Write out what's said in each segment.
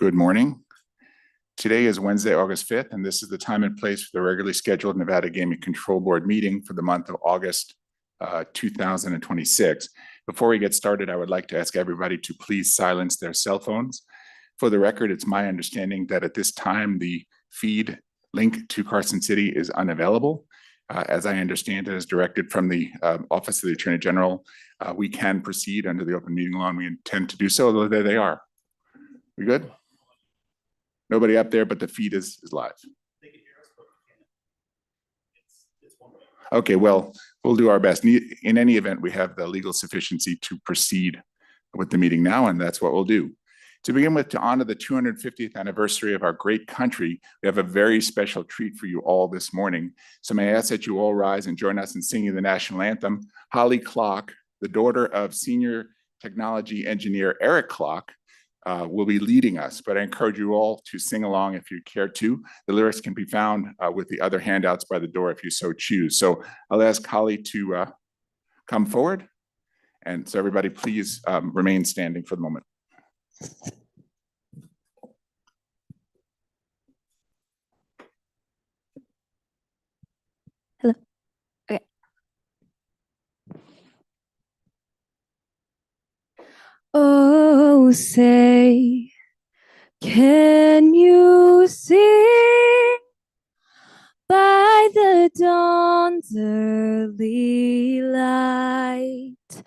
Good morning. Today is Wednesday, August 5th, and this is the time and place for the regularly scheduled Nevada Gaming Control Board meeting for the month of August 2026. Before we get started, I would like to ask everybody to please silence their cell phones. For the record, it's my understanding that at this time, the feed link to Carson City is unavailable. As I understand it, as directed from the Office of the Attorney General, we can proceed under the open meeting law, and we intend to do so, although there they are. We good? Nobody up there, but the feed is live. They can hear us, but we can't. It's one way. Okay, well, we'll do our best. In any event, we have the legal sufficiency to proceed with the meeting now, and that's what we'll do. To begin with, to honor the 250th anniversary of our great country, we have a very special treat for you all this morning. So may I ask that you all rise and join us in singing the national anthem. Holly Clark, the daughter of senior technology engineer Eric Clark, will be leading us, but I encourage you all to sing along if you care to. The lyrics can be found with the other handouts by the door if you so choose. So I'll ask Holly to come forward. And so everybody please remain standing for the moment. Hello. Okay. Oh, say, can you see by the dawn's early light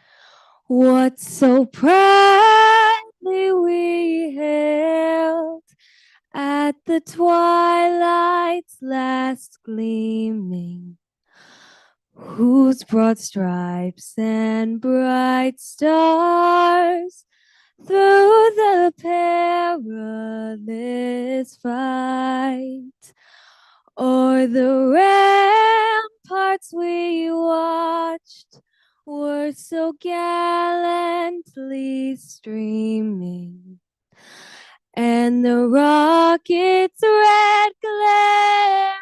what so proudly we hailed at the twilight's last gleaming, whose broad stripes and bright stars through the perilous fight o'er the ramparts we watched were so gallantly streaming, and the rocket's red glare,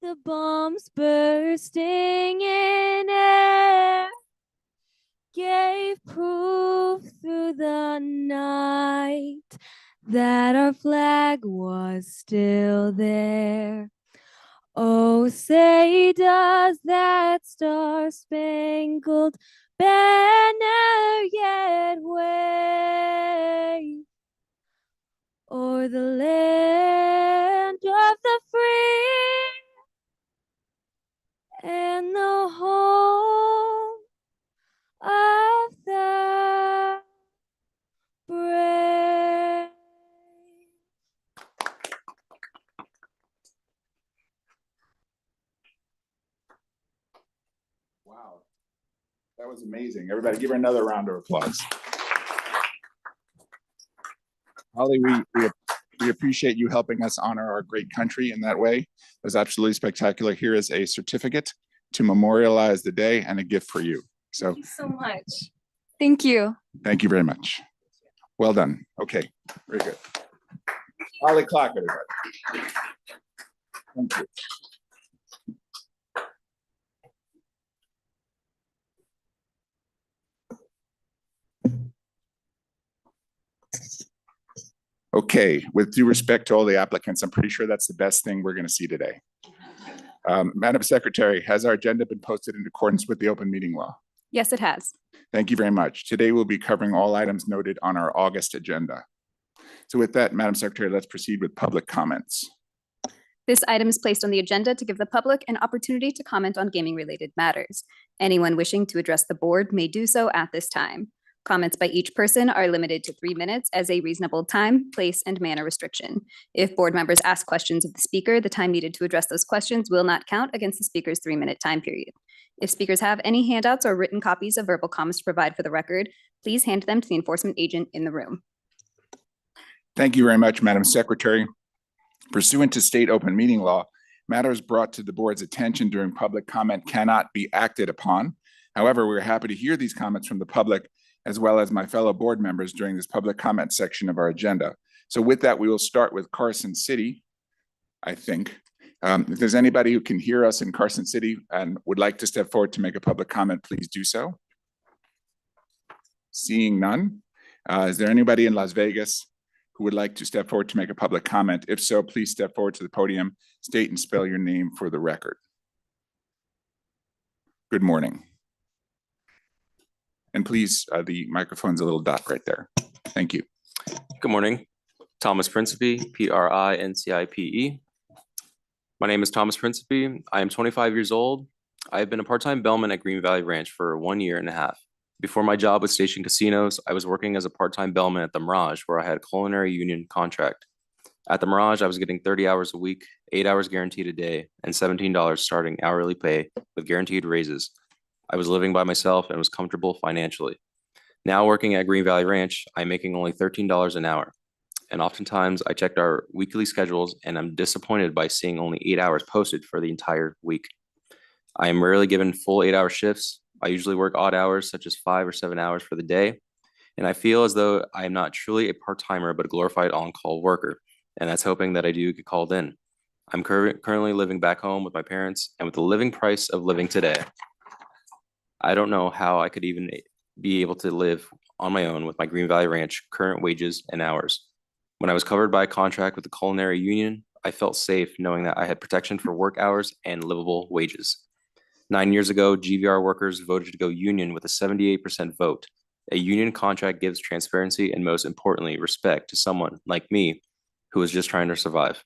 the bombs bursting in air, gave proof through the night that our flag was still there. Oh, say does that star-spangled banner yet wave o'er the land of the free and the home of the brave. Wow, that was amazing. Everybody give her another round of applause. Holly, we appreciate you helping us honor our great country in that way. It was absolutely spectacular. Here is a certificate to memorialize the day and a gift for you. So thank you so much. Thank you. Thank you very much. Well done. Okay, very good. Holly Clark, everybody. Thank you. Okay, with due respect to all the applicants, I'm pretty sure that's the best thing we're going to see today. Madam Secretary, has our agenda been posted in accordance with the open meeting law? Yes, it has. Thank you very much. Today we'll be covering all items noted on our August agenda. So with that, Madam Secretary, let's proceed with public comments. This item is placed on the agenda to give the public an opportunity to comment on gaming-related matters. Anyone wishing to address the board may do so at this time. Comments by each person are limited to 3 minutes as a reasonable time, place, and manner restriction. If board members ask questions of the speaker, the time needed to address those questions will not count against the speaker's 3-minute time period. If speakers have any handouts or written copies of verbal comments to provide for the record, please hand them to the enforcement agent in the room. Thank you very much, Madam Secretary. Pursuant to state open meeting law, matters brought to the board's attention during public comment cannot be acted upon. However, we're happy to hear these comments from the public as well as my fellow board members during this public comment section of our agenda. So with that, we will start with Carson City, I think. If there's anybody who can hear us in Carson City and would like to step forward to make a public comment, please do so. Seeing none. Is there anybody in Las Vegas who would like to step forward to make a public comment? If so, please step forward to the podium, state and spell your name for the record. Good morning. And please, the microphone's a little dot right there. Thank you. Good morning. Thomas Principe, Principe. My name is Thomas Principe. I am 25 years old. I have been a part-time bellman at Green Valley Ranch for 1 year and a half. Before my job with Station Casinos, I was working as a part-time bellman at the Mirage, where I had a culinary union contract. At the Mirage, I was getting 30 hours a week, 8 hours guaranteed a day, and $17 starting hourly pay with guaranteed raises. I was living by myself and was comfortable financially. Now working at Green Valley Ranch, I'm making only $13 an hour. And oftentimes I checked our weekly schedules and I'm disappointed by seeing only 8 hours posted for the entire week. I am rarely given full 8-hour shifts. I usually work odd hours, such as 5 or 7 hours for the day. And I feel as though I am not truly a part-timer, but a glorified on-call worker. And that's hoping that I do get called in. I'm currently living back home with my parents, and with the living price of living today, I don't know how I could even be able to live on my own with my Green Valley Ranch current wages and hours. When I was covered by a contract with the culinary union, I felt safe knowing that I had protection for work hours and livable wages. 9 years ago, GVR workers voted to go union with a 78% vote. A union contract gives transparency and, most importantly, respect to someone like me who is just trying to survive.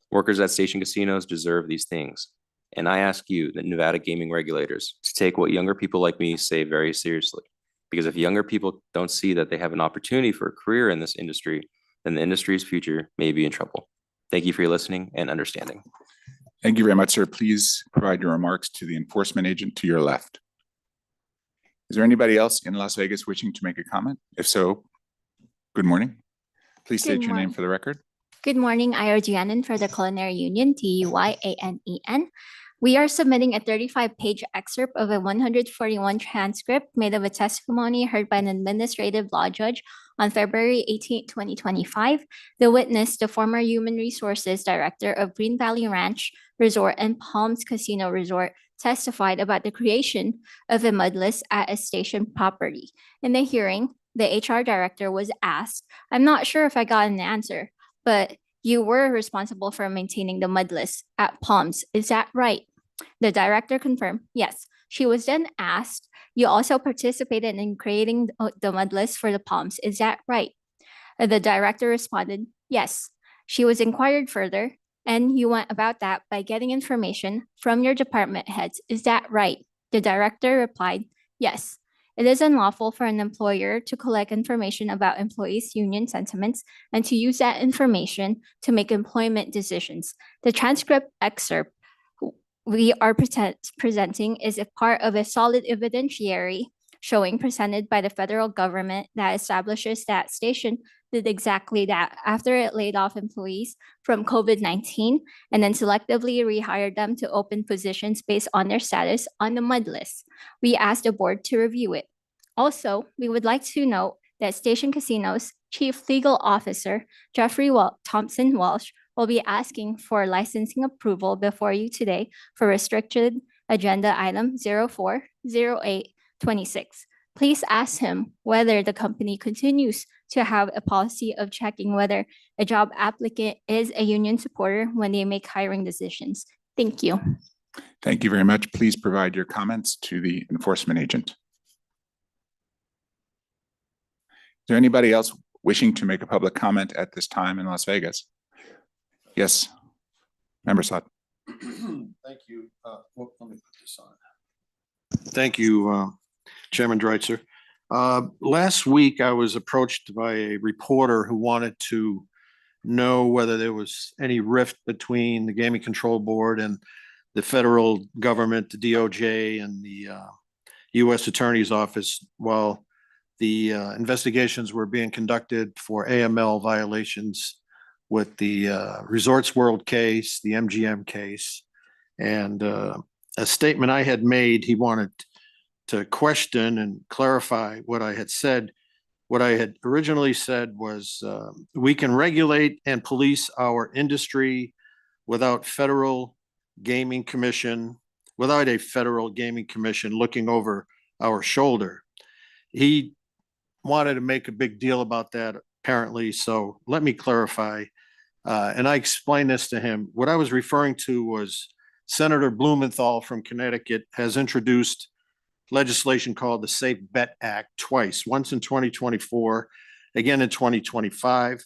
Workers at Station Casinos deserve these things. And I ask you, the Nevada gaming regulators, to take what younger people like me say very seriously. Because if younger people don't see that they have an opportunity for a career in this industry, then the industry's future may be in trouble. Thank you for your listening and understanding. Thank you very much, sir. Please provide your remarks to the enforcement agent to your left. Is there anybody else in Las Vegas wishing to make a comment? If so, good morning. Please state your name for the record. Good morning, Ira Gianen for the Culinary Union, TUYANEN. We are submitting a 35-page excerpt of a 141 transcript made of a testimony heard by an administrative law judge on February 18, 2025. The witness, the former Human Resources Director of Green Valley Ranch Resort and Palms Casino Resort, testified about the creation of a mudlist at a station property. In the hearing, the HR director was asked, "I'm not sure if I got an answer, but you were responsible for maintaining the mudlist at Palms. Is that right?" The director confirmed, yes. She was then asked, "You also participated in creating the mudlist for the Palms. Is that right?" The director responded, yes. She was inquired further, and you went about that by getting information from your department heads. Is that right? The director replied, yes. It is unlawful for an employer to collect information about employees' union sentiments and to use that information to make employment decisions. The transcript excerpt we are presenting is a part of a solid evidentiary showing presented by the federal government that establishes that station did exactly that after it laid off employees from COVID-19 and then selectively rehired them to open positions based on their status on the mud list. We asked the board to review it. Also, we would like to note that Station Casinos Chief Legal Officer Jeffrey Thompson Walsh will be asking for licensing approval before you today for restricted agenda item 040826. Please ask him whether the company continues to have a policy of checking whether a job applicant is a union supporter when they make hiring decisions. Thank you. Thank you very much. Please provide your comments to the enforcement agent. Is there anybody else wishing to make a public comment at this time in Las Vegas? Yes, Member Saad. Thank you. Let me put this on. Thank you, Chairman Dreitzer. Last week, I was approached by a reporter who wanted to know whether there was any rift between the Gaming Control Board and the federal government, the DOJ, and the U.S. Attorney's Office while the investigations were being conducted for AML violations with the Resorts World case, the MGM case, and a statement I had made, he wanted to question and clarify what I had said. What I had originally said was we can regulate and police our industry without a federal gaming commission looking over our shoulder. He wanted to make a big deal about that apparently, so let me clarify. And I explained this to him. What I was referring to was Senator Blumenthal from Connecticut has introduced legislation called the Safe Bet Act twice, once in 2024, again in 2025.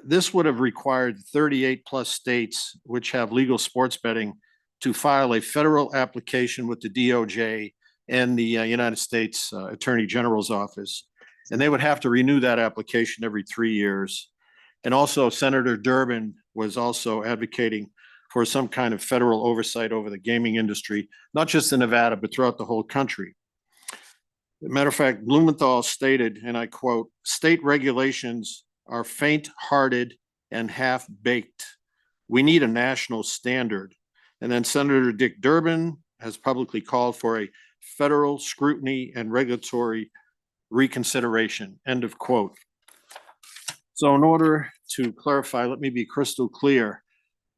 This would have required 38 plus states which have legal sports betting to file a federal application with the DOJ and the United States Attorney General's office. And they would have to renew that application every 3 years. And also Senator Durbin was also advocating for some kind of federal oversight over the gaming industry, not just in Nevada, but throughout the whole country. As a matter of fact, Blumenthal stated, and I quote, "State regulations are faint-hearted and half-baked. We need a national standard." And then Senator Dick Durbin has publicly called for a federal scrutiny and regulatory reconsideration, end of quote. So in order to clarify, let me be crystal clear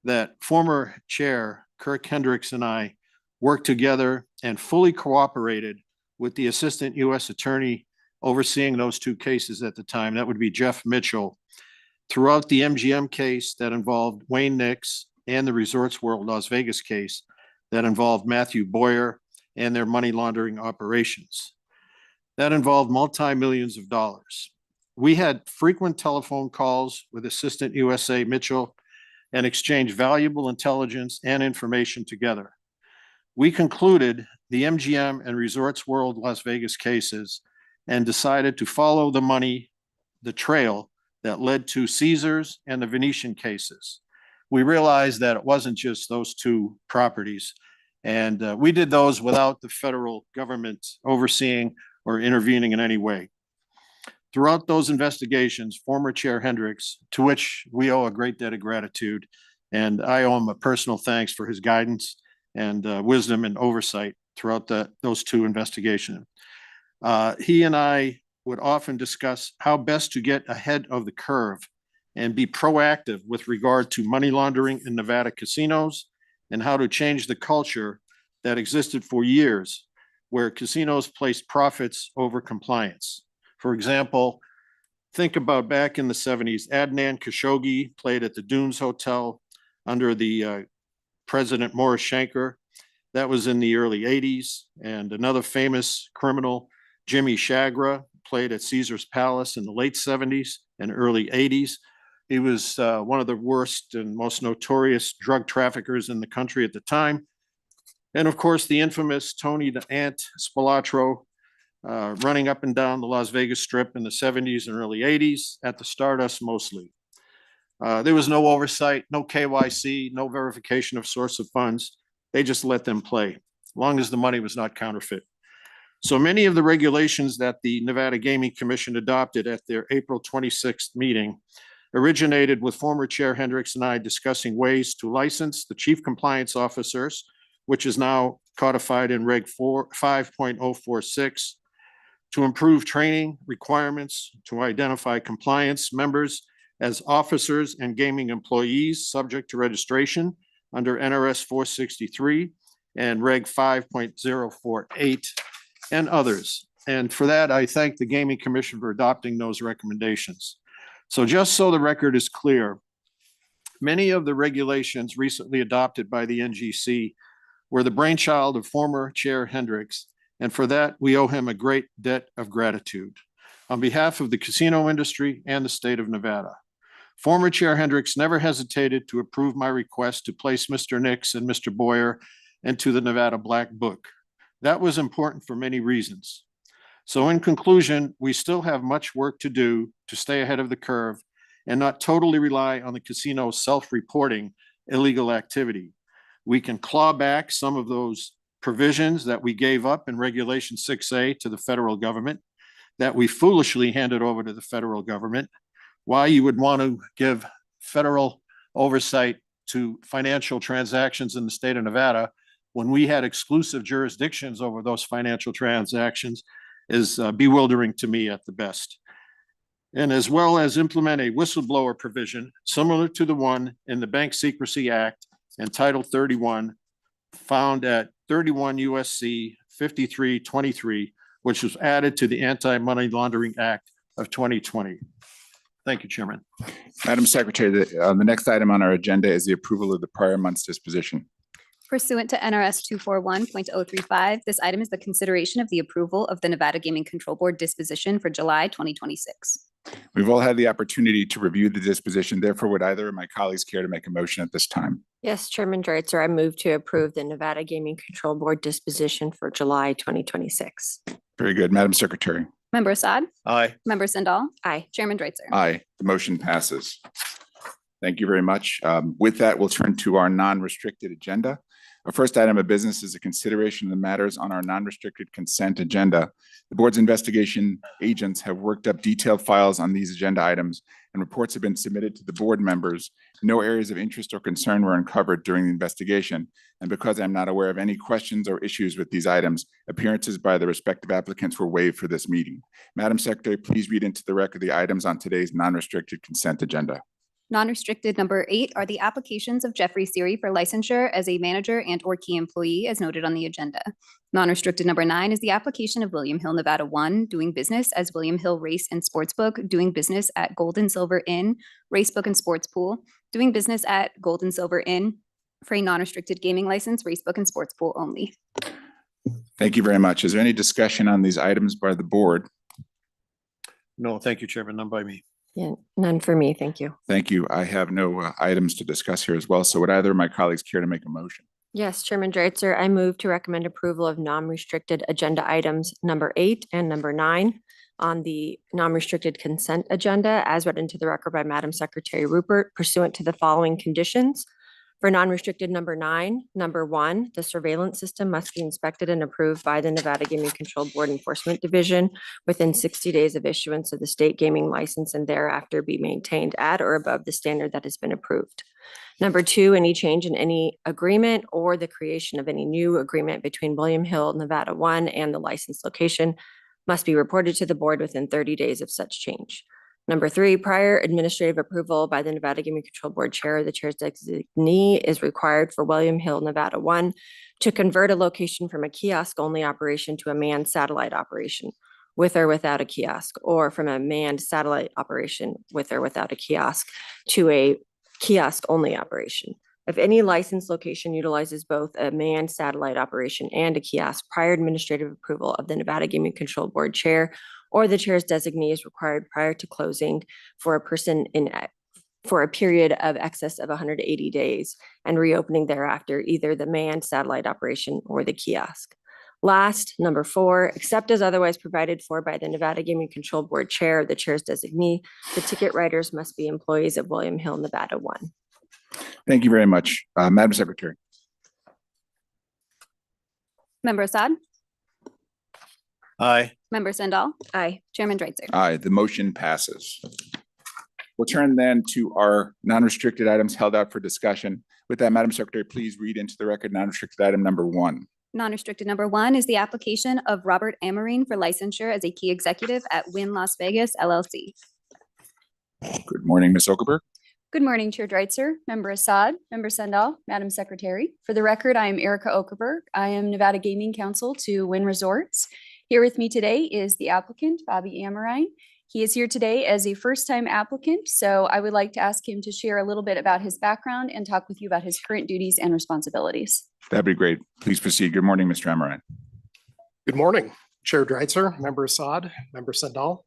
that former Chair Kirk Hendricks and I worked together and fully cooperated with the Assistant U.S. Attorney overseeing those two cases at the time. That would be Jeff Mitchell. Throughout the MGM case that involved Wayne Nix and the Resorts World Las Vegas case that involved Matthew Boyer and their money laundering operations. That involved multi-millions of dollars. We had frequent telephone calls with Assistant USA Mitchell and exchanged valuable intelligence and information together. We concluded the MGM and Resorts World Las Vegas cases and decided to follow the money, the trail that led to Caesars and the Venetian cases. We realized that it wasn't just those two properties, and we did those without the federal government overseeing or intervening in any way. Throughout those investigations, former Chair Hendricks, to which we owe a great debt of gratitude, and I owe him a personal thanks for his guidance and wisdom and oversight throughout those two investigations. He and I would often discuss how best to get ahead of the curve and be proactive with regard to money laundering in Nevada casinos and how to change the culture that existed for years where casinos placed profits over compliance. For example, think about back in the 70s, Adnan Khashoggi played at the Dunes Hotel under the President Morris Shanker. That was in the early 80s. And another famous criminal, Jimmy Shagra, played at Caesar's Palace in the late 70s and early 80s. He was one of the worst and most notorious drug traffickers in the country at the time. And of course, the infamous Tony the Ant Spilatro, running up and down the Las Vegas Strip in the 70s and early 80s at the Stardust mostly. There was no oversight, no KYC, no verification of source of funds. They just let them play, as long as the money was not counterfeit. So many of the regulations that the Nevada Gaming Commission adopted at their April 26th meeting originated with former Chair Hendricks and I discussing ways to license the chief compliance officers, which is now codified in Reg 5.046, to improve training requirements to identify compliance members as officers and gaming employees subject to registration under NRS 463 and Reg 5.048 and others. And for that, I thank the Gaming Commission for adopting those recommendations. So just so the record is clear, many of the regulations recently adopted by the NGC were the brainchild of former Chair Hendricks, and for that, we owe him a great debt of gratitude. On behalf of the casino industry and the state of Nevada, former Chair Hendricks never hesitated to approve my request to place Mr. Nix and Mr. Boyer into the Nevada Black Book. That was important for many reasons. So in conclusion, we still have much work to do to stay ahead of the curve and not totally rely on the casino's self-reporting illegal activity. We can claw back some of those provisions that we gave up in Regulation 6A to the federal government, that we foolishly handed over to the federal government. Why you would want to give federal oversight to financial transactions in the state of Nevada when we had exclusive jurisdictions over those financial transactions is bewildering to me at the best. And as well as implement a whistleblower provision similar to the one in the Bank Secrecy Act and Title 31 found at 31 USC 5323, which was added to the Anti-Money Laundering Act of 2020. Thank you, Chairman. Madam Secretary, the next item on our agenda is the approval of the prior month's disposition. Pursuant to NRS 241.035, this item is the consideration of the approval of the Nevada Gaming Control Board disposition for July 2026. We've all had the opportunity to review the disposition. Therefore, would either of my colleagues care to make a motion at this time? Yes, Chairman Dreitzer, I move to approve the Nevada Gaming Control Board disposition for July 2026. Very good. Madam Secretary. Member Assad? Aye. Member Sandal? Aye. Chairman Dreitzer? Aye, the motion passes. Thank you very much. With that, we'll turn to our non-restricted agenda. Our first item of business is a consideration of the matters on our non-restricted consent agenda. The board's investigation agents have worked up detailed files on these agenda items, and reports have been submitted to the board members. No areas of interest or concern were uncovered during the investigation. And because I'm not aware of any questions or issues with these items, appearances by the respective applicants were waived for this meeting. Madam Secretary, please read into the record the items on today's non-restricted consent agenda. Non-restricted number 8 are the applications of Jeffrey Siri for licensure as a manager and or key employee as noted on the agenda. Non-restricted number 9 is the application of William Hill Nevada 1 doing business as William Hill Race and Sportsbook, doing business at Gold and Silver Inn, Racebook and Sports Pool, doing business at Gold and Silver Inn for a non-restricted gaming license, Racebook and Sports Pool only. Thank you very much. Is there any discussion on these items by the board? No, thank you, Chairman. None by me. Yeah, none for me. Thank you. Thank you. I have no items to discuss here as well. So would either of my colleagues care to make a motion? Yes, Chairman Dreitzer, I move to recommend approval of non-restricted agenda items number 8 and number 9 on the non-restricted consent agenda as read into the record by Madam Secretary Rupert pursuant to the following conditions. For non-restricted number 9, number 1, the surveillance system must be inspected and approved by the Nevada Gaming Control Board Enforcement Division within 60 days of issuance of the state gaming license and thereafter be maintained at or above the standard that has been approved. Number 2, any change in any agreement or the creation of any new agreement between William Hill Nevada 1 and the licensed location must be reported to the board within 30 days of such change. Number 3, prior administrative approval by the Nevada Gaming Control Board Chair or the Chair's designee is required for William Hill Nevada 1 to convert a location from a kiosk-only operation to a manned satellite operation with or without a kiosk, or from a manned satellite operation with or without a kiosk to a kiosk-only operation. If any licensed location utilizes both a manned satellite operation and a kiosk, prior administrative approval of the Nevada Gaming Control Board Chair or the Chair's designee is required prior to closing for a period of excess of 180 days and reopening thereafter either the manned satellite operation or the kiosk. Last, number 4, except as otherwise provided for by the Nevada Gaming Control Board Chair or the Chair's designee, the ticket writers must be employees of William Hill Nevada 1. Thank you very much. Madam Secretary. Member Assad? Aye. Member Sandal? Aye. Chairman Dreitzer? Aye, the motion passes. We'll turn then to our non-restricted items held out for discussion. With that, Madam Secretary, please read into the record non-restricted item number 1. Non-restricted number 1 is the application of Robert Amarine for licensure as a key executive at Wynn Las Vegas LLC. Good morning, Ms. Okerberg. Good morning, Chair Dreitzer, Member Assad, Member Sandal, Madam Secretary. For the record, I am Erica Okerberg. I am Nevada Gaming Counsel to Wynn Resorts. Here with me today is the applicant, Bobby Amarine. He is here today as a first-time applicant, so I would like to ask him to share a little bit about his background and talk with you about his current duties and responsibilities. That'd be great. Please proceed. Good morning, Mr. Amarine. Good morning, Chair Dreitzer, Member Assad, Member Sandal.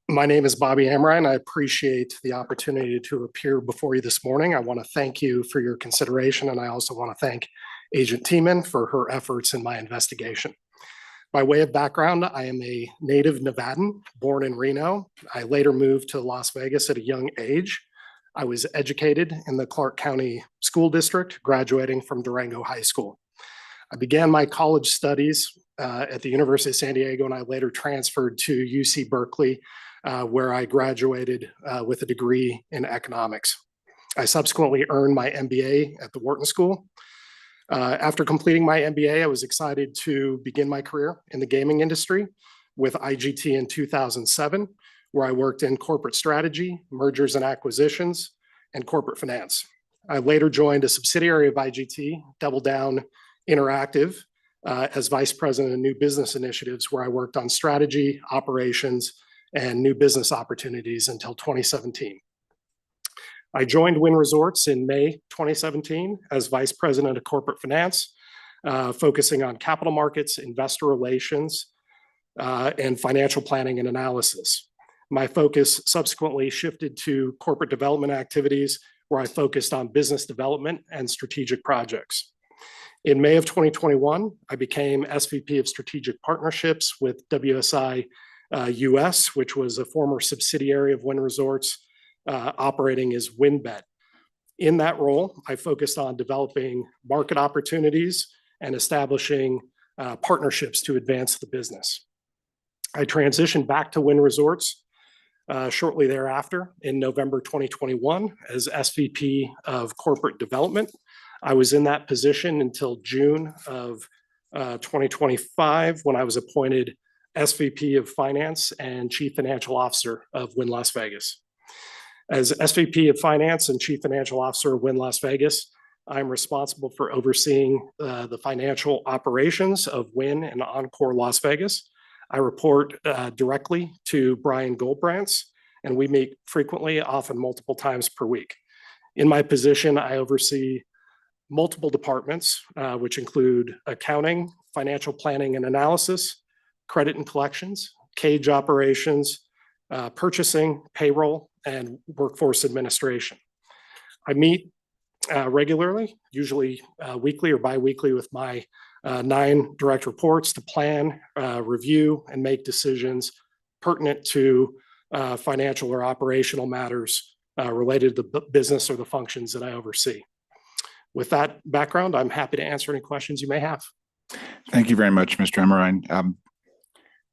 My name is Bobby Amarine. I appreciate the opportunity to appear before you this morning. I want to thank you for your consideration, and I also want to thank Agent Tiemann for her efforts in my investigation. By way of background, I am a native Nevadan, born in Reno. I later moved to Las Vegas at a young age. I was educated in the Clark County School District, graduating from Durango High School. I began my college studies at the University of San Diego, and I later transferred to UC Berkeley, where I graduated with a degree in economics. I subsequently earned my MBA at the Wharton School. After completing my MBA, I was excited to begin my career in the gaming industry with IGT in 2007, where I worked in corporate strategy, mergers and acquisitions, and corporate finance. I later joined a subsidiary of IGT, Double Down Interactive, as Vice President of New Business Initiatives, where I worked on strategy, operations, and new business opportunities until 2017. I joined Wynn Resorts in May 2017 as Vice President of Corporate Finance, focusing on capital markets, investor relations, and financial planning and analysis. My focus subsequently shifted to corporate development activities, where I focused on business development and strategic projects. In May of 2021, I became SVP of Strategic Partnerships with WSI US, which was a former subsidiary of Wynn Resorts, operating as WynnBET. In that role, I focused on developing market opportunities and establishing partnerships to advance the business. I transitioned back to Wynn Resorts shortly thereafter in November 2021 as SVP of Corporate Development. I was in that position until June of 2025, when I was appointed SVP of Finance and Chief Financial Officer of Wynn Las Vegas. As SVP of Finance and Chief Financial Officer of Wynn Las Vegas, I'm responsible for overseeing the financial operations of Wynn and Encore Las Vegas. I report directly to Brian Goldbrands, and we meet frequently, often multiple times per week. In my position, I oversee multiple departments, which include accounting, financial planning and analysis, credit and collections, cage operations, purchasing, payroll, and workforce administration. I meet regularly, usually weekly or biweekly, with my 9 direct reports to plan, review, and make decisions pertinent to financial or operational matters related to the business or the functions that I oversee. With that background, I'm happy to answer any questions you may have. Thank you very much, Mr. Emerine.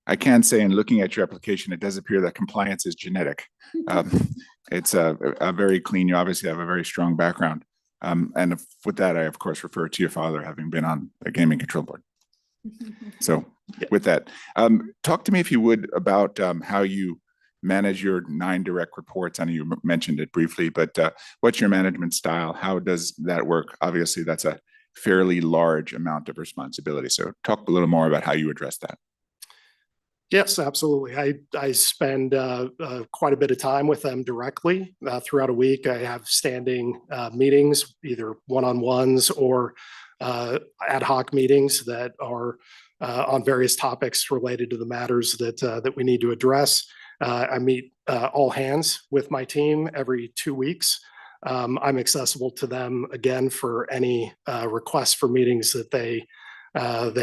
I can say, in looking at your application, it does appear that compliance is genetic. It's a very clean. You obviously have a very strong background. And with that, I, of course, refer to your father having been on the Gaming Control Board. So with that, talk to me, if you would, about how you manage your 9 direct reports. I know you mentioned it briefly, but what's your management style? How does that work? Obviously, that's a fairly large amount of responsibility. So talk a little more about how you address that. Yes, absolutely. I spend quite a bit of time with them directly throughout a week. I have standing meetings, either one-on-ones or ad hoc meetings that are on various topics related to the matters that we need to address. I meet all hands with my team every 2 weeks. I'm accessible to them again for any requests for meetings that they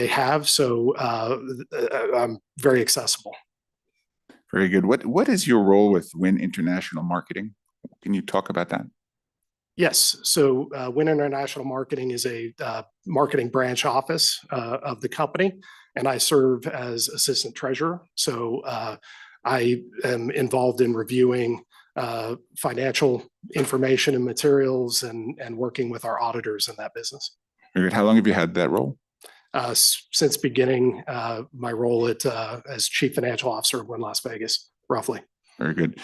have. So I'm very accessible. Very good. What is your role with Wynn International Marketing? Can you talk about that? Yes. So Wynn International Marketing is a marketing branch office of the company, and I serve as assistant treasurer. So I am involved in reviewing financial information and materials and working with our auditors in that business. Very good. How long have you had that role? Since beginning my role as Chief Financial Officer of Wynn Las Vegas, roughly. Very good.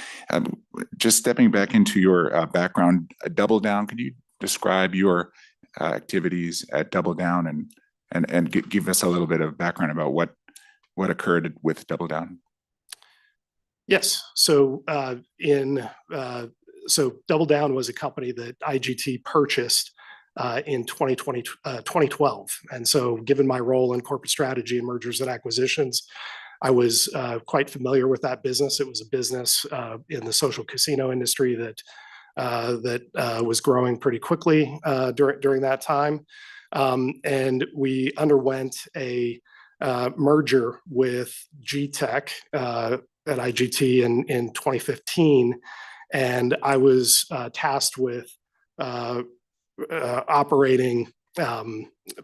Just stepping back into your background, Double Down, could you describe your activities at Double Down and give us a little bit of background about what occurred with Double Down? Yes. So Double Down was a company that IGT purchased in 2012. And so given my role in corporate strategy and mergers and acquisitions, I was quite familiar with that business. It was a business in the social casino industry that was growing pretty quickly during that time. And we underwent a merger with G-Tech at IGT in 2015. And I was tasked with operating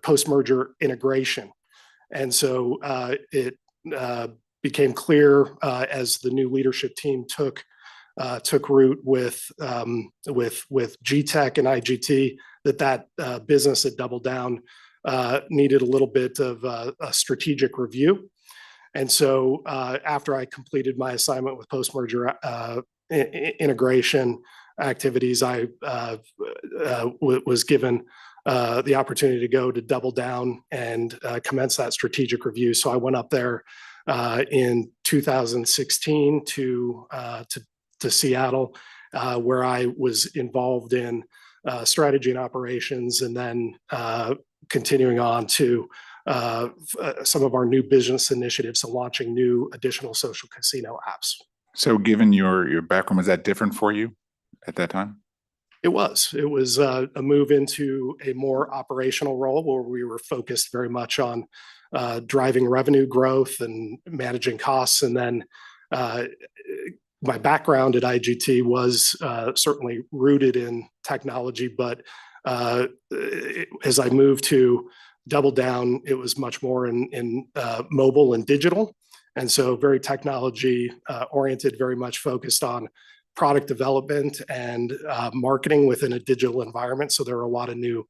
post-merger integration. And so it became clear as the new leadership team took root with G-Tech and IGT that business at Double Down needed a little bit of a strategic review. And so after I completed my assignment with post-merger integration activities, I was given the opportunity to go to Double Down and commence that strategic review. So I went up there in 2016 to Seattle, where I was involved in strategy and operations, and then continuing on to some of our new business initiatives and launching new additional social casino apps. So given your background, was that different for you at that time? It was a move into a more operational role where we were focused very much on driving revenue growth and managing costs. And then my background at IGT was certainly rooted in technology, but as I moved to Double Down, it was much more in mobile and digital. And so very technology oriented, very much focused on product development and marketing within a digital environment. So there are a lot of new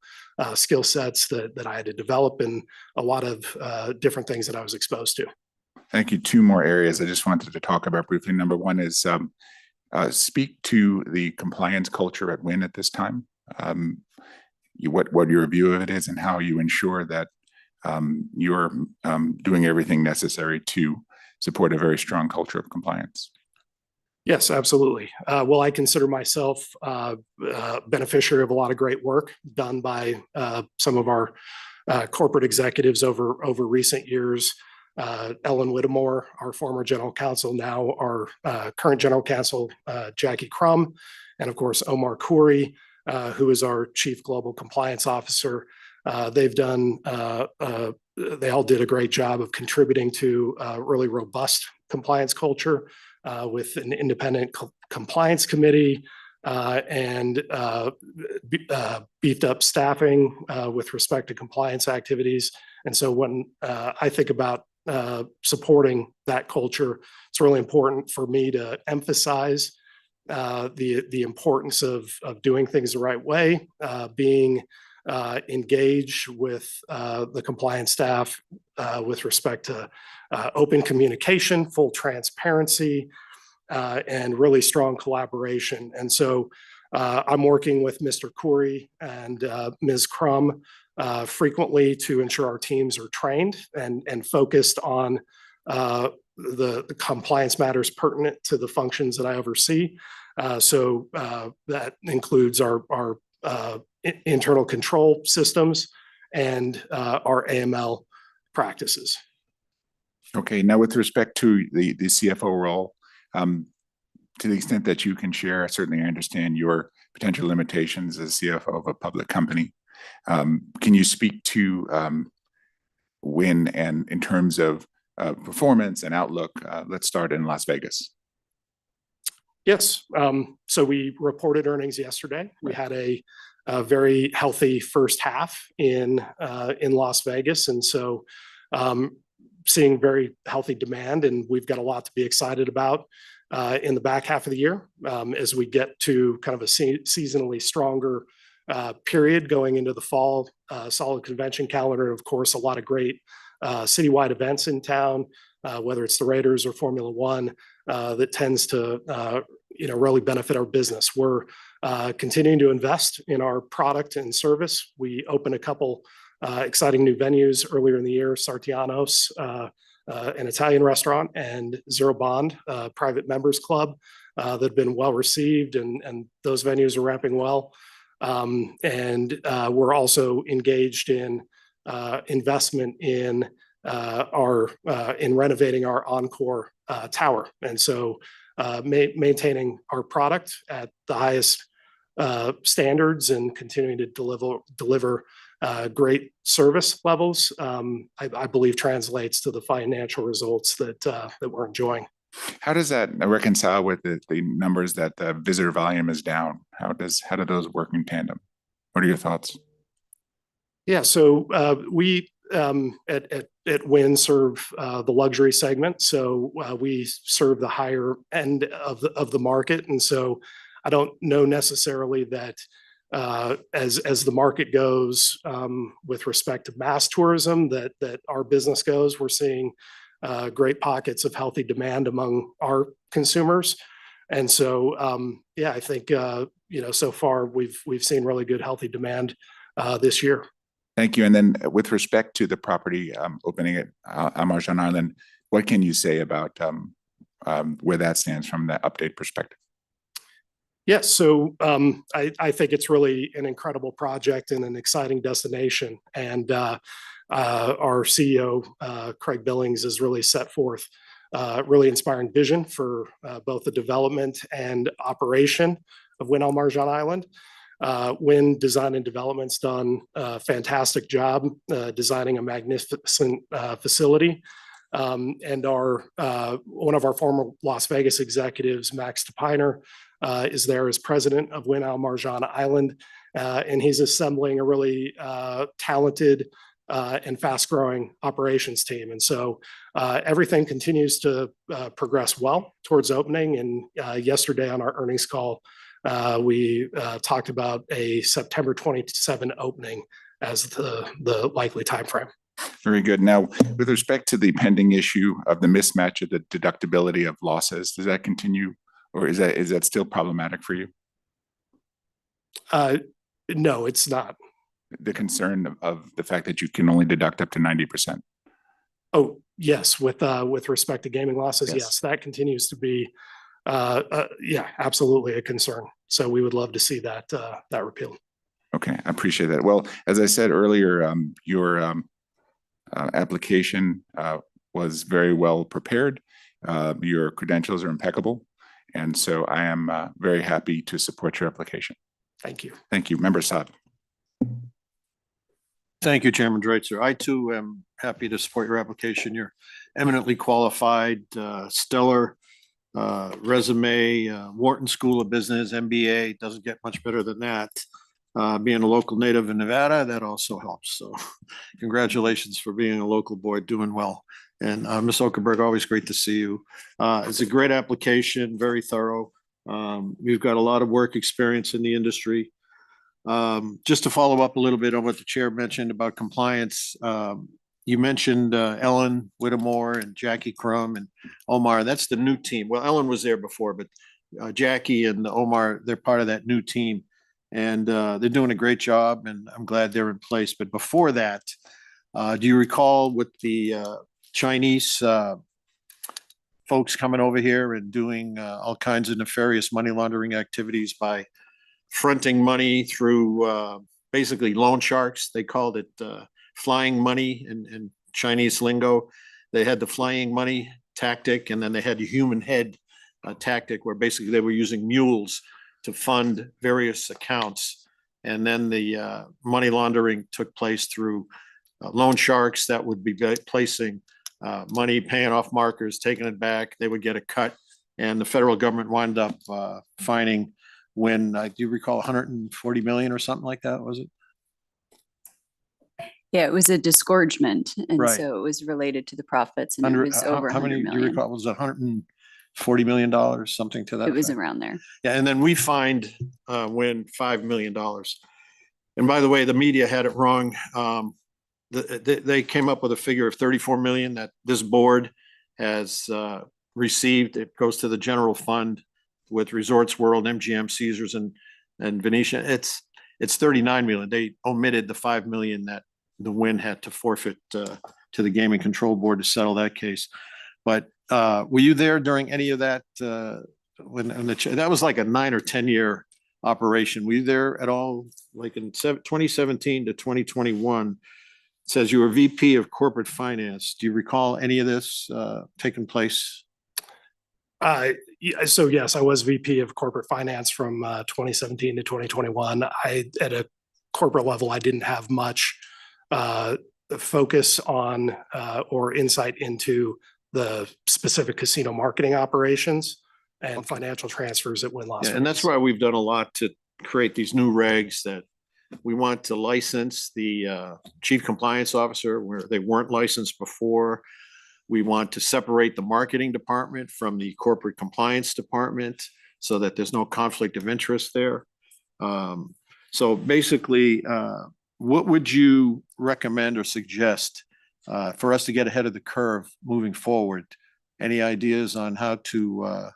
skill sets that I had to develop, and a lot of different things that I was exposed to. Thank you. Two more areas I just wanted to talk about briefly. Number one is speak to the compliance culture at Wynn at this time. What your view of it is and how you ensure that you're doing everything necessary to support a very strong culture of compliance. Yes, absolutely. Well, I consider myself a beneficiary of a lot of great work done by some of our corporate executives over recent years. Ellen Whittemore, our former general counsel, now our current general counsel, Jackie Crum, and of course, Omar Khoury, who is our chief global compliance officer. They all did a great job of contributing to a really robust compliance culture with an independent compliance committee and beefed up staffing with respect to compliance activities. And so when I think about supporting that culture, it's really important for me to emphasize the importance of doing things the right way, being engaged with the compliance staff with respect to open communication, full transparency, and really strong collaboration. And so I'm working with Mr. Khoury and Ms. Crum frequently to ensure our teams are trained and focused on the compliance matters pertinent to the functions that I oversee. So that includes our internal control systems and our AML practices. Okay, now with respect to the CFO role, to the extent that you can share, certainly I understand your potential limitations as CFO of a public company. Can you speak to Wynn and in terms of performance and outlook? Let's start in Las Vegas. Yes, so we reported earnings yesterday. We had a very healthy first half in Las Vegas, and so seeing very healthy demand, and we've got a lot to be excited about in the back half of the year as we get to kind of a seasonally stronger period going into the fall. Solid convention calendar, of course, a lot of great citywide events in town, whether it's the Raiders or Formula One, that tends to really benefit our business. We're continuing to invest in our product and service. We opened a couple exciting new venues earlier in the year: Sartianos, an Italian restaurant, and Zero Bond, private members club, that have been well received, and those venues are ramping well. And we're also engaged in investment in renovating our Encore tower, and so maintaining our product at the highest standards and continuing to deliver great service levels, I believe translates to the financial results that we're enjoying. How does that reconcile with the numbers that the visitor volume is down? How do those work in tandem? What are your thoughts? Yeah, so we at Wynn serve the luxury segment, so we serve the higher end of the market, and so I don't know necessarily that as the market goes with respect to mass tourism that our business goes. We're seeing great pockets of healthy demand among our consumers, and so I think so far we've seen really good healthy demand this year. Thank you. And then with respect to the property opening at Al Marjan Island, what can you say about where that stands from that update perspective? Yes, so I think it's really an incredible project and an exciting destination. And our CEO, Craig Billings, has really set forth really inspiring vision for both the development and operation of Wynn Al Marjan Island. Wynn Design and Development's done a fantastic job designing a magnificent facility. And one of our former Las Vegas executives, Max DePiner, is there as president of Wynn Al Marjan Island. And he's assembling a really talented and fast-growing operations team. And so everything continues to progress well towards opening. And yesterday on our earnings call, we talked about a September 27 opening as the likely timeframe. Very good. Now, with respect to the pending issue of the mismatch of the deductibility of losses, does that continue, or is that still problematic for you? No, it's not. The concern of the fact that you can only deduct up to 90%. Oh, yes, with respect to gaming losses, Yes. yes, that continues to be yeah, absolutely a concern. So we would love to see that repealed. Okay, I appreciate that. Well, as I said earlier, your application was very well prepared. Your credentials are impeccable. And so I am very happy to support your application. Thank you. Thank you. Member Saad. Thank you, Chairman Dreitzer. I too am happy to support your application. You're eminently qualified, stellar resume, Wharton School of Business, MBA, doesn't get much better than that. Being a local native in Nevada, that also helps. So congratulations for being a local boy, doing well. And Ms. Okerberg, always great to see you. It's a great application, very thorough. You've got a lot of work experience in the industry. Just to follow up a little bit on what the chair mentioned about compliance, you mentioned Ellen Whittemore and Jackie Crum and Omar. That's the new team. Well, Ellen was there before, but Jackie and Omar, they're part of that new team. And they're doing a great job, and I'm glad they're in place. But before that, do you recall with the Chinese folks coming over here and doing all kinds of nefarious money laundering activities by fronting money through basically loan sharks? They called it flying money in Chinese lingo. They had the flying money tactic, and then they had the human head tactic, where basically they were using mules to fund various accounts. And then the money laundering took place through loan sharks that would be placing money, paying off markers, taking it back. They would get a cut, and the federal government wound up fining when, do you recall, 140 million or something like that, was it? Yeah, it was a disgorgement. And Right. so it was related to the profits, and it was over How many 100 do you million. recall? Was it $140 million, something to that It was effect? around there. Yeah, and then we fined Wynn $5 million. And by the way, the media had it wrong. They came up with a figure of 34 million that this board has received. It goes to the general fund with Resorts World, MGM, Caesars, and Venetian. It's 39 million. They omitted the 5 million that the Wynn had to forfeit to the Gaming Control Board to settle that case. But were you there during any of that? When that was like a 9 or 10 year operation. Were you there at all? Like in 2017 to 2021, it says you were VP of Corporate Finance. Do you recall any of this taking place? So yes, I was VP of Corporate Finance from 2017 to 2021. At a corporate level, I didn't have much focus on or insight into the specific casino marketing operations and financial transfers at Wynn Las Vegas. And that's why we've done a lot to create these new regs that we want to license the chief compliance officer where they weren't licensed before. We want to separate the marketing department from the corporate compliance department so that there's no conflict of interest there. So basically, what would you recommend or suggest for us to get ahead of the curve moving forward? Any ideas on how to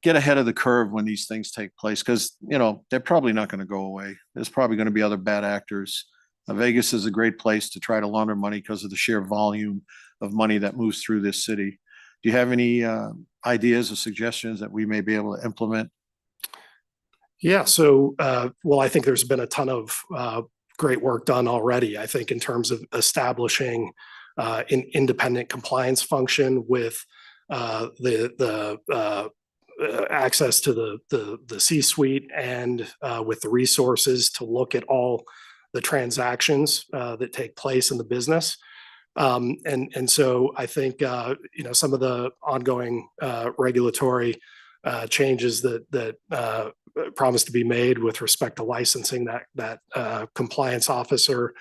get ahead of the curve when these things take place? Because, you know, they're probably not going to go away. There's probably going to be other bad actors. Vegas is a great place to try to launder money because of the sheer volume of money that moves through this city. Do you have any ideas or suggestions that we may be able to implement? Yeah, so, well, I think there's been a ton of great work done already, I think, in terms of establishing an independent compliance function with the access to the C-suite and with the resources to look at all the transactions that take place in the business. And so I think, you know, some of the ongoing regulatory changes that promise to be made with respect to licensing that compliance officer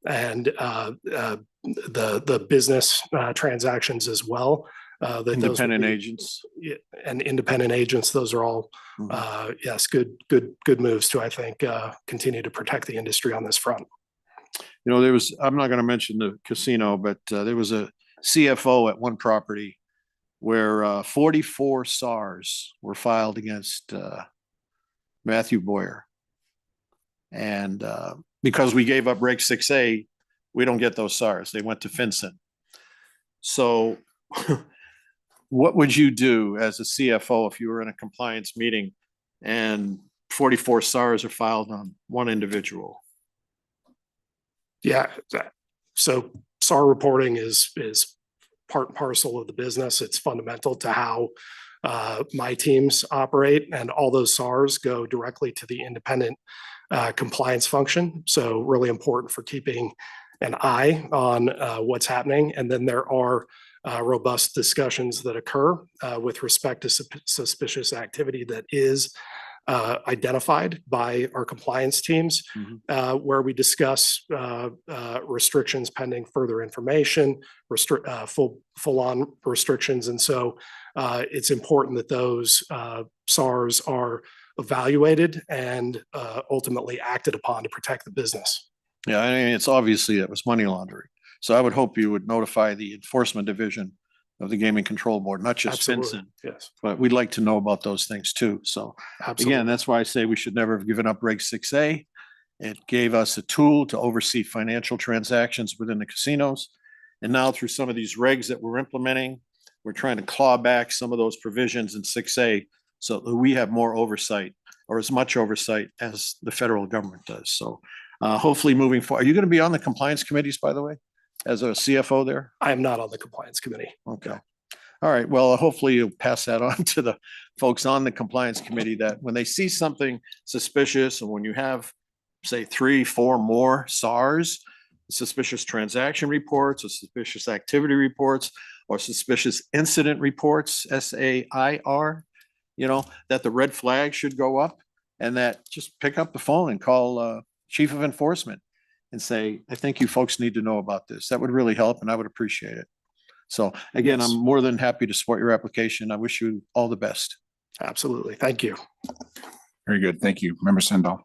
and the business transactions as well. That those would Independent be- agents. And independent agents, those are all, yes, good moves to, I think, continue to protect the industry on this front. You know, I'm not going to mention the casino, but there was a CFO at one property where 44 SARs were filed against Matthew Boyer. And because we gave up Reg 6A, we don't get those SARs. They went to FinCEN. So what would you do as a CFO if you were in a compliance meeting and 44 SARs are filed on one individual? Yeah, so SAR reporting is part and parcel of the business. It's fundamental to how my teams operate, and all those SARs go directly to the independent compliance function. So really important for keeping an eye on what's happening. And then there are robust discussions that occur with respect to suspicious activity that is identified by our compliance teams, where we discuss restrictions pending further information, full-on restrictions. And so it's important that those SARs are evaluated and ultimately acted upon to protect the business. Yeah, I mean, it's obviously it was money laundering. So I would hope you would notify the enforcement division of the Gaming Control Board, not just Absolutely, FinCEN, yes, but we'd like to know about those things too. So absolutely. again, that's why I say we should never have given up Reg 6A. It gave us a tool to oversee financial transactions within the casinos. And now through some of these regs that we're implementing, we're trying to claw back some of those provisions in 6A so that we have more oversight, or as much oversight as the federal government does. So hopefully moving forward, are you going to be on the compliance committees, by the way, as a CFO there? I am not on the compliance committee. Okay. All right. Well, hopefully you'll pass that on to the folks on the compliance committee, that when they see something suspicious, and when you have, say, 3, 4 more SARs, suspicious transaction reports, or suspicious activity reports, or suspicious incident reports, SAIR, you know, that the red flag should go up, and that just pick up the phone and call Chief of Enforcement and say, I think you folks need to know about this. That would really help, and I would appreciate it. So again, Yes. I'm more than happy to support your application. I wish you all the best. Absolutely. Thank you. Very good. Thank you. Member Sendall.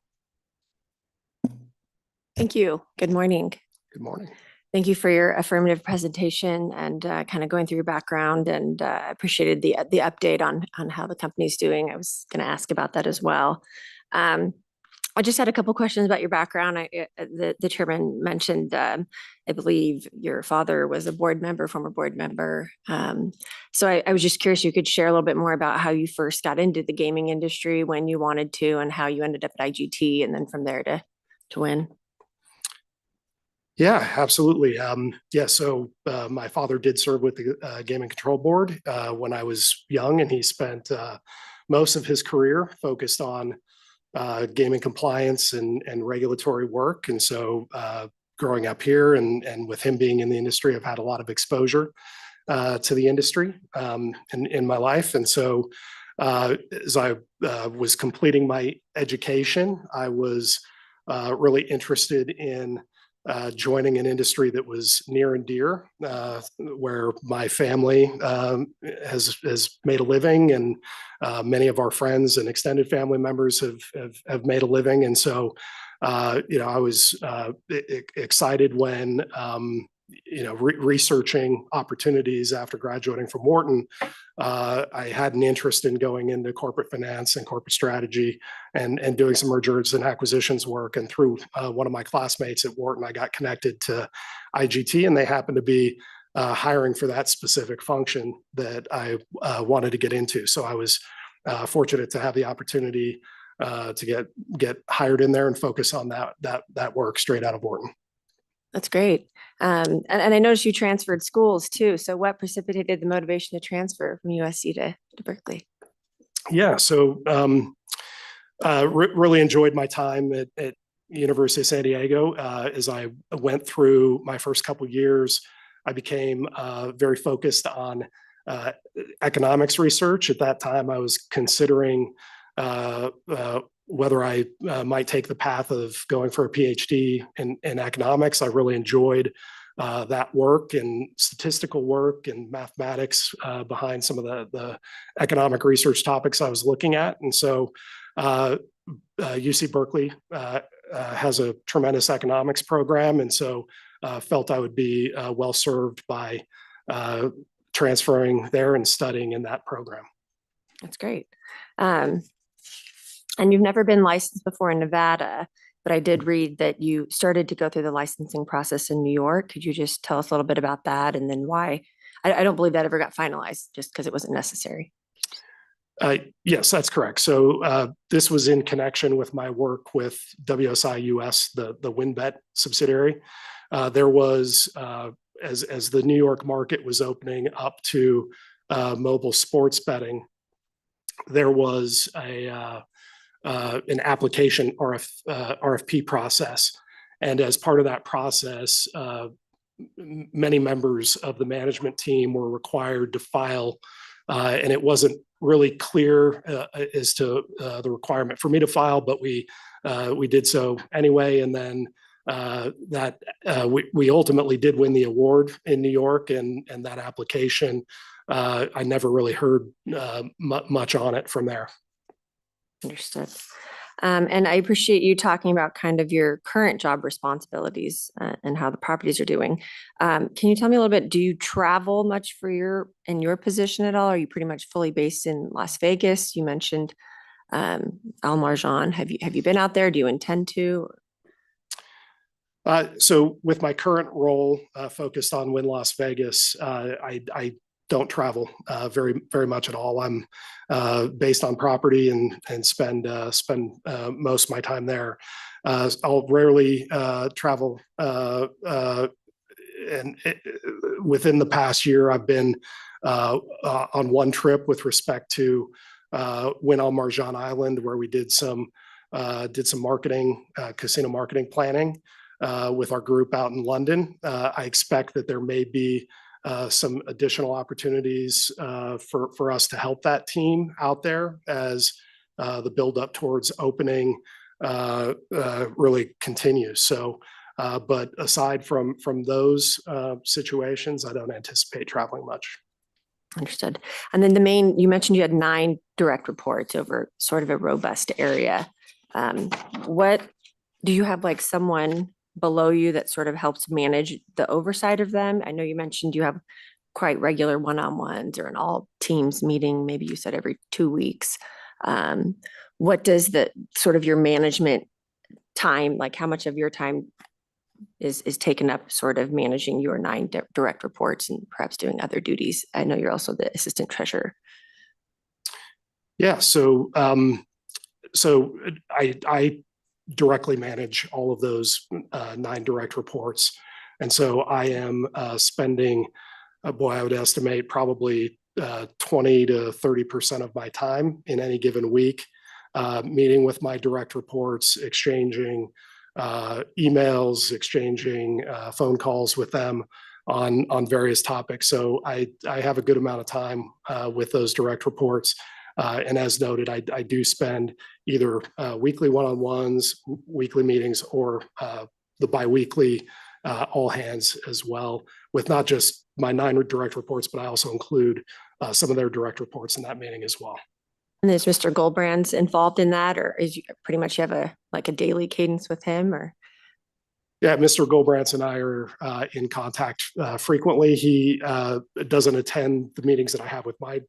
Thank you. Good morning. Good morning. Thank you for your affirmative presentation and kind of going through your background, and appreciated the update on how the company's doing. I was going to ask about that as well. I just had a couple questions about your background. The chairman mentioned, I believe your father was a former board member. So I was just curious, you could share a little bit more about how you first got into the gaming industry, when you wanted to, and how you ended up at IGT, and then from there to win. Yeah, absolutely. Yeah, so my father did serve with the Gaming Control Board when I was young, and he spent most of his career focused on gaming compliance and regulatory work. And so growing up here and with him being in the industry, I've had a lot of exposure to the industry in my life. And so as I was completing my education, I was really interested in joining an industry that was near and dear, where my family has made a living, and many of our friends and extended family members have made a living. And so, you know, I was excited when, you know, researching opportunities after graduating from Wharton. I had an interest in going into corporate finance and corporate strategy and doing some mergers and acquisitions work. And through one of my classmates at Wharton, I got connected to IGT, and they happened to be hiring for that specific function that I wanted to get into. So I was fortunate to have the opportunity to get hired in there and focus on that work straight out of Wharton. That's great. And I noticed you transferred schools too. So what precipitated the motivation to transfer from USC to Berkeley? Yeah, so really enjoyed my time at University of San Diego. As I went through my first couple years, I became very focused on economics research. At that time, I was considering whether I might take the path of going for a PhD in economics. I really enjoyed that work and statistical work and mathematics behind some of the economic research topics I was looking at. And so UC Berkeley has a tremendous economics program. And so felt I would be well served by transferring there and studying in that program. That's great. And you've never been licensed before in Nevada, but I did read that you started to go through the licensing process in New York. Could you just tell us a little bit about that and then why? I don't believe that ever got finalized just because it wasn't necessary. Yes, that's correct. So this was in connection with my work with WSI US, the WinBet subsidiary. There was, as the New York market was opening up to mobile sports betting, there was an application RFP process. And as part of that process, many members of the management team were required to file, and it wasn't really clear as to the requirement for me to file, but we did so anyway. And then we ultimately did win the award in New York, and that application, I never really heard much on it from there. Understood. And I appreciate you talking about kind of your current job responsibilities and how the properties are doing. Can you tell me a little bit, do you travel much in your position at all? Are you pretty much fully based in Las Vegas? You mentioned Al Marjan. Have you been out there? Do you intend to? So with my current role focused on Wynn Las Vegas, I don't travel very much at all. I'm based on property and spend most of my time there. I'll rarely travel, and within the past year, I've been on one trip with respect to Wynn Al Marjan Island, where we did some marketing, casino marketing planning with our group out in London. I expect that there may be some additional opportunities for us to help that team out there as the buildup towards opening really continues. So, but aside from those situations, I don't anticipate traveling much. Understood. And then you mentioned you had 9 direct reports over sort of a robust area. What do you have, like someone below you that sort of helps manage the oversight of them? I know you mentioned you have quite regular one-on-ones or an all teams meeting, maybe you said every 2 weeks. What does the sort of your management time, like how much of your time is taken up sort of managing your 9 direct reports and perhaps doing other duties? I know you're also the assistant treasurer. Yeah, so I directly manage all of those 9 direct reports. And so I am spending, I would estimate probably 20 to 30% of my time in any given week, meeting with my direct reports, exchanging emails, exchanging phone calls with them on various topics. So I have a good amount of time with those direct reports. And as noted, I do spend either weekly one-on-ones, weekly meetings, or the biweekly all hands as well, with not just my 9 direct reports, but I also include some of their direct reports in that meeting as well. And is Mr. Goldbrands involved in that, or is pretty much you have a daily cadence with him, or? Yeah, Mr. Goldbrands and I are in contact frequently. He doesn't attend the meetings that I have with my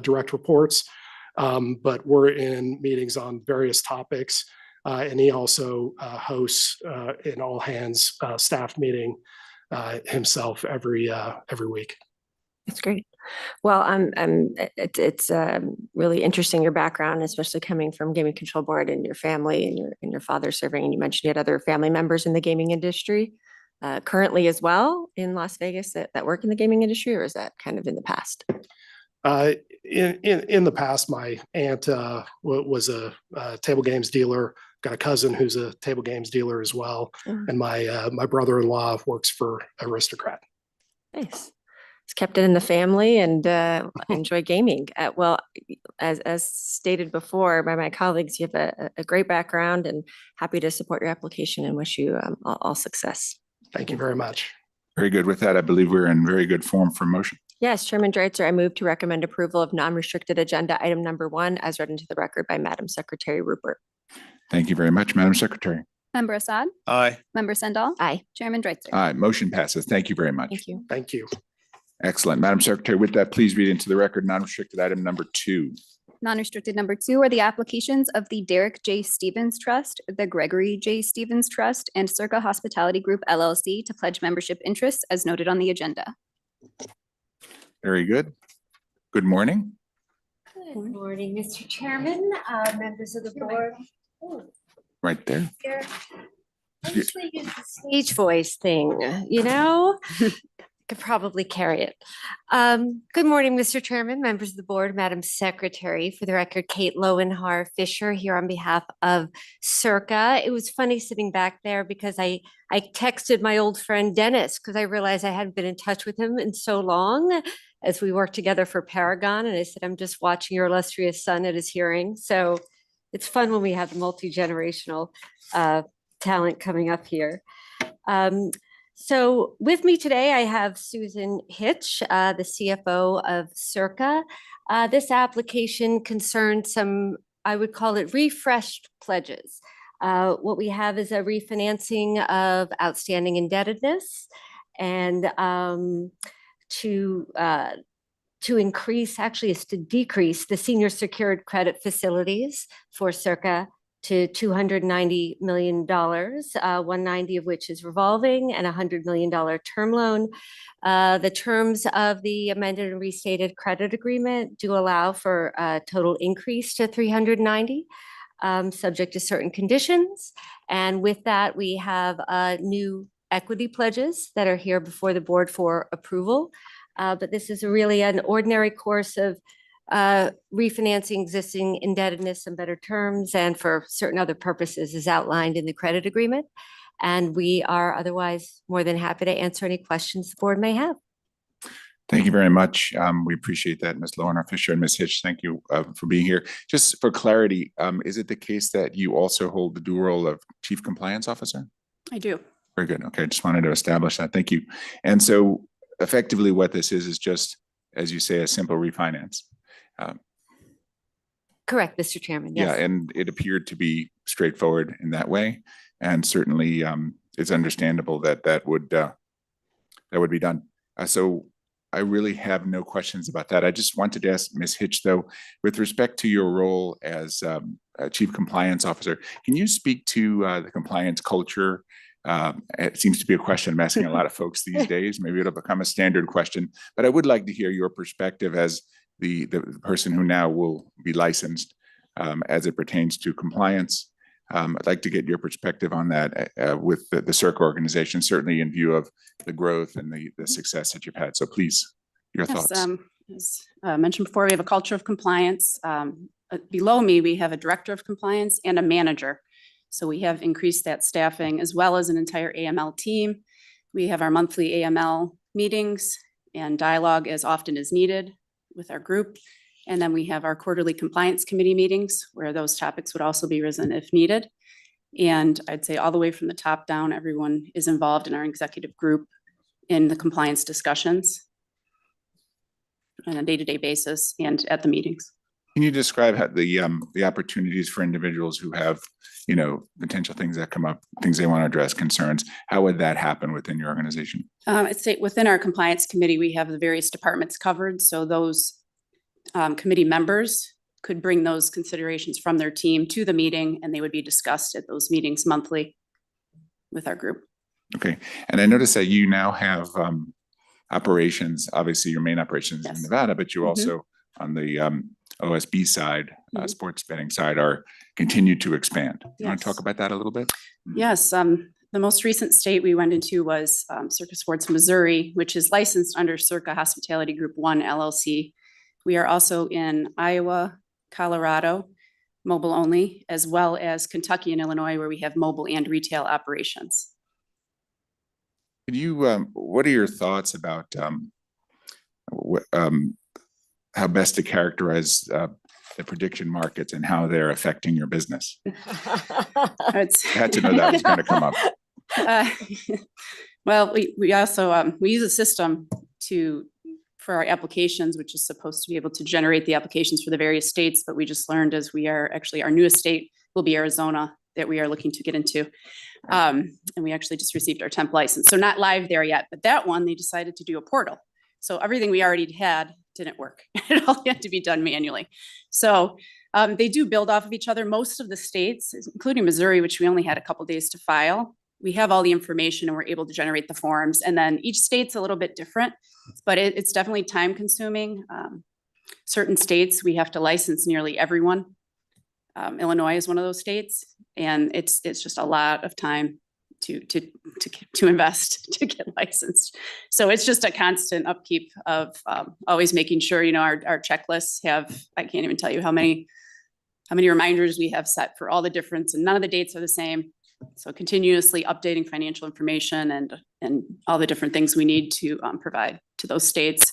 direct reports, but we're in meetings on various topics. And he also hosts an all hands staff meeting himself every week. That's great. Well, it's really interesting, your background, especially coming from Gaming Control Board and your family and your father serving. And you mentioned you had other family members in the gaming industry currently as well in Las Vegas that work in the gaming industry, or is that kind of in the past? In the past, my aunt was a table games dealer. Got a cousin who's a table games dealer as well, and my brother-in-law works for Aristocrat. Nice. It's kept it in the family and enjoy gaming. Well, as stated before by my colleagues, you have a great background, and happy to support your application and wish you all success. Thank you very much. Very good. With that, I believe we're in very good form for motion. Yes, Chairman Dreitzer, I move to recommend approval of non-restricted agenda item number 1 as read into the record by Madam Secretary Rupert. Thank you very much, Madam Secretary. Member Assad? Aye. Member Sendall? Aye. Chairman Dreitzer? Aye, motion passes. Thank you very much. Thank you. Thank you. Excellent. Madam Secretary, with that, please read into the record non-restricted item number 2. Non-restricted number 2 are the applications of the Derek J. Stevens Trust, the Gregory J. Stevens Trust, and Circa Hospitality Group LLC to pledge membership interests as noted on the agenda. Very good. Good morning. Good morning, Mr. Chairman, members of the board. Right there. I usually use the stage voice thing, you know? Could probably carry it. Good morning, Mr. Chairman, members of the board, Madam Secretary. For the record, Kate Lowenhar Fisher here on behalf of Circa. It was funny sitting back there because I texted my old friend Dennis because I realized I hadn't been in touch with him in so long as we worked together for Paragon. And I said, I'm just watching your illustrious son at his hearing. So it's fun when we have the multi-generational talent coming up here. So with me today, I have Susan Hitch, the CFO of Circa. This application concerns some, I would call it refreshed pledges. What we have is a refinancing of outstanding indebtedness and to increase, actually it's to decrease the senior secured credit facilities for Circa to $290 million, 190 of which is revolving and $100 million term loan. The terms of the amended and restated credit agreement do allow for a total increase to 390, subject to certain conditions. And with that, we have new equity pledges that are here before the board for approval. But this is really an ordinary course of refinancing existing indebtedness and better terms and for certain other purposes as outlined in the credit agreement. And we are otherwise more than happy to answer any questions the board may have. Thank you very much. We appreciate that, Ms. Lowenhar Fisher and Ms. Hitch. Thank you for being here. Just for clarity, is it the case that you also hold the dual role of Chief Compliance Officer? I do. Very good. Okay, just wanted to establish that. Thank you. And so effectively what this is just, as you say, a simple refinance. Correct, Mr. Chairman. Yeah, Yes. and it appeared to be straightforward in that way. And certainly it's understandable that that would be done. So I really have no questions about that. I just wanted to ask Ms. Hitch, though, with respect to your role as a Chief Compliance Officer, can you speak to the compliance culture? It seems to be a question I'm asking a lot of folks these days. Maybe it'll become a standard question, but I would like to hear your perspective as the person who now will be licensed as it pertains to compliance. I'd like to get your perspective on that with the Circa organization, certainly in view of the growth and the success that you've had. So please, your Yes, thoughts. as mentioned before, we have a culture of compliance. Below me, we have a director of compliance and a manager. So we have increased that staffing as well as an entire AML team. We have our monthly AML meetings and dialogue as often as needed with our group. And then we have our quarterly compliance committee meetings where those topics would also be risen if needed. And I'd say all the way from the top down, everyone is involved in our executive group in the compliance discussions on a day-to-day basis and at the meetings. Can you describe how the opportunities for individuals who have, potential things that come up, things they want to address, concerns? How would that happen within your organization? I'd say within our compliance committee, we have the various departments covered. So those committee members could bring those considerations from their team to the meeting, and they would be discussed at those meetings monthly with our group. Okay, and I noticed that you now have operations, obviously your main operations in Yes. Nevada, but you Mhm. also on the OSB side, Mhm. sports betting side are continue to expand. You want to talk Yes. about that a little bit? Yes, the most recent state we went into was Circa Sports Missouri, which is licensed under Circa Hospitality Group 1 LLC. We are also in Iowa, Colorado, mobile only, as well as Kentucky and Illinois, where we have mobile and retail operations. Could you, what are your thoughts about how best to characterize the prediction markets and how they're affecting your business? It's- I had to know that was going to come up. Uh, Well, we also, we use a system for our applications, which is supposed to be able to generate the applications for the various states, but we just learned as we are actually, our newest state will be Arizona that we are looking to get into. And we actually just received our temp license, so not live there yet, but that one, they decided to do a portal. So everything we already had didn't work. It all had to be done manually. So they do build off of each other. Most of the states, including Missouri, which we only had a couple days to file, we have all the information and we're able to generate the forms. And then each state's a little bit different, but it's definitely time consuming. Certain states, we have to license nearly everyone. Illinois is one of those states, and it's just a lot of time to invest to get licensed. So it's just a constant upkeep of always making sure, you know, our checklists have, I can't even tell you how many reminders we have set for all the difference, and none of the dates are the same. So continuously updating financial information and all the different things we need to provide to those states.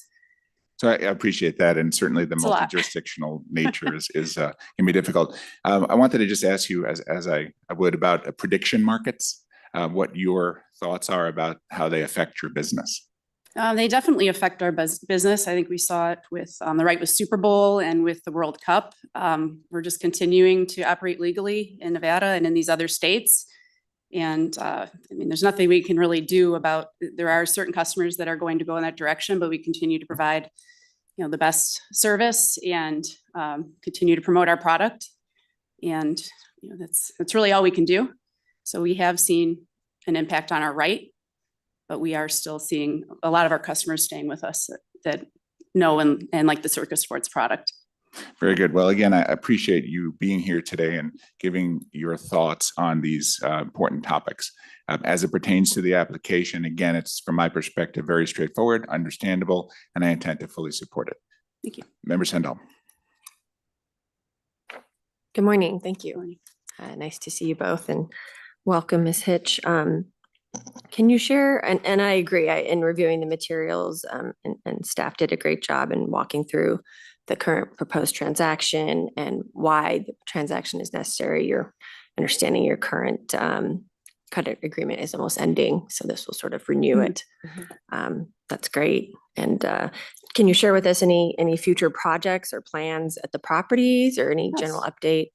So I appreciate that, and certainly the It's a lot. multi-jurisdictional nature is can be difficult. I wanted to just ask you, as I would, about prediction markets, what your thoughts are about how they affect your business. They definitely affect our business. I think we saw it with the right with Super Bowl and with the World Cup. We're just continuing to operate legally in Nevada and in these other states. And I mean, there's nothing we can really do about, there are certain customers that are going to go in that direction, but we continue to provide, you know, the best service and continue to promote our product. And, you know, that's really all we can do. So we have seen an impact on our rate, but we are still seeing a lot of our customers staying with us that know and like the Circa Sports product. Very good. Well, again, I appreciate you being here today and giving your thoughts on these important topics. As it pertains to the application, again, it's from my perspective, very straightforward, understandable, and I intend to fully support it. Thank you. Member Sendall. Good morning. Thank you. Nice to see you both, and welcome, Ms. Hitch. Can you share, and I agree, in reviewing the materials, and staff did a great job in walking through the current proposed transaction and why the transaction is necessary. You're understanding your current credit agreement is almost ending, so this will sort of renew it. That's great. And can you share with us any future projects or plans at the properties, or any general update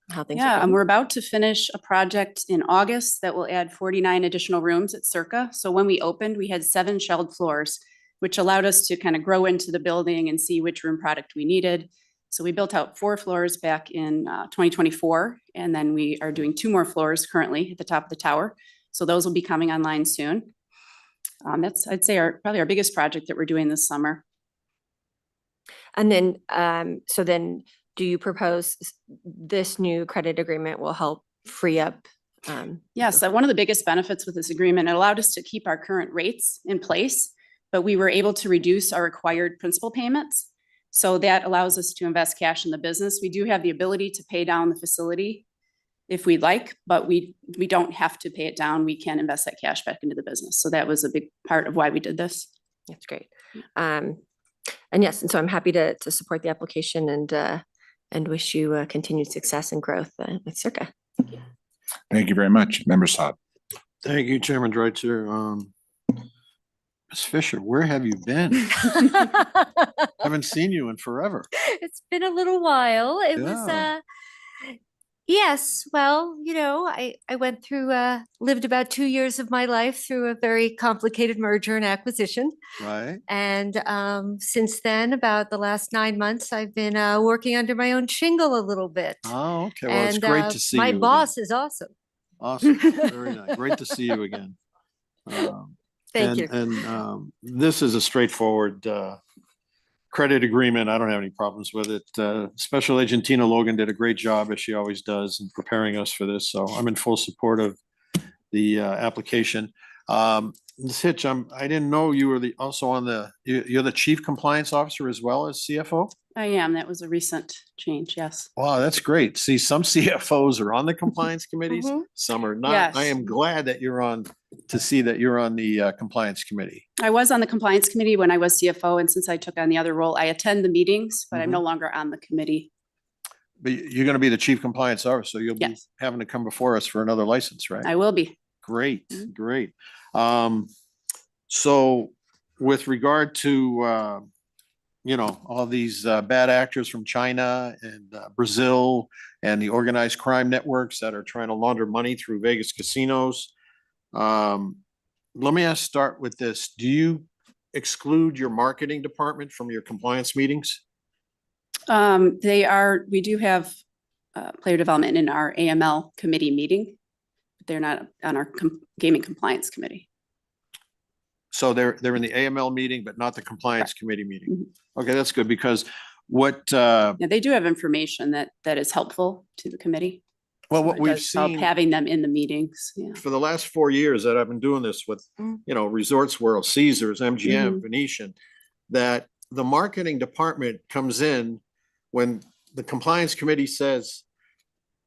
on how things are Yeah, going? we're about to finish a project in August that will add 49 additional rooms at Circa. So when we opened, we had 7 shelled floors, which allowed us to kind of grow into the building and see which room product we needed. So we built out 4 floors back in 2024, and then we are doing 2 more floors currently at the top of the tower. So those will be coming online soon. That's, I'd say, probably our biggest project that we're doing this summer. And then, so then do you propose this new credit agreement will help free up? Yes, one of the biggest benefits with this agreement, it allowed us to keep our current rates in place, but we were able to reduce our required principal payments. So that allows us to invest cash in the business. We do have the ability to pay down the facility if we'd like, but we don't have to pay it down. We can invest that cash back into the business. So that was a big part of why we did this. That's great. And yes, and so I'm happy to support the application and wish you continued success and growth with Circa. Thank you very much. Member Saad. Thank you, Chairman Dreitzer. Ms. Fisher, where have you been? Haven't seen you in forever. It's been a little while. It was, Yeah. yes, well, you know, I went through, lived about 2 years of my life through a very complicated merger and acquisition. Right. And since then, about the last 9 months, I've been working under my own shingle a little bit. Oh, okay. Well, it's And great to see you. my again. boss is awesome. Awesome. Very nice. Great to see you again. Thank you. And this is a straightforward credit agreement. I don't have any problems with it. Special Agent Tina Logan did a great job, as she always does, in preparing us for this. So I'm in full support of the application. Ms. Hitch, I didn't know you were also on you're the Chief Compliance Officer as well as CFO? I am. That was a recent change, yes. Wow, that's great. See, some CFOs are on the compliance committees, Mhm. some are not. I Yes. am glad that you're on, to see that you're on the compliance committee. I was on the compliance committee when I was CFO, and since I took on the other role, I attend the meetings, but I'm Mhm. no longer on the committee. But you're going to be the Chief Compliance Officer, so you'll be Yes. having to come before us for another license, right? I will be. Great, Mhm. great. So with regard to, all these bad actors from China and Brazil and the organized crime networks that are trying to launder money through Vegas casinos. Let me start with this. Do you exclude your marketing department from your compliance meetings? We do have player development in our AML committee meeting. But they're not on our gaming compliance committee. So they're in the AML meeting, but not the compliance committee meeting. Okay, that's good, because what, Yeah, they do have information that is helpful to the committee. well, So what it we've does help seen having them in the meetings, yeah. for the last 4 years that I've been doing this with, Resorts World, Caesars, MGM, Mhm. Venetian, that the marketing department comes in when the compliance committee says,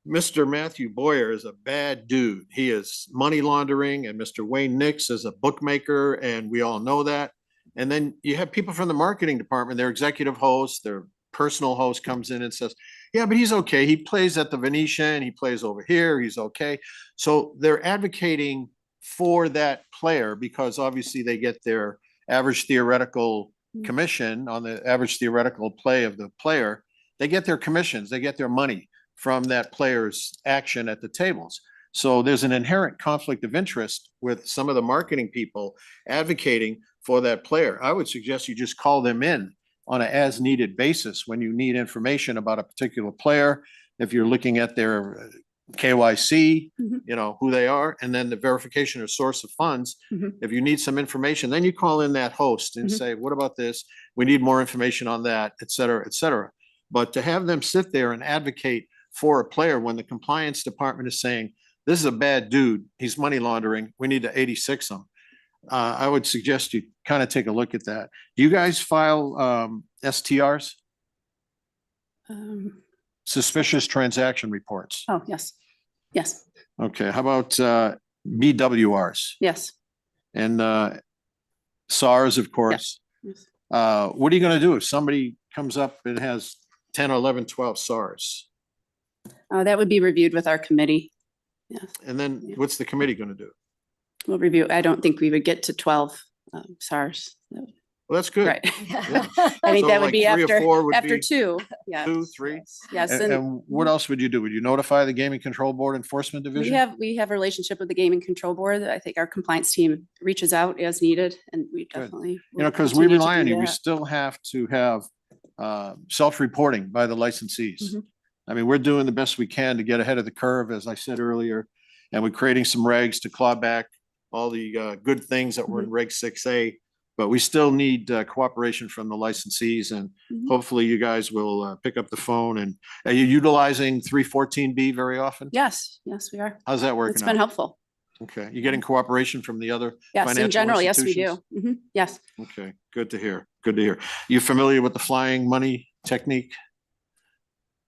Mr. Matthew Boyer is a bad dude. He is money laundering, and Mr. Wayne Nix is a bookmaker, and we all know that. And then you have people from the marketing department, their executive host, their personal host comes in and says, yeah, but he's okay. He plays at the Venetian, he plays over here, he's okay. So they're advocating for that player because obviously they get their average theoretical commission on the average theoretical play of the player. They get their commissions, they get their money from that player's action at the tables. So there's an inherent conflict of interest with some of the marketing people advocating for that player. I would suggest you just call them in on an as needed basis when you need information about a particular player. If you're looking at their KYC, Mhm. who they are, and then the verification of source of funds. Mhm. If you need some information, then you call in that host and Mhm. say, what about this? We need more information on that, et cetera, et cetera. But to have them sit there and advocate for a player when the compliance department is saying, this is a bad dude, he's money laundering, we need to 86 him. I would suggest you kind of take a look at that. Do you guys file STRs? Suspicious transaction reports? Oh, yes. Yes, Okay, how about BWRs? yes. And SARS, of course. Yes. What are you gonna do if somebody comes up and has 10, 11, 12 SARs? That would be reviewed with our committee. Yes, And then Yeah. what's the committee gonna do? we'll review. I don't think we would get to 12 SARS. Well, that's good. Right. Yeah. I think So that would like be 3 or 4 would after be 2. Yeah. 2, 3? Yes, And and what else would you do? Would you notify the Gaming Control Board Enforcement we Division? have a relationship with the Gaming Control Board. I think our compliance team reaches out as needed, and we Good. definitely. You know, will because we continue to rely on do you. We that. still have to have self-reporting by the licensees. Mhm. I mean, we're doing the best we can to get ahead of the curve, as I said earlier, and we're creating some regs to claw back all the good things that were in Reg 6A. But we still need cooperation from the licensees, and Mhm. hopefully you guys will pick up the phone. And are you utilizing 314B very often? Yes, we are. How's that working It's been out? helpful. Okay, you getting cooperation from the other Yes, financial in general, yes, we do. institutions? Mhm. Yes. Okay, good to hear. Good to hear. You familiar with the flying money technique?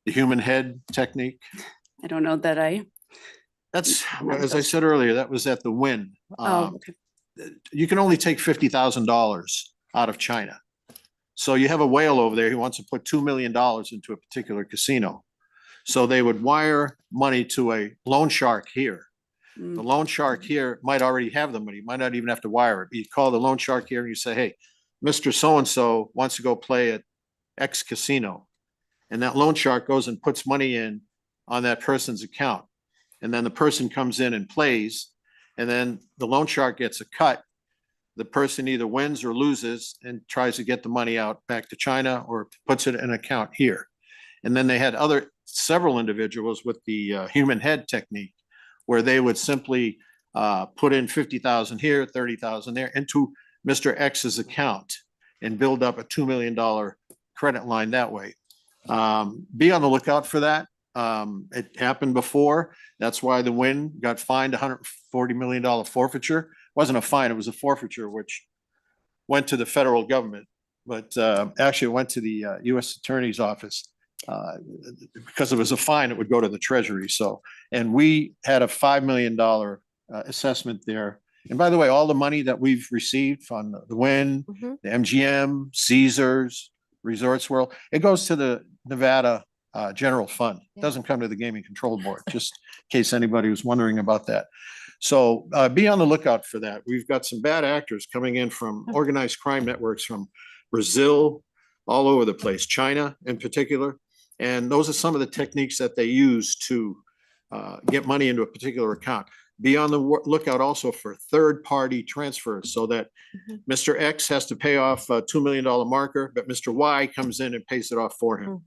The human head technique? I don't know that I. That's, as I said earlier, that was at the Wynn. Oh, okay. You can only take $50,000 out of China. So you have a whale over there who wants to put $2 million into a particular casino. So they would wire money to a loan shark here. The loan shark here might already have the money, might not even have to wire it. You call the loan shark here and you say, hey, Mr. So-and-so wants to go play at X casino. And that loan shark goes and puts money in on that person's account. And then the person comes in and plays, and then the loan shark gets a cut. The person either wins or loses and tries to get the money out back to China or puts it in an account here. And then they had several individuals with the human head technique, where they would simply put in 50,000 here, 30,000 there into Mr. X's account and build up a $2 million credit line that way. Be on the lookout for that. It happened before. That's why the Wynn got fined $140 million forfeiture. Wasn't a fine, it was a forfeiture, which went to the federal government, but actually it went to the US Attorney's Office. Because it was a fine, it would go to the Treasury. So, and we had a $5 million assessment there. And by the way, all the money that we've received on the Wynn, Mhm. the MGM, Caesars, Resorts World, it goes to the Nevada General Fund. It Yeah. doesn't come to the Gaming Control Board, just in case anybody was wondering about that. So be on the lookout for that. We've got some bad actors coming in from organized crime networks from Brazil, all over the place, China in particular. And those are some of the techniques that they use to get money into a particular account. Be on the lookout also for third-party transfers so that Mr. X has to pay off a $2 million marker, but Mr. Y comes in and pays it off for him.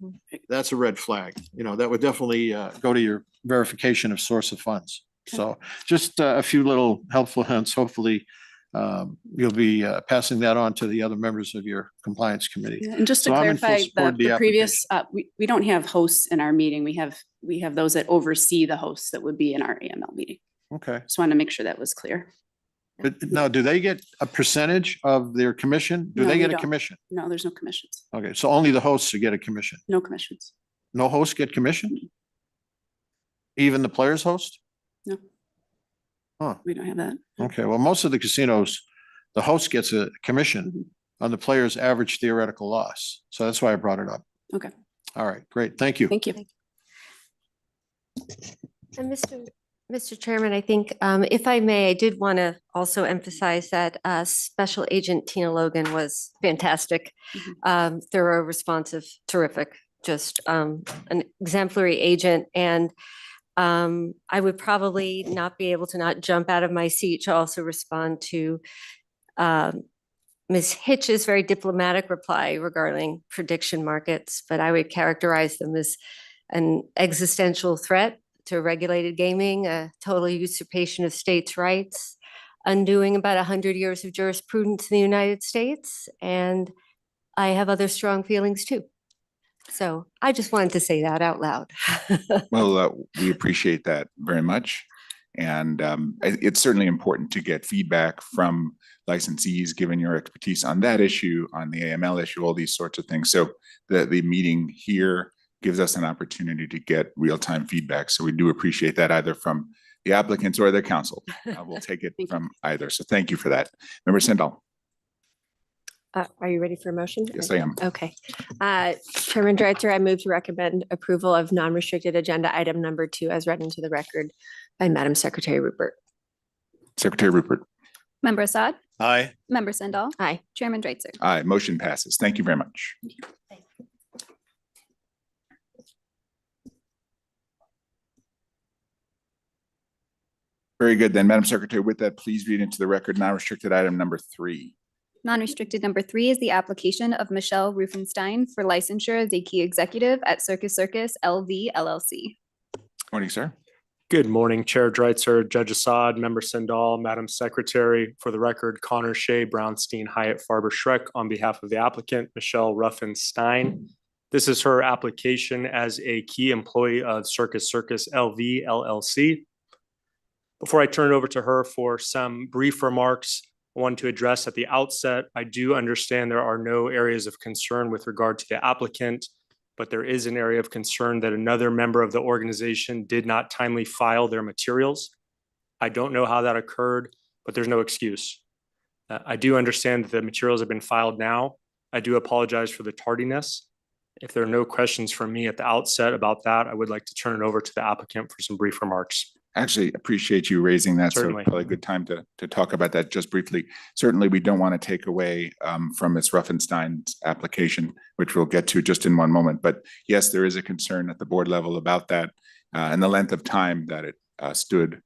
That's a red flag. You know, that would definitely go to your verification of source of funds. So just a few little helpful hints. Hopefully you'll be passing that on to the other members of your compliance committee. Yeah, and just to So I'm in full clarify, support of the the previous, we don't have hosts in our meeting. We have those that oversee the hosts that would be in our AML meeting. Okay, Just wanted to make sure that was clear. but now, do they get a percentage of their commission? Do No, they we get a don't. commission? No, there's no commissions, Okay, so only the hosts should get a commission. no commissions. No hosts get commission? Even the players host? No. Huh, We don't have that. okay, well, most of the casinos, the host gets a commission on the player's average theoretical loss. So that's why I brought it up. Okay, All right, great, thank you. thank you. And Mr. Chairman, I think if I may, I did want to also emphasize that Special Agent Tina Logan was fantastic, thorough, responsive, terrific, just an exemplary agent. And I would probably not be able to not jump out of my seat to also respond to Ms. Hitch's very diplomatic reply regarding prediction markets, but I would characterize them as an existential threat to regulated gaming, a total usurpation of states' rights, undoing about 100 years of jurisprudence in the United States. And I have other strong feelings too. So I just wanted to say that out loud. Well, we appreciate that very much. And it's certainly important to get feedback from licensees, given your expertise on that issue, on the AML issue, all these sorts of things. So the meeting here gives us an opportunity to get real-time feedback. So we do appreciate that either from the applicants or the council. We'll take it Thank you. from either. So thank you for that. Member Sendall. Are you ready for a motion? Yes, I am. Okay. Chairman Director, I move to recommend approval of non-restricted agenda item number 2 as read into the record by Madam Secretary Rupert. Secretary Rupert. Member Assad, Aye. Member Sendall, Aye. Chairman Dreitzer. Aye, motion passes. Thank you very much. Very good. Then, Madam Secretary, with that, please read into the record non-restricted item number 3. Non-restricted number 3 is the application of Michelle Rufenstein for licensure as a key executive at Circus Circus LV LLC. Morning, sir. Good morning, Chair Dreitzer, Judge Assad, Member Sendall, Madam Secretary. For the record, Connor Shea, Brownstein, Hyatt, Farber, Schreck, on behalf of the applicant, Michelle Ruffenstein. This is her application as a key employee of Circus Circus LV LLC. Before I turn it over to her for some brief remarks, I want to address at the outset, I do understand there are no areas of concern with regard to the applicant, but there is an area of concern that another member of the organization did not timely file their materials. I don't know how that occurred, but there's no excuse. I do understand that the materials have been filed now. I do apologize for the tardiness. If there are no questions from me at the outset about that, I would like to turn it over to the applicant for some brief remarks. Actually, appreciate you raising that. Certainly. So probably a good time to talk about that just briefly. Certainly, we don't want to take away from Ms. Ruffenstein's application, which we'll get to just in one moment. But yes, there is a concern at the board level about that and the length of time that it stood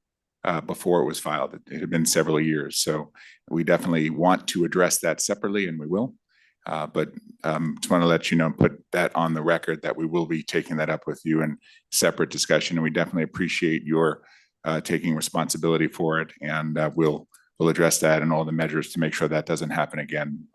before it was filed. It had been several years. So we definitely want to address that separately, and we will. But just want to let you know, put that on the record that we will be taking that up with you in separate discussion. And we definitely appreciate your taking responsibility for it. And we'll address that and all the measures to make sure that doesn't happen again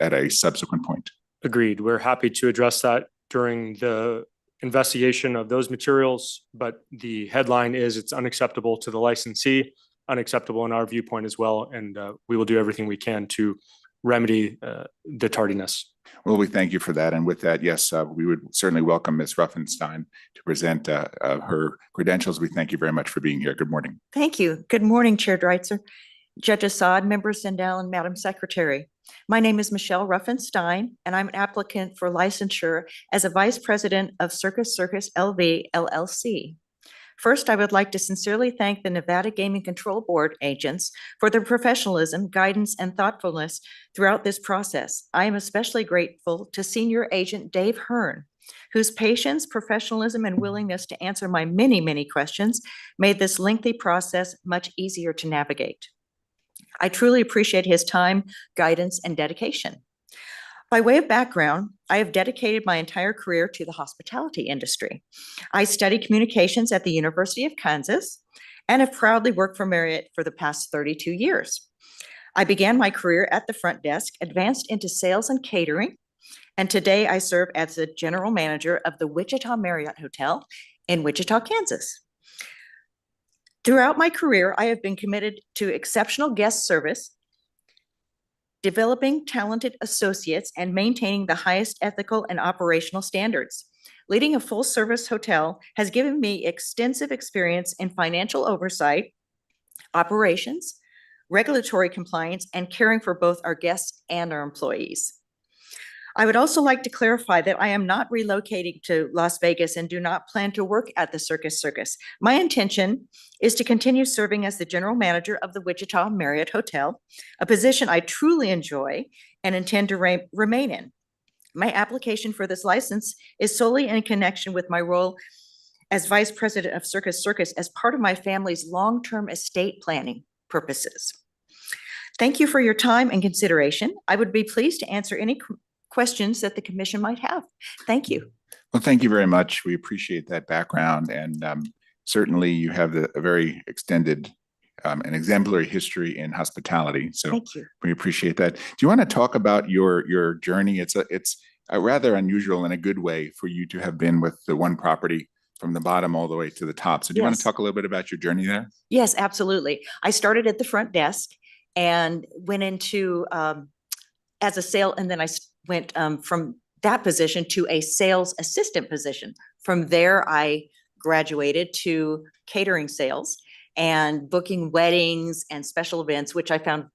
at a subsequent point. Agreed. We're happy to address that during the investigation of those materials, but the headline is it's unacceptable to the licensee, unacceptable in our viewpoint as well, and we will do everything we can to remedy the tardiness. Well, we thank you for that. And with that, yes, we would certainly welcome Ms. Ruffenstein to present her credentials. We thank you very much for being here. Good morning. Thank you. Good morning, Chair Dreitzer, Judge Assad, Member Sandell, and Madam Secretary. My name is Michelle Ruffenstein, and I'm an applicant for licensure as a Vice President of Circus Circus LV LLC. First, I would like to sincerely thank the Nevada Gaming Control Board agents for their professionalism, guidance, and thoughtfulness throughout this process. I am especially grateful to Senior Agent Dave Hearn, whose patience, professionalism, and willingness to answer my many, many questions made this lengthy process much easier to navigate. I truly appreciate his time, guidance, and dedication. By way of background, I have dedicated my entire career to the hospitality industry. I studied communications at the University of Kansas and have proudly worked for Marriott for the past 32 years. I began my career at the front desk, advanced into sales and catering, and today I serve as the general manager of the Wichita Marriott Hotel in Wichita, Kansas. Throughout my career, I have been committed to exceptional guest service, developing talented associates, and maintaining the highest ethical and operational standards. Leading a full-service hotel has given me extensive experience in financial oversight, operations, regulatory compliance, and caring for both our guests and our employees. I would also like to clarify that I am not relocating to Las Vegas and do not plan to work at the Circus Circus. My intention is to continue serving as the general manager of the Wichita Marriott Hotel, a position I truly enjoy and intend to remain in. My application for this license is solely in connection with my role as Vice President of Circus Circus as part of my family's long-term estate planning purposes. Thank you for your time and consideration. I would be pleased to answer any questions that the commission might have. Thank you. Well, thank you very much. We appreciate that background, and certainly you have a very extended and exemplary history in hospitality. So Thank you. we appreciate that. Do you want to talk about your journey? It's a rather unusual in a good way for you to have been with the one property from the bottom all the way to the top. So do you want to Yes. talk a little bit about your journey there? Yes, absolutely. I started at the front desk and went into as a sale, and then I went from that position to a sales assistant position. From there, I graduated to catering sales and booking weddings and special events, which I found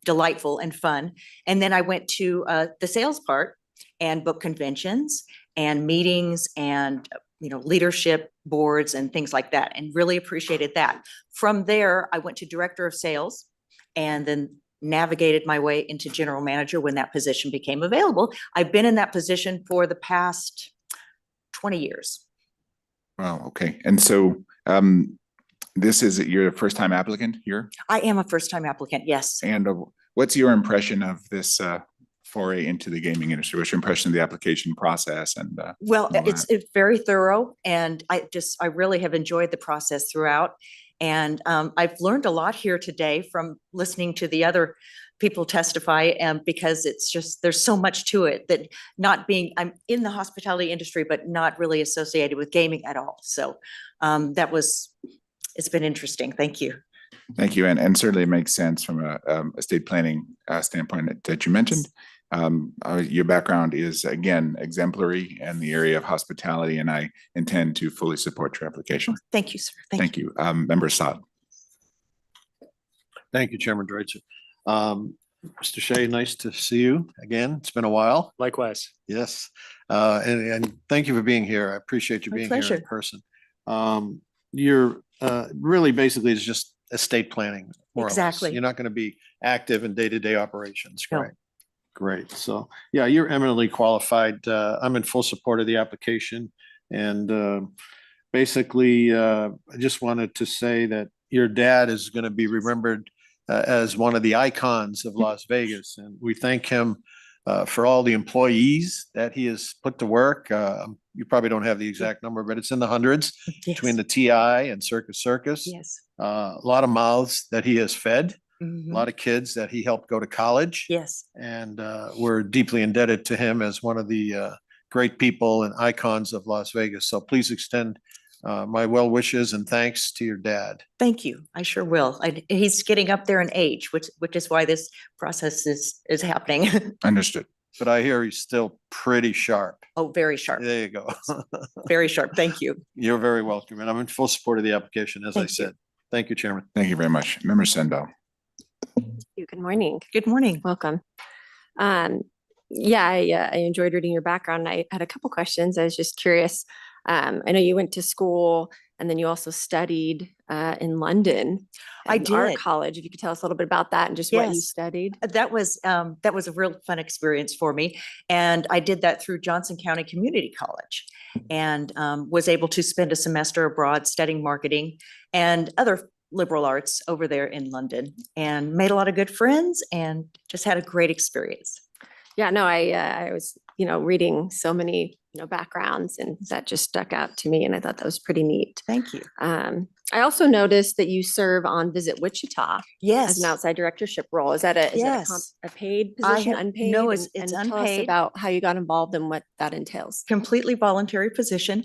delightful and fun. And then I went to the sales part and booked conventions and meetings and leadership boards and things like that, and really appreciated that. From there, I went to director of sales and then navigated my way into general manager when that position became available. I've been in that position for the past 20 years. Wow. Okay. And so you're a first time applicant here? I am a first-time applicant, yes. And what's your impression of this foray into the gaming industry? What's your impression of the application process? And Well, all it's very thorough, and I really have enjoyed the process throughout. And I've learned a lot here today from listening to the other people testify, because it's just, there's so much to it that I'm in the hospitality industry, but not really associated with gaming at all. So it's been interesting. Thank you. Thank you. And certainly it makes sense from a estate planning standpoint that you mentioned. Your background is, again, exemplary in the area of hospitality, and I intend to fully support your application. Thank you, sir. Thank you. Member Assad. Thank you, Chairman Dreitzer. Mr. Shea, nice to see you again. It's been a while. Likewise. Yes. And thank you for being here. I appreciate you My being here in pleasure. person. You're really basically is just estate planning. more or less. Exactly. You're not going to be active in day-to-day operations. No. Great. Great. So, yeah, you're eminently qualified. I'm in full support of the application. And basically, I just wanted to say that your dad is going to be remembered as one of the icons of Las Vegas. And we thank him for all the employees that he has put to work. You probably don't have the exact number, but it's in the hundreds between the TI and Circus Circus. Yes. A lot of mouths that he has fed, Mhm. a lot of kids that he helped go to college. Yes. And we're deeply indebted to him as one of the great people and icons of Las Vegas. So please extend my well wishes and thanks to your dad. Thank you. I sure will. He's getting up there in age, which is why this process is happening. Understood. But I hear he's still pretty sharp. Oh, very sharp, There you go. very sharp. Thank you. You're very welcome. And I'm in full support of the application, as I Thank you. said. Thank you, Chairman. Thank you very much. Member Sendell. Good morning. Good morning. Welcome. Yeah, I enjoyed reading your background. I had a couple questions. I was just curious. I know you went to school and then you also studied in London. I at an art did. college. If you could tell us a little bit about that and just what you Yes. studied. That was a real fun experience for me. And I did that through Johnson County Community College and was able to spend a semester abroad studying marketing and other liberal arts over there in London and made a lot of good friends and just had a great experience. Yeah, no, I was, reading so many, backgrounds and that just stuck out to me and I thought that was pretty neat. Thank you. I also noticed that you serve on Visit Wichita as Yes. an outside directorship role. Is that a Yes. paid I position, have- unpaid? no, it's And tell us unpaid. about how you got involved and what that entails. Completely voluntary position.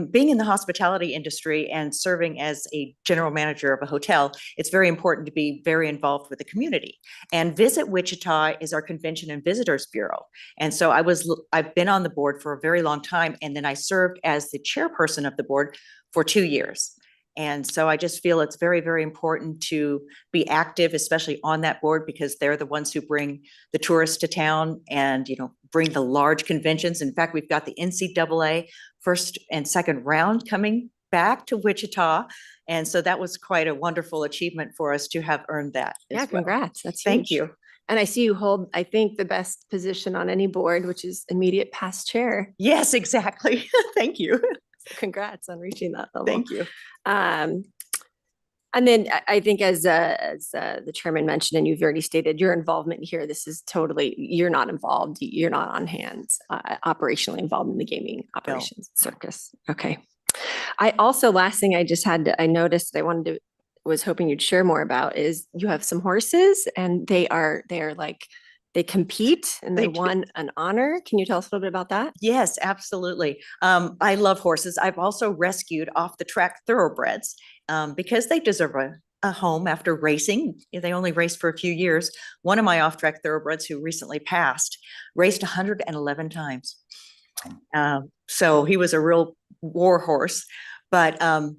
Being in the hospitality industry and serving as a general manager of a hotel, it's very important to be very involved with the community. And Visit Wichita is our Convention and Visitors Bureau. And so I've been on the board for a very long time, and then I served as the chairperson of the board for 2 years. And so I just feel it's very, very important to be active, especially on that board, because they're the ones who bring the tourists to town and, bring the large conventions. In fact, we've got the NCAA first and second round coming back to Wichita. And so that was quite a wonderful achievement for us to have earned that. as Yeah, well. congrats. That's Thank huge. you. And I see you hold, I think, the best position on any board, which is immediate past chair. Yes, exactly. Thank you. Congrats on reaching that level. Thank you. And then I think as the chairman mentioned, and you've already stated your involvement here, this is totally, you're not involved, you're not on hands, operationally involved in the gaming operations circus. Okay. I also, last thing I noticed that was hoping you'd share more about is you have some horses and they are like, they compete and they They do. won an honor. Can you tell us a little bit about that? Yes, absolutely. I love horses. I've also rescued off the track thoroughbreds because they deserve a home after racing. They only raced for a few years. One of my off track thoroughbreds who recently passed raced 111 times. So he was a real war horse, but I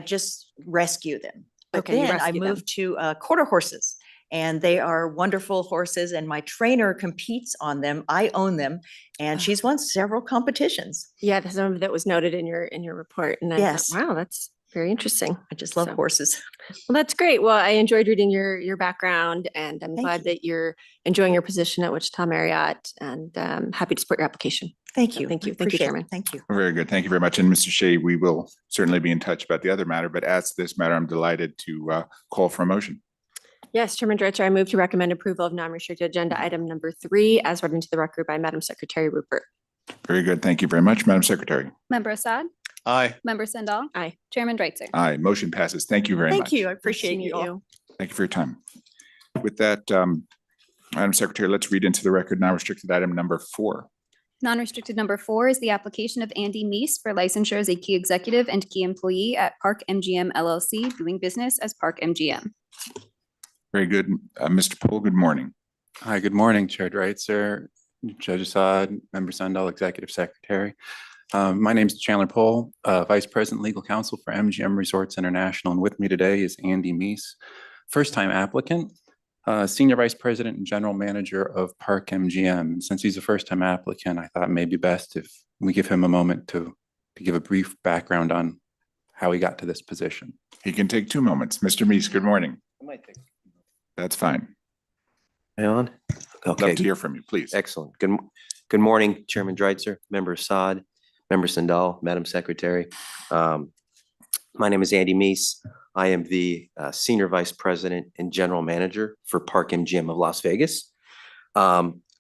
just rescue them. But Okay, you then I rescue them. moved to quarter horses. And they are wonderful horses and my trainer competes on them. I own them and she's won several competitions. Yeah, some of that was noted in your report. And I Yes. thought, wow, that's very interesting. I just love So- horses. Well, that's great. Well, I enjoyed reading your background and I'm Thank glad you. that you're enjoying your position at Wichita Marriott and happy to support your application. Thank So you. thank you. I Thank you, appreciate it. Chairman. Thank you. Very good. Thank you very much. And Mr. Shea, we will certainly be in touch about the other matter, but as to this matter, I'm delighted to call for a motion. Yes, Chairman Dreitzler, I move to recommend approval of non-restricted agenda item number 3 as read into the record by Madam Secretary Rupert. Very good. Thank you very much, Madam Secretary. Member Assad, Aye. Member Sendall. Aye. Chairman Dreitzer. Aye, motion passes. Thank you very much. Thank you. I Nice to appreciate meet you all. Thank you for your time. With that, Madam Secretary, let's read into the record now restricted item number 4. Non-restricted number 4 is the application of Andy Meese for licensure as a key executive and key employee at Park MGM LLC, doing business as Park MGM. Very good. Mr. Poole, good morning. Hi, good morning, Chair Dreitzer, Judge Assad, Member Sendall, Executive Secretary. My name is Chandler Poole, Vice President Legal Counsel for MGM Resorts International, and with me today is Andy Meese, first-time applicant, Senior Vice President and General Manager of Park MGM. And since he's a first-time applicant, I thought it may be best if we give him a moment to give a brief background on how he got to this position. He can take 2 moments. Mr. Meese, good morning. That's fine. Am I on? Love Okay, to hear from you, please. excellent. Good morning, Chairman Dreitzer, Member Assad, Member Sendall, Madam Secretary. My name is Andy Meese. I am the Senior Vice President and General Manager for Park MGM of Las Vegas.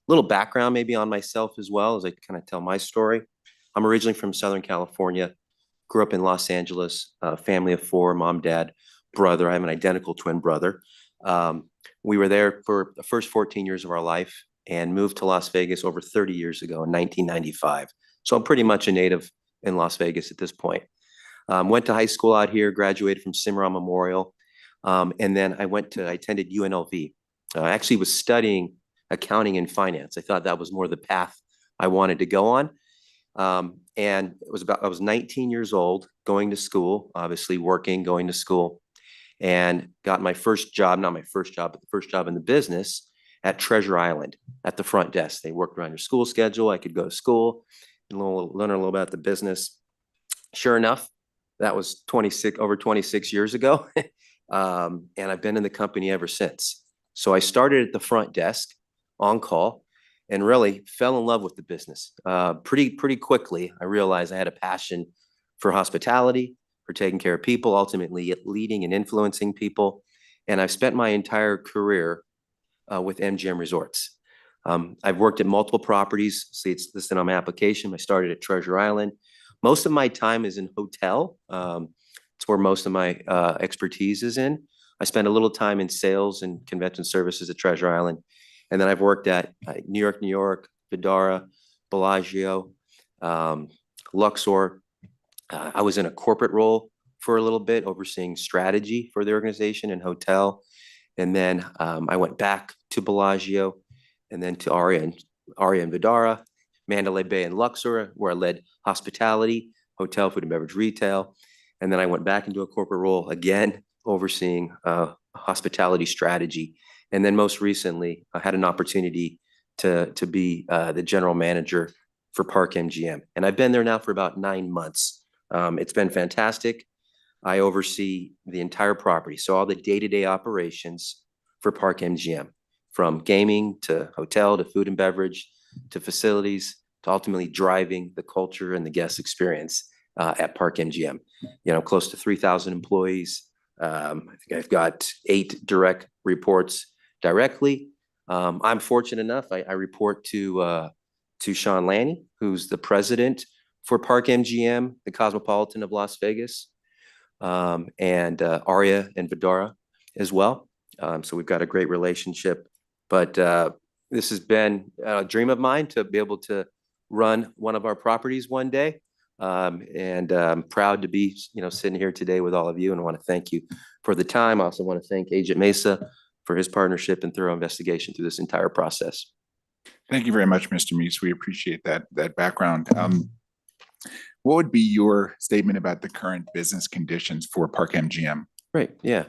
Little background maybe on myself as well as I kind of tell my story. I'm originally from Southern California, grew up in Los Angeles, family of four, mom, dad, brother. I have an identical twin brother. We were there for the first 14 years of our life and moved to Las Vegas over 30 years ago in 1995. So I'm pretty much a native in Las Vegas at this point. Went to high school out here, graduated from Cimarron Memorial. And then I attended UNLV. I actually was studying accounting and finance. I thought that was more the path I wanted to go on. And I was 19 years old, going to school, obviously working, going to school, and got my first job, not my first job, but the first job in the business at Treasure Island at the front desk. They worked around your school schedule. I could go to school and learn a little about the business. Sure enough, that was over 26 years ago. And I've been in the company ever since. So I started at the front desk on call and really fell in love with the business. Pretty quickly, I realized I had a passion for hospitality, for taking care of people, ultimately leading and influencing people. And I've spent my entire career with MGM Resorts. I've worked at multiple properties. See, it's listed on my application. I started at Treasure Island. Most of my time is in hotel. It's where most of my expertise is in. I spent a little time in sales and convention services at Treasure Island. And then I've worked at New York, Vdara, Bellagio, Luxor. I was in a corporate role for a little bit, overseeing strategy for the organization and hotel. And then I went back to Bellagio and then to Aria and Vdara, Mandalay Bay and Luxor, where I led hospitality, hotel, food and beverage retail. And then I went back into a corporate role again, overseeing hospitality strategy. And then most recently, I had an opportunity to be the general manager for Park MGM. And I've been there now for about 9 months. It's been fantastic. I oversee the entire property. So all the day-to-day operations for Park MGM, from gaming to hotel to food and beverage to facilities to ultimately driving the culture and the guest experience at Park MGM. You know, close to 3,000 employees. I think I've got 8 direct reports directly. I'm fortunate enough, I report to Sean Lanny, who's the president for Park MGM, the Cosmopolitan of Las Vegas, and Aria and Vdara as well. So we've got a great relationship. But this has been a dream of mine to be able to run one of our properties one day. And I'm proud to be, sitting here today with all of you, and I want to thank you for the time. I also want to thank Agent Mesa for his partnership and thorough investigation through this entire process. Thank you very much, Mr. Meese. We appreciate that background. What would be your statement about the current business conditions for Park MGM? Right. Yeah.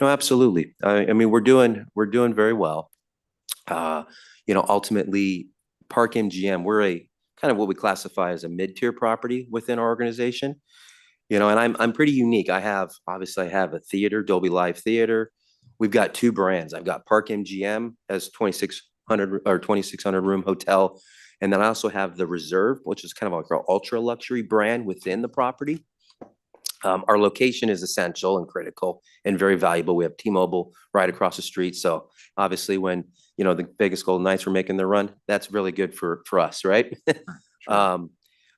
No, absolutely. I mean, we're doing very well. Ultimately, Park MGM, we're a kind of what we classify as a mid-tier property within our organization. And I'm pretty unique. I have a theater, Dolby Live Theater. We've got 2 brands. I've got Park MGM as 2,600 room hotel. And then I also have the Reserve, which is kind of like our ultra luxury brand within the property. Our location is essential and critical and very valuable. We have T-Mobile right across the street. So obviously when, the Vegas Golden Knights were making their run, that's really good for us, right? Sure.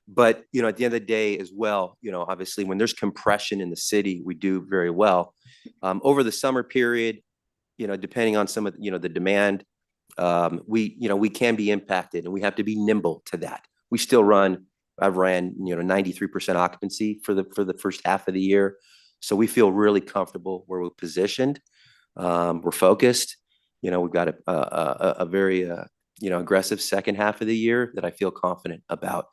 But, at the end of the day as well, obviously when there's compression in the city, we do very well. Over the summer period, depending on some of, the demand, we can be impacted and we have to be nimble to that. We still I've ran, 93% occupancy for the first half of the year. So we feel really comfortable where we're positioned. We're focused. We've got a very, aggressive second half of the year that I feel confident about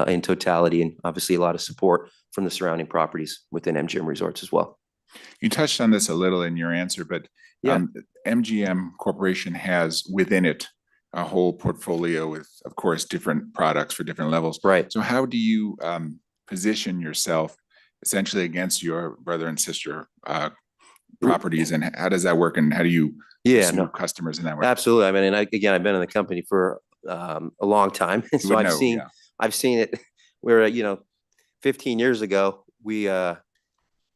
in totality, and obviously a lot of support from the surrounding properties within MGM Resorts as well. You touched on this a little in your answer, but MGM Corporation has within it a whole portfolio with, of course, different products for different levels. Right. So how do you position yourself essentially against your brother and sister properties, and how does that work, and how do you pursue customers in that way? Absolutely. I mean, and again, I've been in the company for a long time, so I've seen it where 15 years ago we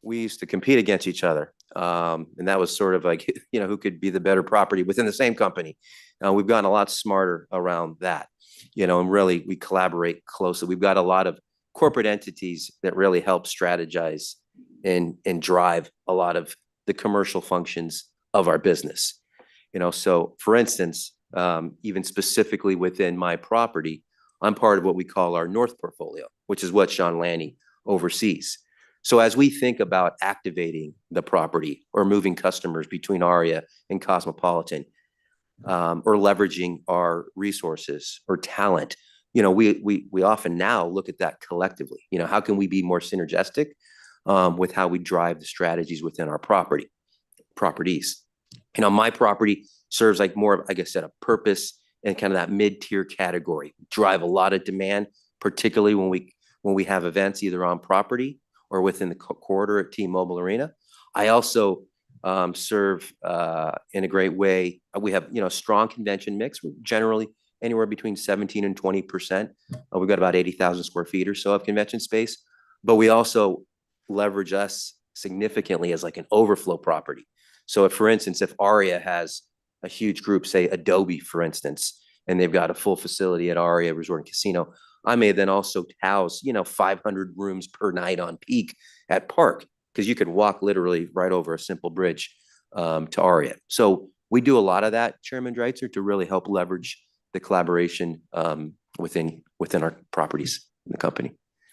used to compete against each other, And that was sort of like, who could be the better property within the same company. We've gotten a lot smarter around that, and really we collaborate closely. We've got a lot of corporate entities that really help strategize and drive a lot of the commercial functions of our business. So for instance, even specifically within my property, I'm part of what we call our North portfolio, which is what Sean Lanny oversees. So as we think about activating the property or moving customers between Aria and Cosmopolitan, or leveraging our resources or talent, we often now look at that collectively. How can we be more synergistic with how we drive the strategies within our properties? My property serves like more of, like I said, a purpose and kind of that mid-tier category, drive a lot of demand, particularly when we have events either on property or within the corridor at T-Mobile Arena. I also serve in a great way. We have, strong convention mix. We're generally anywhere between 17 and 20%. We've got about 80,000 square feet or so of convention space, but we also leverage us significantly as like an overflow property. So if, for instance, if Aria has a huge group, say Adobe, for instance, and they've got a full facility at Aria Resort and Casino, I may then also house, 500 rooms per night on peak at Park, because you could walk literally right over a simple bridge to Aria. So we do a lot of that, Chairman Dreitzer, to really help leverage the collaboration within our properties in the company.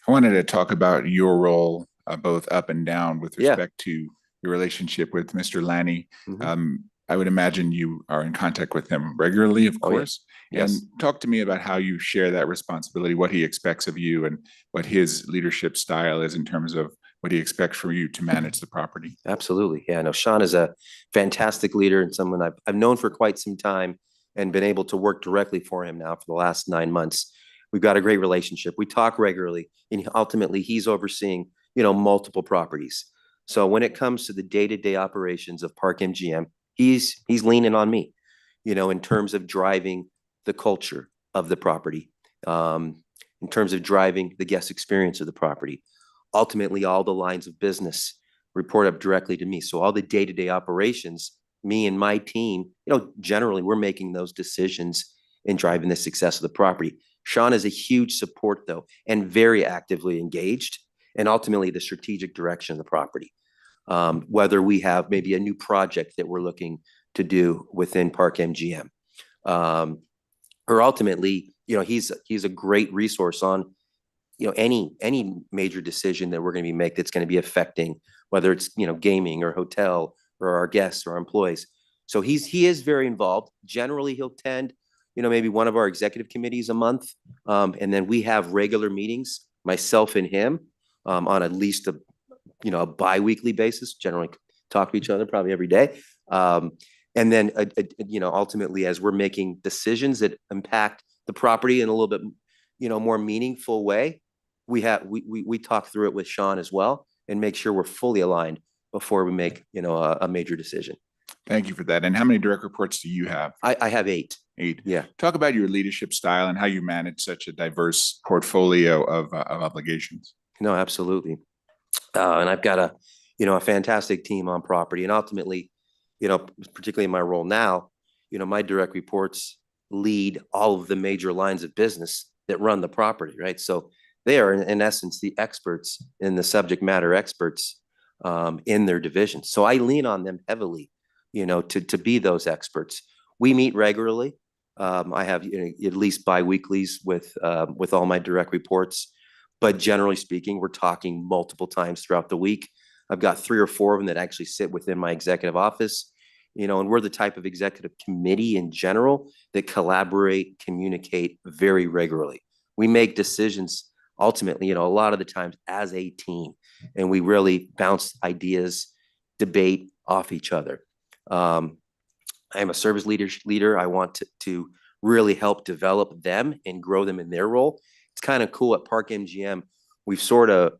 I wanted to talk about your role both up and down with Yeah. respect to your relationship with Mr. Lanny. Mhm. I would imagine you are in contact with him regularly, of Oh, yeah. course. Yes. And talk to me about how you share that responsibility, what he expects of you, and what his leadership style is in terms of what he expects from you to manage the property. Absolutely. Yeah, no, Sean is a fantastic leader and someone I've known for quite some time and been able to work directly for him now for the last 9 months. We've got a great relationship. We talk regularly, and ultimately he's overseeing, multiple properties. So when it comes to the day-to-day operations of Park MGM, he's leaning on me, in terms of driving the culture of the property, in terms of driving the guest experience of the property. Ultimately, all the lines of business report up directly to me. So all the day-to-day operations, me and my team, generally we're making those decisions in driving the success of the property. Sean is a huge support though, and very actively engaged, and ultimately the strategic direction of the property. Whether we have maybe a new project that we're looking to do within Park MGM, or ultimately, he's a great resource on, any major decision that we're going to be making that's going to be affecting whether it's, gaming or hotel or our guests or our employees. So he is very involved. Generally, he'll tend, maybe one of our executive committees a month. And then we have regular meetings, myself and him, on at least a bi-weekly basis, generally talk to each other probably every day. And then, ultimately, as we're making decisions that impact the property in a little bit, more meaningful way, we talk through it with Sean as well and make sure we're fully aligned before we make, a major decision. Thank you for that. And how many direct reports do you have? I have 8. 8. Yeah. Talk about your leadership style and how you manage such a diverse portfolio of obligations. No, absolutely. And I've got a fantastic team on property, and ultimately, particularly in my role now, my direct reports lead all of the major lines of business that run the property, right? So they are in essence the experts in the subject matter experts in their division. So I lean on them heavily, to be those experts. We meet regularly. I have at least bi-weeklies with all my direct reports. But generally speaking, we're talking multiple times throughout the week. I've got 3 or 4 of them that actually sit within my executive office, and we're the type of executive committee in general that collaborate, communicate very regularly. We make decisions ultimately, a lot of the times as a team, and we really bounce ideas, debate off each other. I am a service leader. I want to really help develop them and grow them in their role. It's kind of cool at Park MGM. We've sort of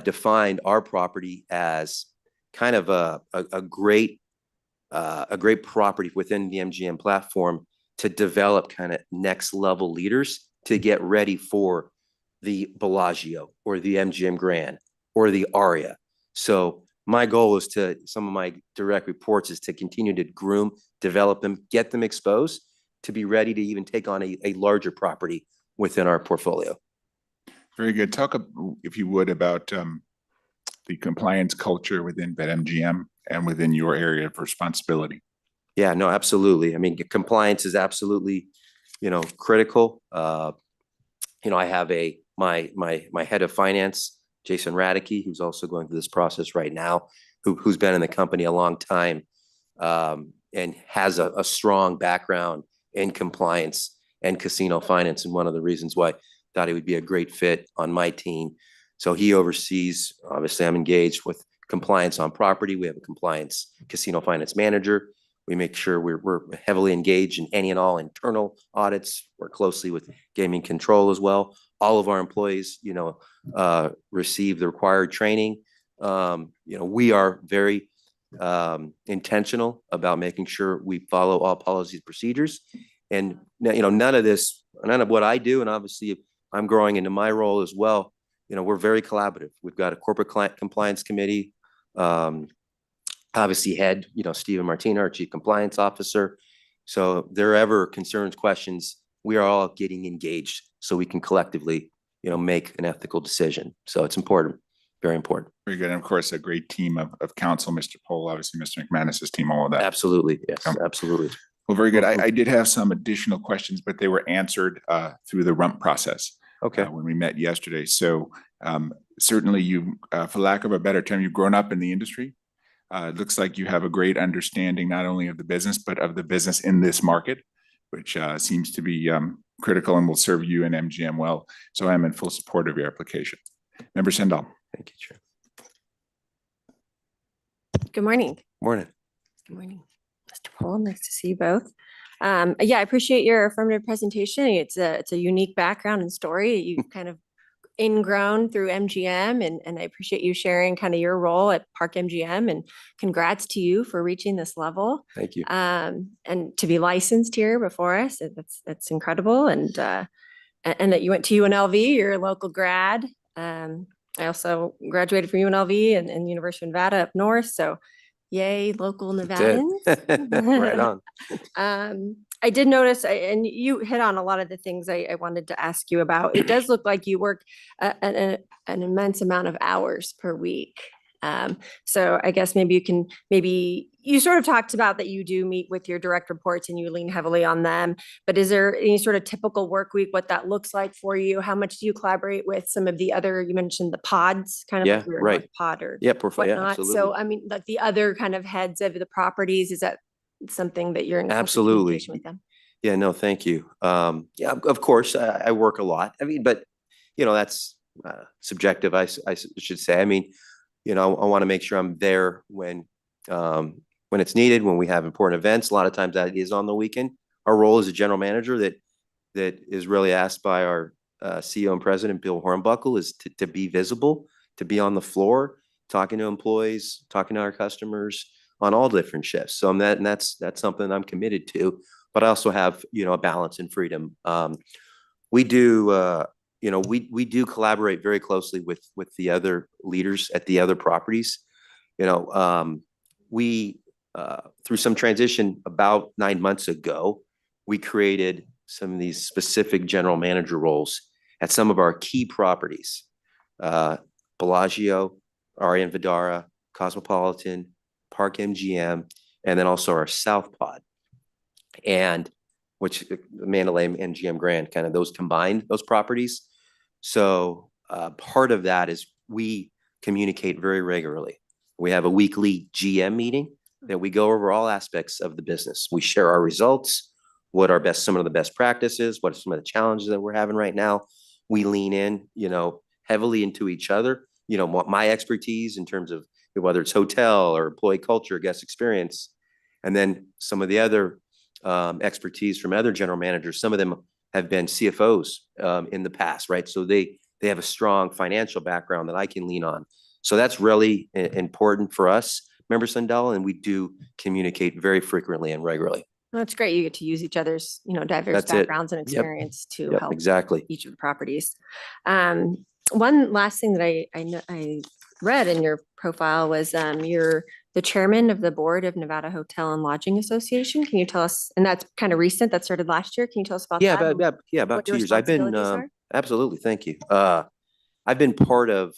defined our property as kind of a great property within the MGM platform to develop kind of next level leaders to get ready for the Bellagio or the MGM Grand or the Aria. So my goal is to, some of my direct reports is to continue to groom, develop them, get them exposed to be ready to even take on a larger property within our portfolio. Very good. Talk, if you would, about the compliance culture within BetMGM and within your area of responsibility. Yeah, no, absolutely. I mean, compliance is absolutely, critical. I have my head of finance, Jason Radicke, who's also going through this process right now, who's been in the company a long time, and has a strong background in compliance and casino finance. And one of the reasons why I thought he would be a great fit on my team. So he oversees, obviously I'm engaged with compliance on property. We have a compliance casino finance manager. We make sure we're heavily engaged in any and all internal audits. Work closely with gaming control as well. All of our employees, receive the required training. We are very intentional about making sure we follow all policies, procedures. And, none of what I do, and obviously I'm growing into my role as well, we're very collaborative. We've got a corporate client compliance committee, obviously head, Steven Martina, our chief compliance officer. So if there are ever concerns, questions, we are all getting engaged so we can collectively, make an ethical decision. So it's important, very important. Very good. And of course, a great team of counsel, Mr. Pohl, obviously Mr. McManus's team, all of that. Absolutely. Yes, absolutely. Well, very good. I did have some additional questions, but they were answered through the rump process. Okay. When we met yesterday. So certainly you, for lack of a better term, you've grown up in the industry. It looks like you have a great understanding not only of the business, but of the business in this market, which seems to be critical and will serve you and MGM well. So I'm in full support of your application. Member Sendall. Thank you, Chair. Good morning. Morning. Good morning, Mr. Pohl. Nice to see you both. I appreciate your affirmative presentation. It's a unique background and story. You've kind of ingrown through MGM, and I appreciate you sharing kind of your role at Park MGM, and congrats to you for reaching this level. Thank you. And to be licensed here before us, that's incredible. And that you went to UNLV, you're a local grad. I also graduated from UNLV and University of Nevada up north. So yay, local Nevadans. Right on. I did notice, and you hit on a lot of the things I wanted to ask you about. It does look like you work an immense amount of hours per week. So I guess you sort of talked about that you do meet with your direct reports and you lean heavily on them, but is there any sort of typical work week, what that looks like for you? How much do you collaborate with some of the other, you mentioned the pods, kind of Yeah, like your right. North Pod or Portfolio. whatnot. Absolutely. So, I mean, like the other kind of heads of the properties, is that something that you're in constant Absolutely. communication with them? Yeah, no, thank you. Yeah, of course, I work a lot. I mean, but that's subjective, I should say. I mean, I want to make sure I'm there when it's needed, when we have important events. A lot of times that is on the weekend. Our role as a general manager that is really asked by our CEO and president, Bill Hornbuckle, is to be visible, to be on the floor, talking to employees, talking to our customers on all different shifts. So that's something I'm committed to, but I also have, a balance and freedom. We do, we do collaborate very closely with the other leaders at the other properties. We, through some transition about 9 months ago, we created some of these specific general manager roles at some of our key properties, Bellagio, Aria and Vidara, Cosmopolitan, Park MGM, and then also our South Pod, and which Mandalay and MGM Grand, kind of those combined, those properties. So part of that is we communicate very regularly. We have a weekly GM meeting that we go over all aspects of the business. We share our results, what are some of the best practices, what are some of the challenges that we're having right now. We lean in, heavily into each other. My expertise in terms of whether it's hotel or employee culture, guest experience, and then some of the other expertise from other general managers. Some of them have been CFOs in the past, right? So they have a strong financial background that I can lean on. So that's really important for us, Member Sendall, and we do communicate very frequently and regularly. Well, it's great you get to use each other's, diverse That's it. backgrounds and Yep. experience to Yep, help exactly. each of the properties. One last thing that I read in your profile was you're the chairman of the board of Nevada Hotel and Lodging Association. Can you tell us, and that's kind of recent, that started last year. Can you tell us about Yeah, that? and about what your 2 years. I've been, responsibilities are? absolutely, thank you. I've been part of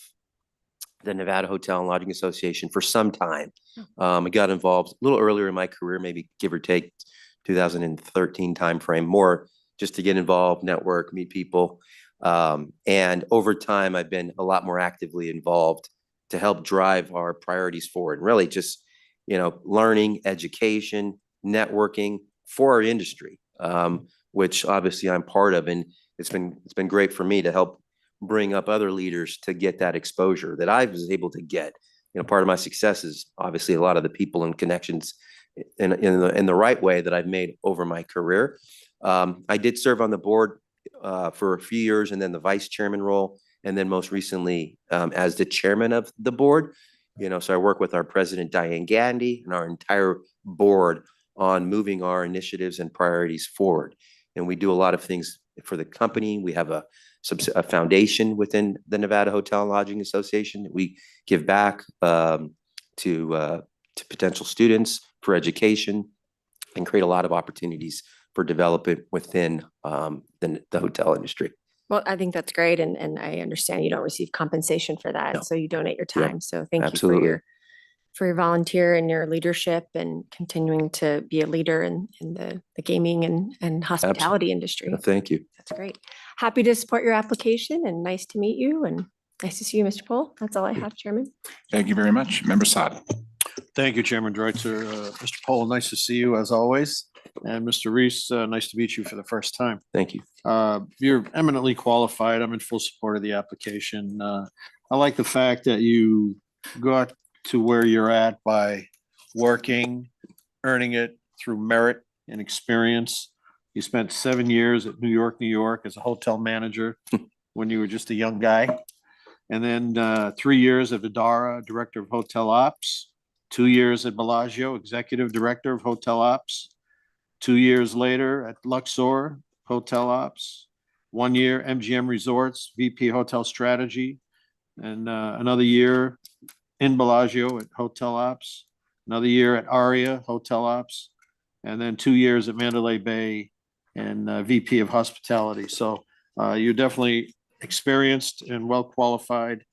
the Nevada Hotel and Lodging Association for some time. I got involved a little earlier in my career, maybe give or take 2013 timeframe, more just to get involved, network, meet people. And over time, I've been a lot more actively involved to help drive our priorities forward. Really just, learning, education, networking for our industry, which obviously I'm part of. And it's been great for me to help bring up other leaders to get that exposure that I was able to get. Part of my success is obviously a lot of the people and connections in the right way that I've made over my career. I did serve on the board for a few years, and then the vice chairman role, and then most recently as the chairman of the board. So I work with our president, Diane Gandy, and our entire board on moving our initiatives and priorities forward. And we do a lot of things for the company. We have a foundation within the Nevada Hotel and Lodging Association that we give back to potential students for education and create a lot of opportunities for development within the hotel industry. Well, I think that's great. And I understand you don't receive compensation for that. No. So you donate your Yeah, time. So thank absolutely. you for your volunteer and your leadership and continuing to be a leader in the gaming and hospitality industry. Thank you. That's great. Happy to support your application and nice to meet you and nice to see you, Mr. Pohl. That's all I have, Chairman. Thank you very much. Member Saad. Thank you, Chairman Dreutzer. Mr. Pohl, nice to see you as always. And Mr. Reese, nice to meet you for the first time. Thank you. You're eminently qualified. I'm in full support of the application. I like the fact that you got to where you're at by working, earning it through merit and experience. You spent 7 years at New York as a hotel manager when you were just a young guy. And then 3 years at Vdara, Director of Hotel Ops. 2 years at Bellagio, Executive Director of Hotel Ops. 2 years later at Luxor, Hotel Ops. 1 year MGM Resorts, VP Hotel Strategy. And another year in Bellagio at Hotel Ops. Another year at Aria, Hotel Ops. And then 2 years at Mandalay Bay and VP of Hospitality. So you're definitely experienced and well qualified.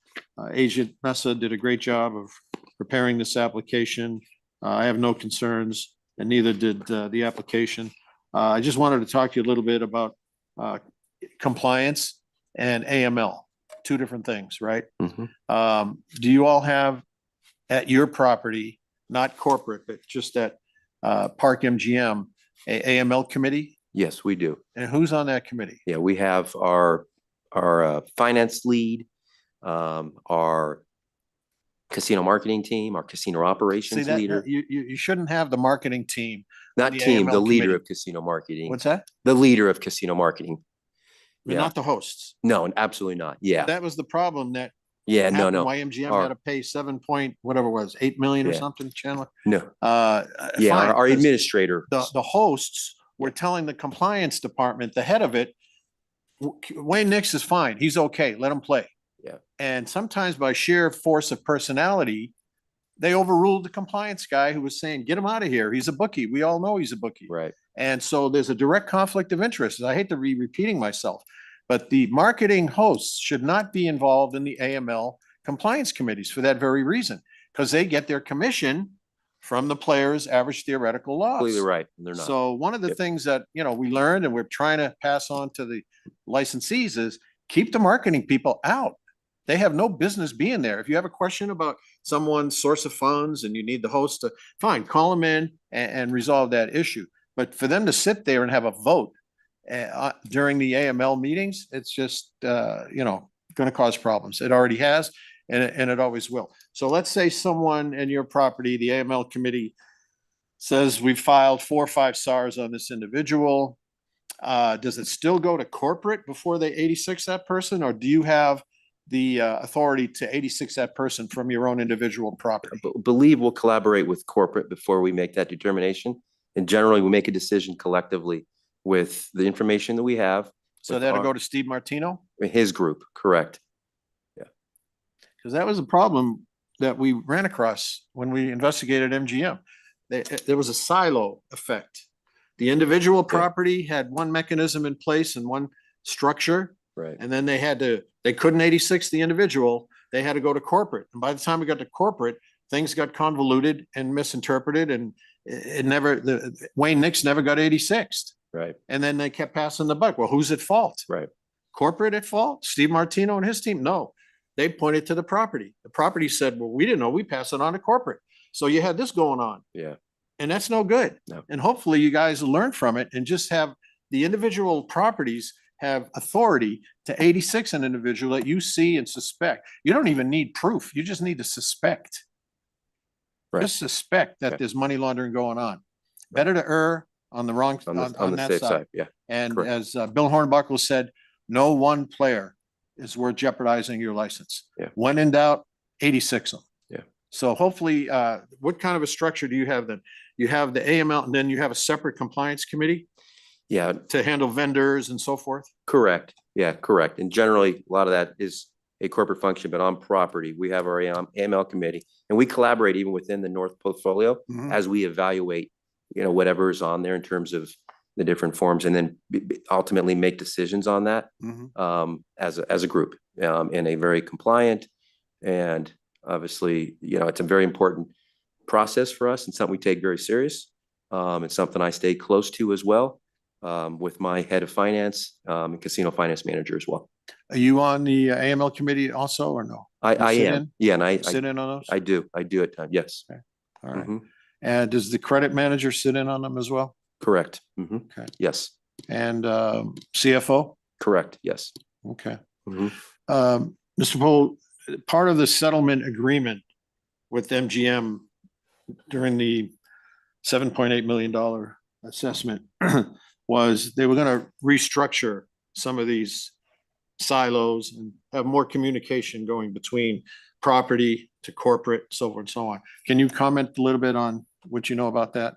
Agent Mesa did a great job of preparing this application. I have no concerns, and neither did the application. I just wanted to talk to you a little bit about compliance and AML, two different things, right? Mhm. Do you all have at your property, not corporate, but just at Park MGM, a AML committee? Yes, we do. And who's on that committee? Yeah, we have our finance lead, our casino marketing team, our casino See, operations that, leader, you shouldn't have the marketing team. not the team, the AML leader committee. of casino marketing. What's that? The leader of casino marketing. You're Yeah. not the hosts. No, absolutely not. Yeah. That was the problem that Yeah, no, happened. no. Why MGM Our- had to pay 7 point, whatever it was, 8 million or Yeah. something, Chandler? No. Yeah, Yeah, our administrator. The hosts were telling the compliance department, the head of it, Wayne Nix is fine. He's okay. Let him play. Yeah. And sometimes by sheer force of personality, they overruled the compliance guy who was saying, get him out of here. He's a bookie. We all know he's a bookie. Right. And so there's a direct conflict of interest. I hate to be repeating myself, but the marketing hosts should not be involved in the AML compliance committees for that very reason, because they get their commission from the players' average theoretical loss. Completely right. They're not. So one of the Yep. things that, we learned and we're trying to pass on to the licensees is keep the marketing people out. They have no business being there. If you have a question about someone's source of funds and you need the host to, fine, call them in and resolve that issue. But for them to sit there and have a vote during the AML meetings, it's just, going to cause problems. It already has, and it always will. So let's say someone in your property, the AML committee says we filed 4 or 5 SARs on this individual. Does it still go to corporate before they 86 that person, or do you have the authority to 86 that person from your own individual property? Believe we'll collaborate with corporate before we make that determination. And generally, we make a decision collectively with the information that we have. So with that'll our- go to Steve Martino? His group, correct. Yeah. Because that was a problem that we ran across when we investigated MGM. There was a silo effect. The individual property had one mechanism in place and one structure. Right. And then they couldn't 86 the individual. They had to go to corporate. And by the time we got to corporate, things got convoluted and misinterpreted, and Wayne Nix never got 86th. Right. And then they kept passing the buck. Well, who's at fault? Right. Corporate at fault? Steve Martino and his team? No. They pointed to the property. The property said, well, we didn't know. We passed it on to corporate. So you had this going on. Yeah. And that's no good. No. And hopefully you guys learn from it and just have the individual properties have authority to 86 an individual that you see and suspect. You don't even need proof. You just need to suspect. Right. Just suspect that Okay. there's money laundering going on. Better to err on the wrong, On on the that safe side. side, yeah. And correct. as Bill Hornbuckle said, no one player is worth jeopardizing your license. Yeah. When in doubt, 86 them. Yeah. So hopefully, what kind of a structure do you have then? You have the AML and then you have a separate compliance committee Yeah, to handle vendors and so forth? correct. Yeah, correct. And generally, a lot of that is a corporate function, but on property, we have our AML committee, and we collaborate even within the North portfolio Mhm. as we evaluate, whatever is on there in terms of the different forms, and then ultimately make decisions on that Mhm. as a group, in a very compliant, and obviously, it's a very important process for us and something we take very serious. It's something I stay close to as well, with my head of finance, and casino finance manager as well. Are you on the AML committee also or no? I sit am, in? yeah, and I Sit in on those? I do at times, yes. All right. Mhm. And does the credit manager sit in on them as well? Correct. Okay. Yes, And CFO? correct, yes. Okay. Mhm. Mr. Pohl, part of the settlement agreement with MGM during the $7.8 million assessment was they were gonna restructure some of these silos and have more communication going between property to corporate, so forth and so on. Can you comment a little bit on what you know about that?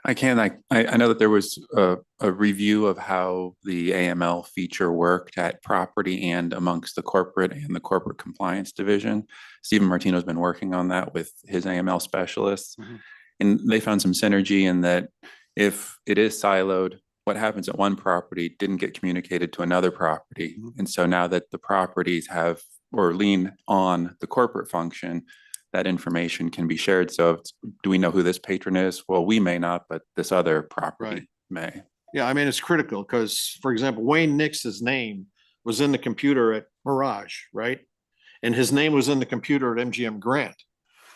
I can. I know that there was a review of how the AML feature worked at property and amongst the corporate and the corporate compliance division. Stephen Martino's been working on that with his AML specialists. Mhm. And they found some synergy in that if it is siloed, what happens at one property didn't get communicated to another property. Mhm. And so now that the properties have or lean on the corporate function, that information can be shared. So do we know who this patron is? Well, we may not, but this other property may. Yeah, I mean, it's critical because, for example, Wayne Nix's name was in the computer at Mirage, right? And his name was in the computer at MGM Grand.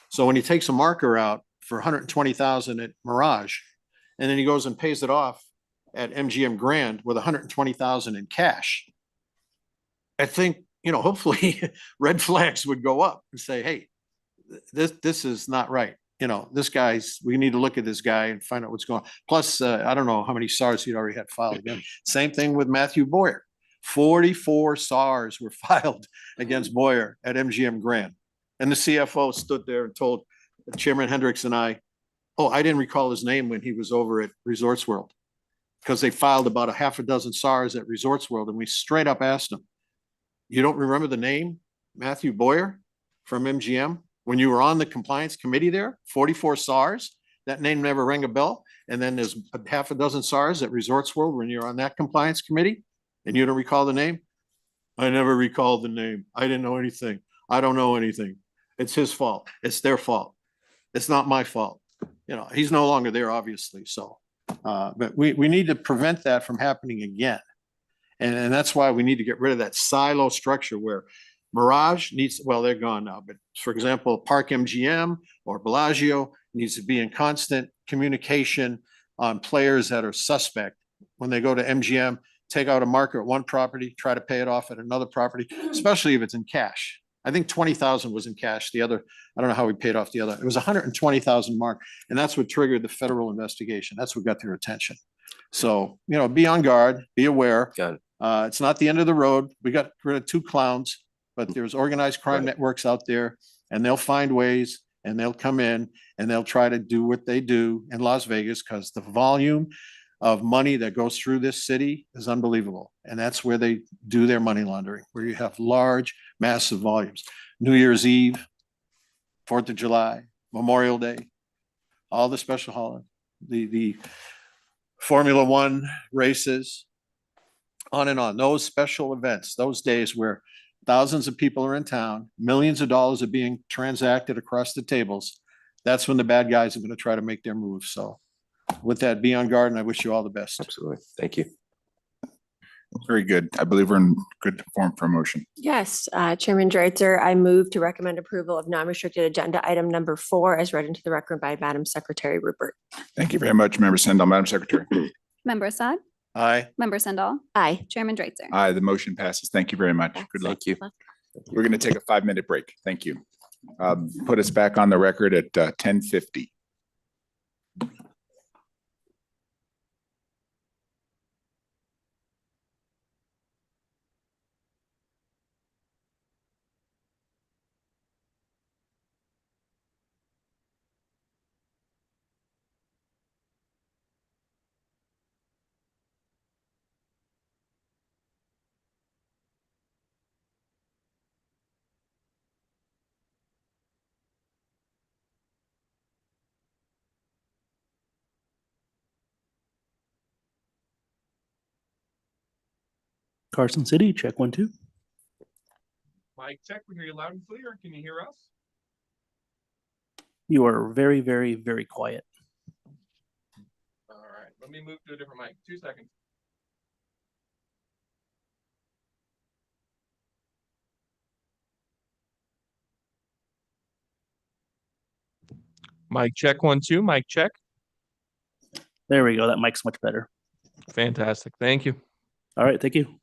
So when he takes a marker out for 120,000 at Mirage, and then he goes and pays it off at MGM Grand with 120,000 in cash, I think, hopefully red flags would go up and say, hey, this is not right. We need to look at this guy and find out what's going on. Plus, I don't know how many SARs he'd already had filed again. Same thing with Matthew Boyer. 44 SARs were filed against Boyer at MGM Grand. And the CFO stood there and told Chairman Hendricks and I didn't recall his name when he was over at Resorts World. Because they filed about a half a dozen SARs at Resorts World, and we straight up asked him, you don't remember the name, Matthew Boyer from MGM? When you were on the compliance committee there, 44 SARs, that name never rang a bell. And then there's a half a dozen SARs at Resorts World when you're on that compliance committee and you don't recall the name. I never recalled the name. I didn't know anything. I don't know anything. It's his fault. It's their fault. It's not my fault. He's no longer there, obviously. So, but we need to prevent that from happening again. And that's why we need to get rid of that silo structure where Mirage they're gone now, but for example, Park MGM or Bellagio needs to be in constant communication on players that are suspect. When they go to MGM, take out a marker at one property, try to pay it off at another property, especially if it's in cash. I think 20,000 was in cash. The other, I don't know how we paid off the other. It was 120,000 mark. And that's what triggered the federal investigation. That's what got their attention. So, be on guard, be aware. Got it. It's not the end of the road. We got rid of two clowns, but there's organized crime networks out there, and they'll find ways, and they'll come in and they'll try to do what they do in Las Vegas because the volume of money that goes through this city is unbelievable. And that's where they do their money laundering, where you have large, massive volumes. New Year's Eve, 4th of July, Memorial Day, all the special holidays, the Formula One races, on and on. Those special events, those days where thousands of people are in town, millions of dollars are being transacted across the tables. That's when the bad guys are going to try to make their moves. So with that, be on guard, and I wish you all the best. Absolutely. Thank you. Very good. I believe we're in good form for motion. Yes, Chairman Dreitzer, I move to recommend approval of non-restricted agenda item number 4 as read into the record by Madam Secretary Rupert. Thank you very much, Member Sendall. Madam Secretary. Member Assad, Aye. Member Sendall, Aye. Chairman Dreitzer. Aye, the motion passes. Thank you very much. Good luck. Thank you. We're going to take a 5-minute break. Thank you. Put us back on the record at 10:50. Carson City, check 1, 2. Mic check, we hear you loud and clear. Can you hear us? You are very, very, very quiet. All right, let me move to a different mic. 2 seconds. Mic check 1, 2, mic check. There we go. That mic's much better. Fantastic. Thank you. All right, thank you.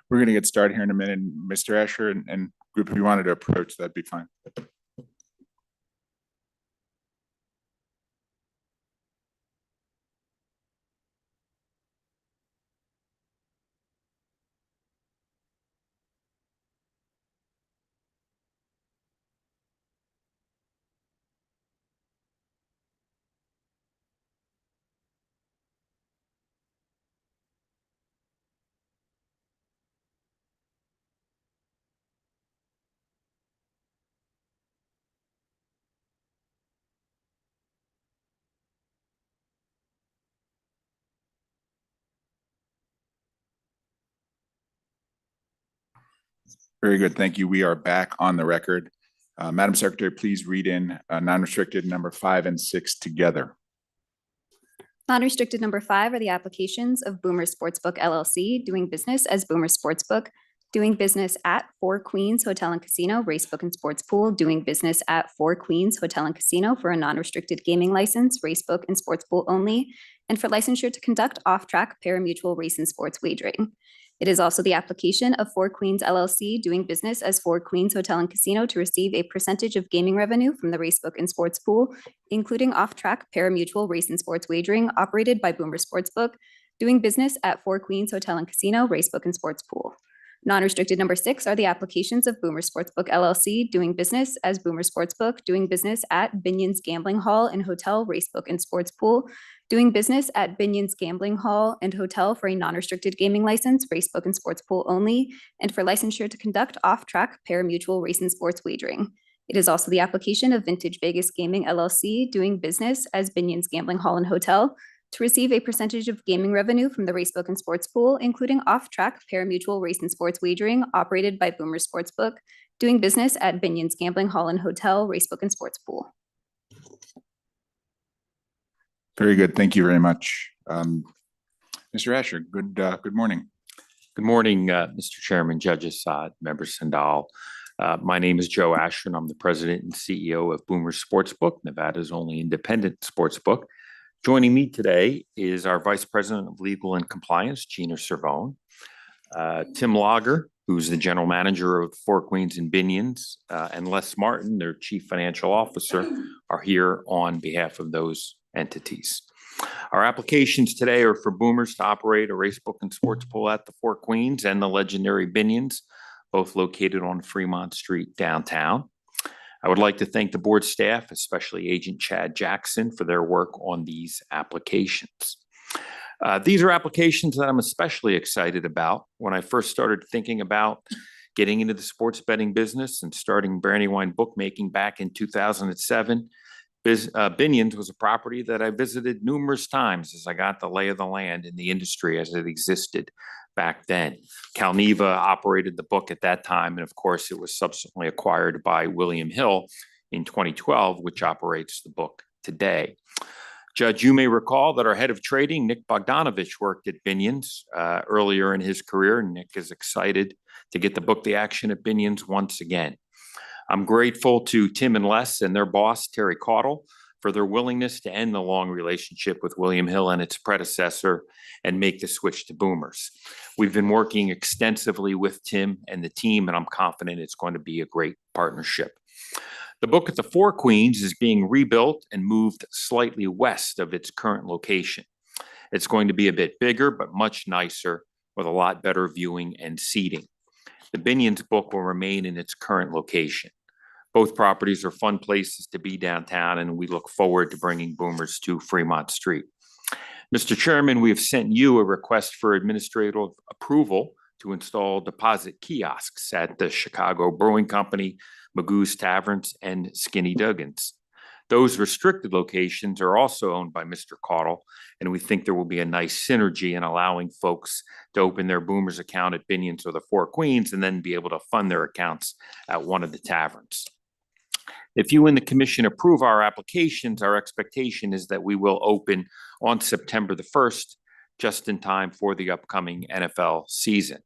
We're going to get started here in a minute. Mr. Asher and group, if you wanted to approach, that'd be fine. Very good. Thank you. We are back on the record. Madam Secretary, please read in non-restricted number 5 and 6 together. Non-restricted number 5 are the applications of Boomer Sportsbook LLC, doing business as Boomer Sportsbook, doing business at Four Queens Hotel and Casino, Racebook and Sports Pool, doing business at Four Queens Hotel and Casino for a non-restricted gaming license, Racebook and Sports Pool only, and for licensure to conduct off-track pari-mutuel race and sports wagering. It is also the application of Four Queens LLC, doing business as Four Queens Hotel and Casino to receive a percentage of gaming revenue from the Racebook and Sports Pool, including off-track pari-mutuel race and sports wagering operated by Boomer Sportsbook, doing business at Four Queens Hotel and Casino, Racebook and Sports Pool. Non-restricted number 6 are the applications of Boomer Sportsbook LLC, doing business as Boomer Sportsbook, doing business at Binion's Gambling Hall and Hotel, Racebook and Sports Pool, doing business at Binion's Gambling Hall and Hotel for a non-restricted gaming license, Racebook and Sports Pool only, and for licensure to conduct off-track pari-mutuel race and sports wagering. It is also the application of Vintage Vegas Gaming LLC, doing business as Binion's Gambling Hall and Hotel, to receive a percentage of gaming revenue from the Racebook and Sports Pool, including off-track pari-mutuel race and sports wagering operated by Boomer Sportsbook, doing business at Binion's Gambling Hall and Hotel, Racebook and Sports Pool. Very good. Thank you very much. Mr. Asher, good morning. Good morning, Mr. Chairman, Judge Assad, Member Sandal. My name is Joe Asher, and I'm the President and CEO of Boomer Sportsbook, Nevada's only independent sportsbook. Joining me today is our Vice President of Legal and Compliance, Gina Cervone, Tim Lager, who's the General Manager of Four Queens and Binion's, and Les Martin, their Chief Financial Officer, are here on behalf of those entities. Our applications today are for Boomers to operate a racebook and sports pool at the Four Queens and the legendary Binion's, both located on Fremont Street downtown. I would like to thank the board staff, especially Agent Chad Jackson, for their work on these applications. These are applications that I'm especially excited about. When I first started thinking about getting into the sports betting business and starting Brandywine bookmaking back in 2007, Binion's was a property that I visited numerous times as I got the lay of the land in the industry as it existed back then. Calneva operated the book at that time, and of course, it was subsequently acquired by William Hill in 2012, which operates the book today. Judge, you may recall that our head of trading, Nick Bogdanovich, worked at Binion's earlier in his career. Nick is excited to get the book the action at Binion's once again. I'm grateful to Tim and Les and their boss, Terry Caudle, for their willingness to end the long relationship with William Hill and its predecessor and make the switch to Boomers. We've been working extensively with Tim and the team, and I'm confident it's going to be a great partnership. The book at the Four Queens is being rebuilt and moved slightly west of its current location. It's going to be a bit bigger, but much nicer with a lot better viewing and seating. The Binion's book will remain in its current location. Both properties are fun places to be downtown, and we look forward to bringing Boomers to Fremont Street. Mr. Chairman, we have sent you a request for administrative approval to install deposit kiosks at the Chicago Brewing Company, Magoo's Taverns, and Skinny Duggins. Those restricted locations are also owned by Mr. Caudle, and we think there will be a nice synergy in allowing folks to open their Boomers account at Binion's or the Four Queens and then be able to fund their accounts at one of the taverns. If you and the commission approve our applications, our expectation is that we will open on September the 1st, just in time for the upcoming NFL season.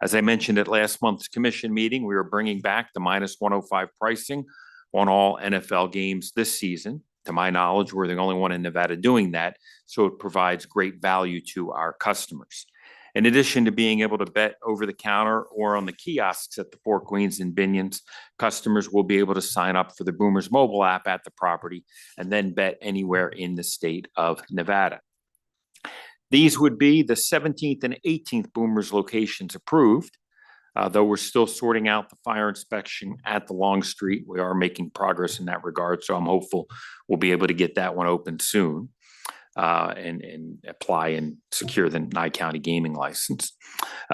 As I mentioned at last month's commission meeting, we are bringing back the -105 pricing on all NFL games this season. To my knowledge, we're the only one in Nevada doing that, so it provides great value to our customers. In addition to being able to bet over the counter or on the kiosks at the Four Queens and Binion's, customers will be able to sign up for the Boomers mobile app at the property and then bet anywhere in the state of Nevada. These would be the 17th and 18th Boomers locations approved. Though we're still sorting out the fire inspection at the Long Street, we are making progress in that regard, so I'm hopeful we'll be able to get that one open soon. And apply and secure the Nye County gaming license.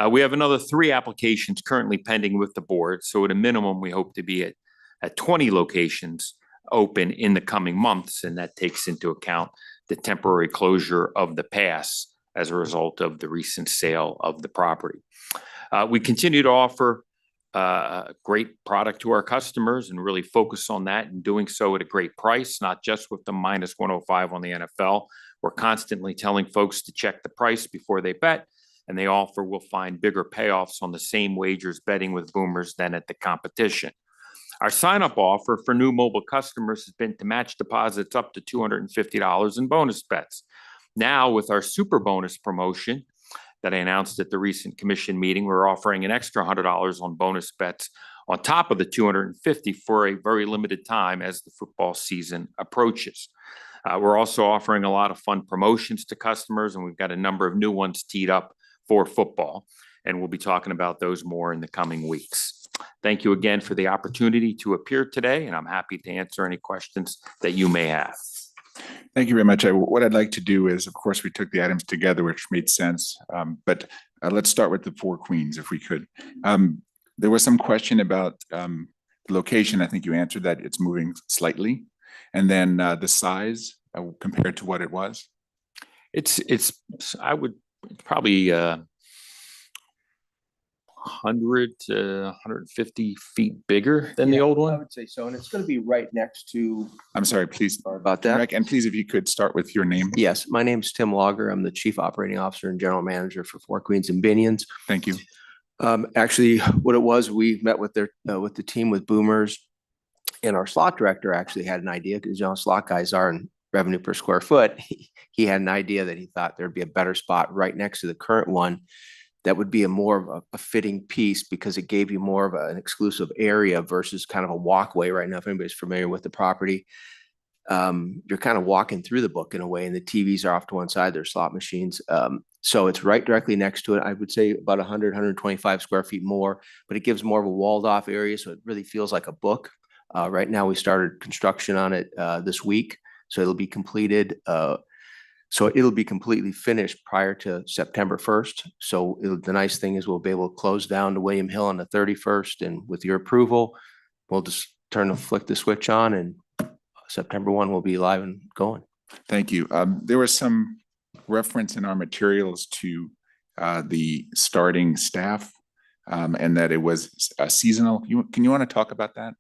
We have another 3 applications currently pending with the board. So at a minimum, we hope to be at 20 locations open in the coming months. And that takes into account the temporary closure of the pass as a result of the recent sale of the property. We continue to offer great product to our customers and really focus on that and doing so at a great price, not just with the -105 on the NFL. We're constantly telling folks to check the price before they bet, and they offer will find bigger payoffs on the same wagers betting with Boomers than at the competition. Our sign-up offer for new mobile customers has been to match deposits up to $250 in bonus bets. Now, with our super bonus promotion that I announced at the recent commission meeting, we're offering an extra $100 on bonus bets on top of the $250 for a very limited time as the football season approaches. We're also offering a lot of fun promotions to customers, and we've got a number of new ones teed up for football, and we'll be talking about those more in the coming weeks. Thank you again for the opportunity to appear today, and I'm happy to answer any questions that you may have. Thank you very much. What I'd like to do is, of course, we took the items together, which made sense, but let's start with the Four Queens, if we could. There was some question about the location. I think you answered that it's moving slightly. And then the size compared to what it was? I would probably 100 to 150 feet bigger than the old one. I would say so, and it's going to be right next to. I'm sorry, please. Sorry about that. And please, if you could start with your name. Yes, my name is Tim Logger. I'm the Chief Operating Officer and General Manager for Four Queens and Binion's. Thank you. Actually, what it was, we met with the team with Boomers. And our slot director actually had an idea, because slot guys are in revenue per square foot. He had an idea that he thought there'd be a better spot right next to the current one that would be more of a fitting piece, because it gave you more of an exclusive area versus kind of a walkway right now. If anybody's familiar with the property, you're kind of walking through the book in a way, and the TVs are off to one side, there's slot machines. So it's right directly next to it. I would say about 100, 125 square feet more, but it gives more of a walled off area. So it really feels like a book. Right now, we started construction on it this week, so it'll be completed. So it'll be completely finished prior to September 1st. So the nice thing is we'll be able to close down to William Hill on the 31st, and with your approval, we'll just flick the switch on, and September 1 will be live and going. Thank you. There was some reference in our materials to the starting staff, and that it was seasonal. Can you want to talk about that?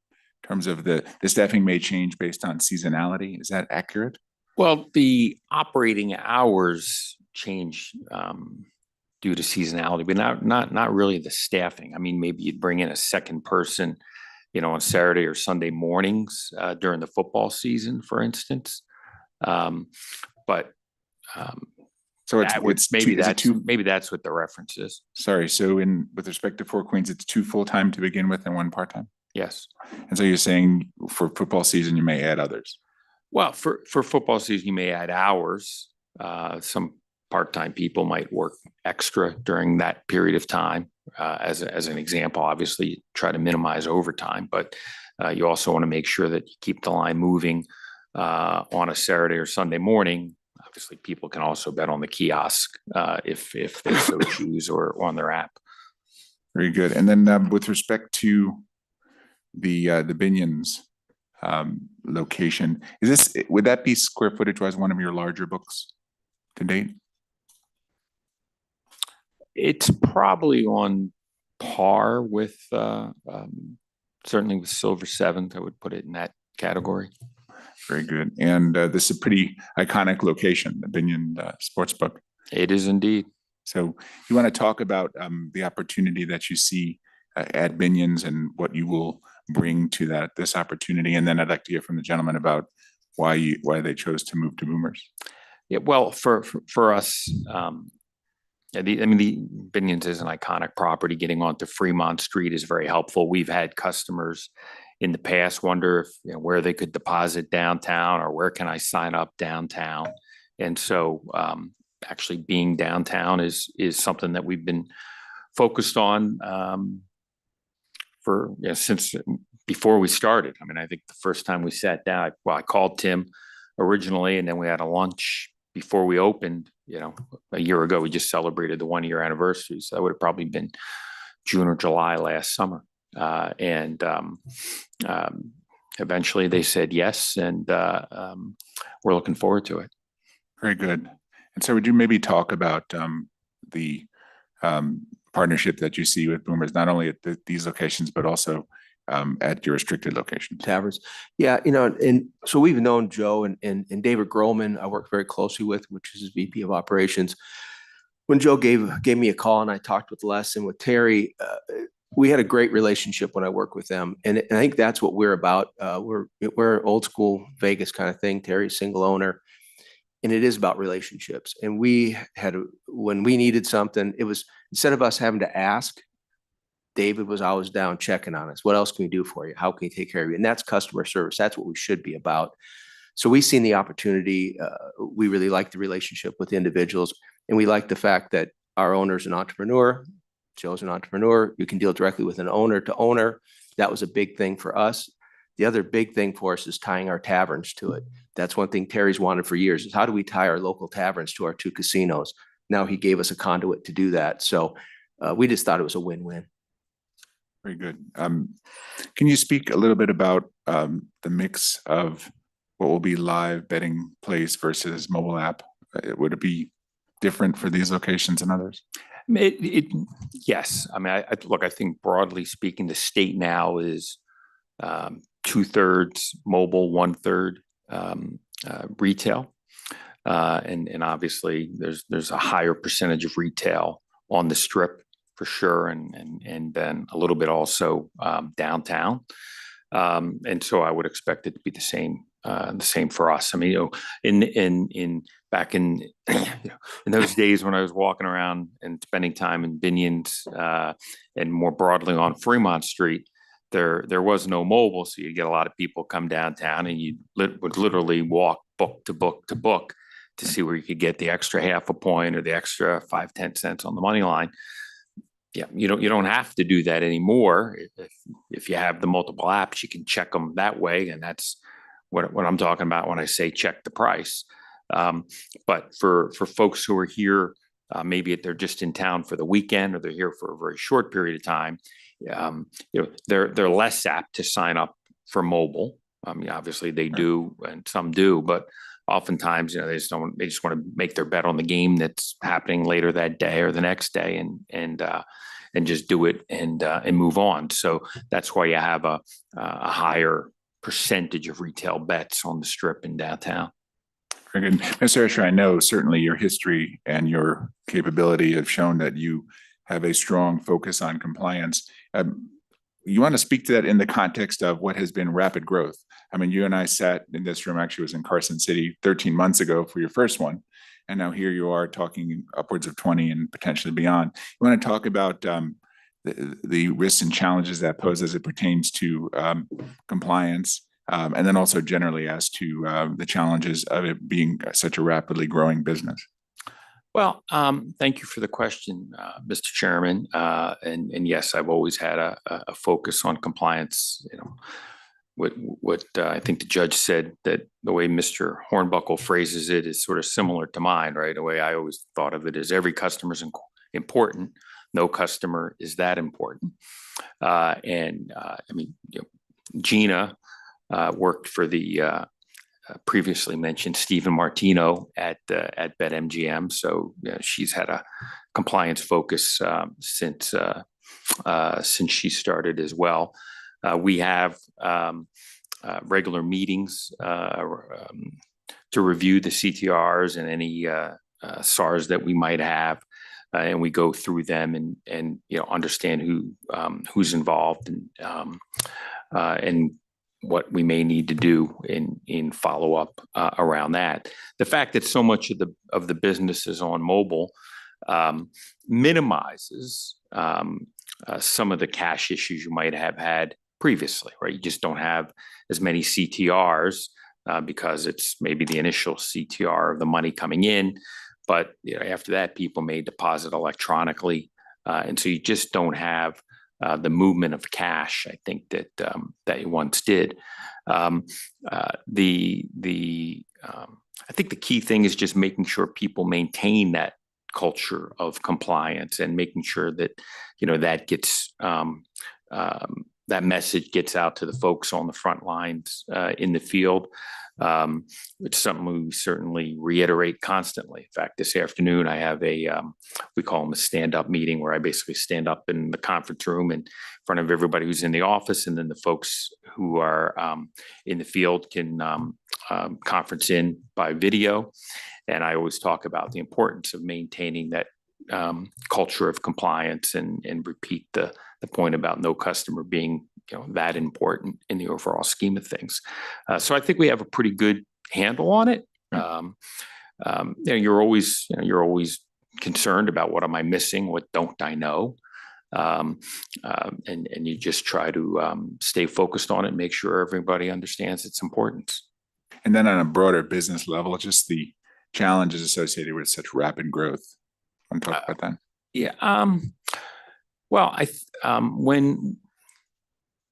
In terms of the staffing may change based on seasonality. Is that accurate? Well, the operating hours change due to seasonality, but not really the staffing. I mean, maybe you'd bring in a second person, on Saturday or Sunday mornings during the football season, for instance. But so it's maybe that's what the reference is. Sorry. So with respect to Four Queens, it's 2 full-time to begin with and 1 part-time? Yes. And so you're saying for football season, you may add others? Well, for football season, you may add hours. Some part-time people might work extra during that period of time. As an example, obviously, you try to minimize overtime, but you also want to make sure that you keep the line moving on a Saturday or Sunday morning obviously people can also bet on the kiosk if they so choose or on their app. Very good. And then with respect to the Binions location, would that be square footage wise one of your larger books to date? It's probably on par with certainly with Silver Seventh. I would put it in that category. Very good. And this is a pretty iconic location, the Binion Sportsbook. It is indeed. So you want to talk about the opportunity that you see at Binions and what you will bring to this opportunity, and then I'd like to hear from the gentleman about why they chose to move to Boomers. Yeah, well, for us, the Binions is an iconic property. Getting onto Fremont Street is very helpful. We've had customers in the past wonder if where they could deposit downtown or where can I sign up downtown, and so actually being downtown is something that we've been focused on since before we started. I mean, I think the first time we sat down, I called Tim originally, and then we had a lunch before we opened, a year ago. We just celebrated the 1 year anniversary. So that would have probably been June or July last summer. Eventually they said yes, and we're looking forward to it. Very good. And so would you maybe talk about the partnership that you see with Boomers, not only at these locations, but also at your restricted locations? Taverns. Yeah, and so we've known Joe and David Grohlman, I work very closely with, which is his VP of operations. When Joe gave me a call and I talked with Les and with Terry, we had a great relationship when I worked with them. And I think that's what we're about. We're old school Vegas kind of thing. Terry's single owner. And it is about relationships. And when we needed something, it was, instead of us having to ask, David was always down checking on us. What else can we do for you? How can we take care of you? And that's customer service. That's what we should be about. So we've seen the opportunity. We really like the relationship with individuals. And we like the fact that our owner's an entrepreneur. Joe's an entrepreneur. You can deal directly with an owner to owner. That was a big thing for us. The other big thing for us is tying our taverns to it. That's one thing Terry's wanted for years, is how do we tie our local taverns to our two casinos? Now he gave us a conduit to do that. So we just thought it was a win-win. Very good. Can you speak a little bit about the mix of what will be live betting place versus mobile app? Would it be different for these locations and others? Yes. I mean, I think broadly speaking, the state now is 2/3 mobile, 1/3 retail. And obviously there's a higher percentage of retail on the Strip for sure. And then a little bit also downtown. And so I would expect it to be the same for us. I mean, back in those days when I was walking around and spending time in Binions and more broadly on Fremont Street, there was no mobile, so you get a lot of people come downtown and you would literally walk book to book to book to see where you could get the extra half a point or the extra 5-10 cents on the money line. Yeah, you don't have to do that anymore. If you have the multiple apps, you can check them that way, and that's what I'm talking about when I say check the price. But for folks who are here, maybe they're just in town for the weekend or they're here for a very short period of time, they're less apt to sign up for mobile. I mean, obviously they do, and some do, but oftentimes, they just want to make their bet on the game that's happening later that day or the next day, and just do it and move on. So that's why you have a higher percentage of retail bets on the Strip in downtown. Very good. Mr. Escher, I know certainly your history and your capability have shown that you have a strong focus on compliance. You want to speak to that in the context of what has been rapid growth? I mean, you and I sat in this room, actually was in Carson City 13 months ago for your first one. And now here you are talking upwards of 20 and potentially beyond. You want to talk about the risks and challenges that pose as it pertains to compliance, and then also generally as to the challenges of it being such a rapidly growing business? Well, thank you for the question, Mr. Chairman. And yes, I've always had a focus on compliance. what I think the judge said, that the way Mr. Hornbuckle phrases it is sort of similar to mine, right? The way I always thought of it is every customer is important. No customer is that important. I mean, Gina worked for the previously mentioned Stephen Martino at BetMGM. So she's had a compliance focus since she started as well. We have regular meetings to review the CTRs and any SARs that we might have, and we go through them and understand who's involved and what we may need to do in follow up around that. The fact that so much of the business is on mobile minimizes some of the cash issues you might have had previously, right? You just don't have as many CTRs because it's maybe the initial CTR of the money coming in, but after that, people may deposit electronically, and so you just don't have the movement of cash, I think, that you once did. I think the key thing is just making sure people maintain that culture of compliance and making sure that that gets that message gets out to the folks on the front lines in the field. It's something we certainly reiterate constantly. In fact, this afternoon I have we call them a stand-up meeting, where I basically stand up in the conference room in front of everybody who's in the office, and then the folks who are in the field can conference in by video. And I always talk about the importance of maintaining that culture of compliance and repeat the point about no customer being that important in the overall scheme of things. So I think we have a pretty good handle on it. You're always concerned about what am I missing, what don't I know, and you just try to stay focused on it and make sure everybody understands its importance. And then on a broader business level, just the challenges associated with such rapid growth. Want to talk about that? Yeah. Well, when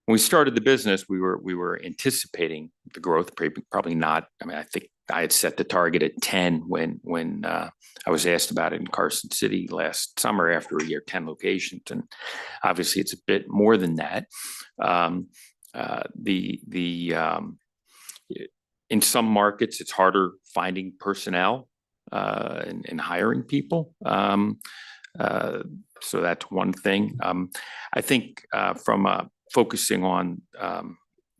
we started the business, we were anticipating the growth, probably not. I mean, I think I had set the target at 10 when I was asked about it in Carson City last summer after a year, 10 locations, and obviously it's a bit more than that. In some markets, it's harder finding personnel and hiring people. So that's one thing. I think from focusing on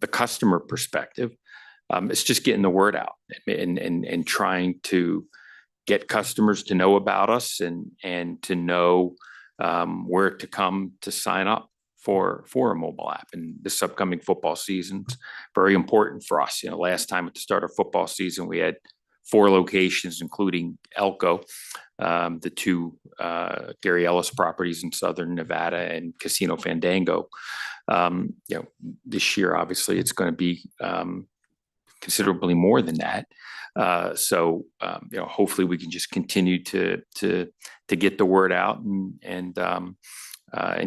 the customer perspective, it's just getting the word out and trying to get customers to know about us and to know where to come to sign up for a mobile app. And this upcoming football season's very important for us. Last time at the start of football season, we had 4 locations, including Elko, the 2 Gary Ellis properties in Southern Nevada, and Casino Fandango. This year, obviously, it's going to be considerably more than that. So hopefully we can just continue to get the word out and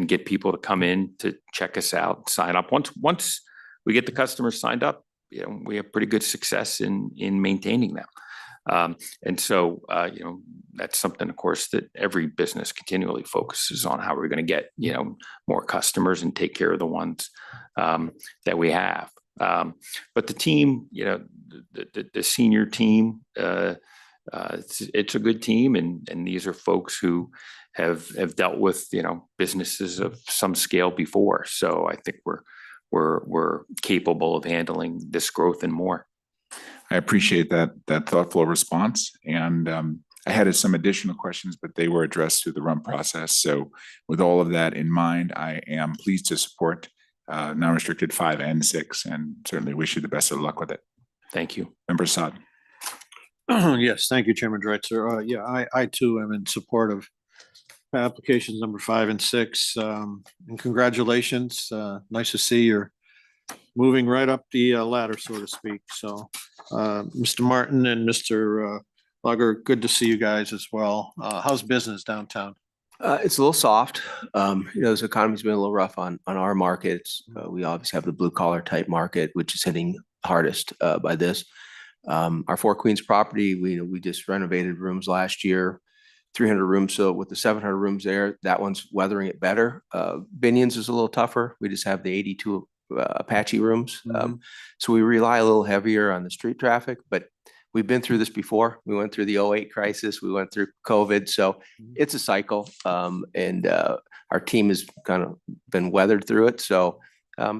get people to come in to check us out, sign up. Once we get the customers signed up, we have pretty good success in maintaining them. And so, that's something, of course, that every business continually focuses on, how we're going to get, more customers and take care of the ones that we have. But the team, the senior team, it's a good team, and these are folks who have dealt with, businesses of some scale before. So I think we're capable of handling this growth and more. I appreciate that thoughtful response. And I had some additional questions, but they were addressed through the run process. So with all of that in mind, I am pleased to support non-restricted 5 and 6, and certainly wish you the best of luck with it. Thank you. Member Saad. Yes, thank you, Chairman Dreitzer. I too am in support of applications number 5 and 6. And congratulations. Nice to see you're moving right up the ladder, so to speak. So Mr. Martin and Mr. Lugger, good to see you guys as well. How's business downtown? It's a little soft. This economy's been a little rough on our markets. We obviously have the blue collar type market, which is hitting hardest by this. Our Four Queens property, we just renovated rooms last year, 300 rooms. So with the 700 rooms there, that one's weathering it better. Binions is a little tougher. We just have the 82 Apache rooms. So we rely a little heavier on the street traffic, but we've been through this before. We went through the 08 crisis. We went through COVID. So it's a cycle. And our team has kind of been weathered through it. So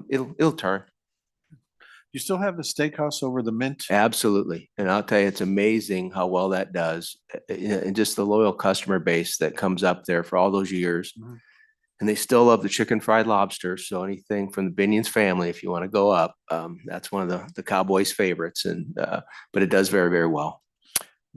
it'll turn. You still have the steakhouse over the Mint? Absolutely. And I'll tell you, it's amazing how well that does. And just the loyal customer base that comes up there for all those years. And they still love the chicken fried lobster. So anything from the Binions family, if you want to go up, that's one of the Cowboys' favorites. And but it does very, very well.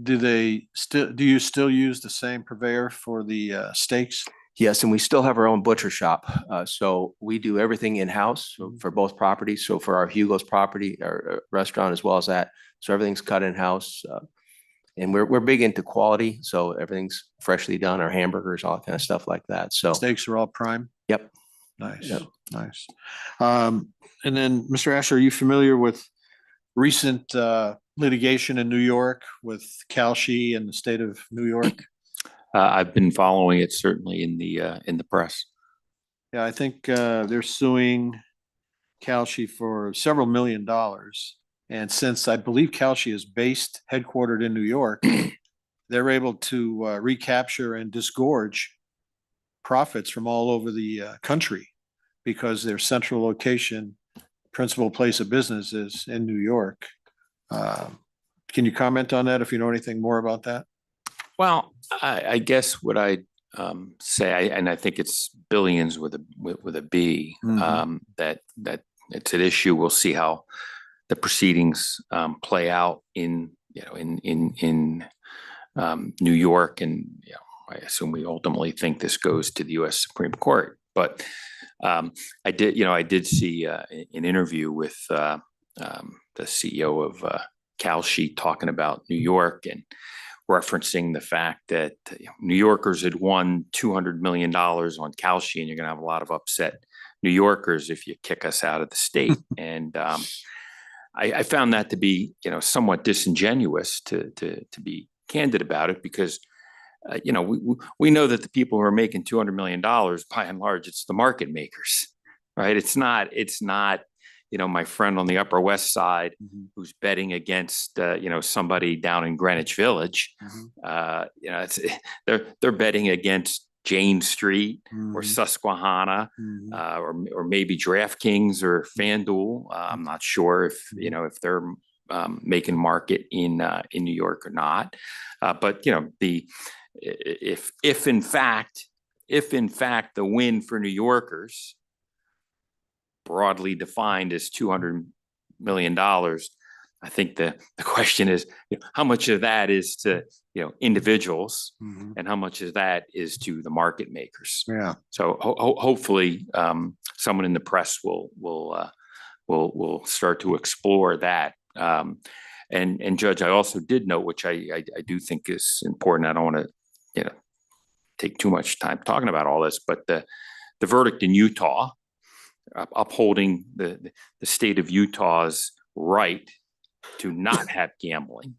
Do you still use the same purveyor for the steaks? Yes, and we still have our own butcher shop. So we do everything in-house for both properties. So for our Hugo's property, our restaurant, as well as that. So everything's cut in-house. And we're big into quality. So everything's freshly done, our hamburgers, all that kind of stuff like that. So Steaks are all prime? Yep. Nice, Yep. nice. And then, Mr. Asher, are you familiar with recent litigation in New York with Kalshi and the state of New York? I've been following it certainly in the press. Yeah, I think they're suing Kalshi for several $1 million. And since I believe Kalshi is headquartered in New York, they're able to recapture and disgorge profits from all over the country because their central location, principal place of business is in New York. Can you comment on that if you know anything more about that? Well, I guess what I'd say, and I think it's billions with a B, that it's an issue. We'll see how the proceedings play out in New York, and I assume we ultimately think this goes to the U.S. Supreme Court. But I did see an interview with the CEO of Kalshi talking about New York and referencing the fact that New Yorkers had won $200 million on Kalshi, and you're going to have a lot of upset New Yorkers if you kick us out of the state. And I found that to be, somewhat disingenuous to be candid about it, because we know that the people who are making $200 million, by and large, it's the market makers, right? It's not my friend on the Upper West Side who's betting against somebody down in Greenwich Village. They're betting against Jane Street or Susquehanna or maybe DraftKings or FanDuel. I'm not sure if they're making market in New York or not. But if in fact the win for New Yorkers, broadly defined as $200 million, I think the question is, how much of that is to individuals, and how much of that is to the market makers. Yeah. So hopefully, someone in the press will start to explore that. And Judge, I also did note, which I do think is important. I don't want to take too much time talking about all this, but the verdict in Utah, upholding the state of Utah's right to not have gambling,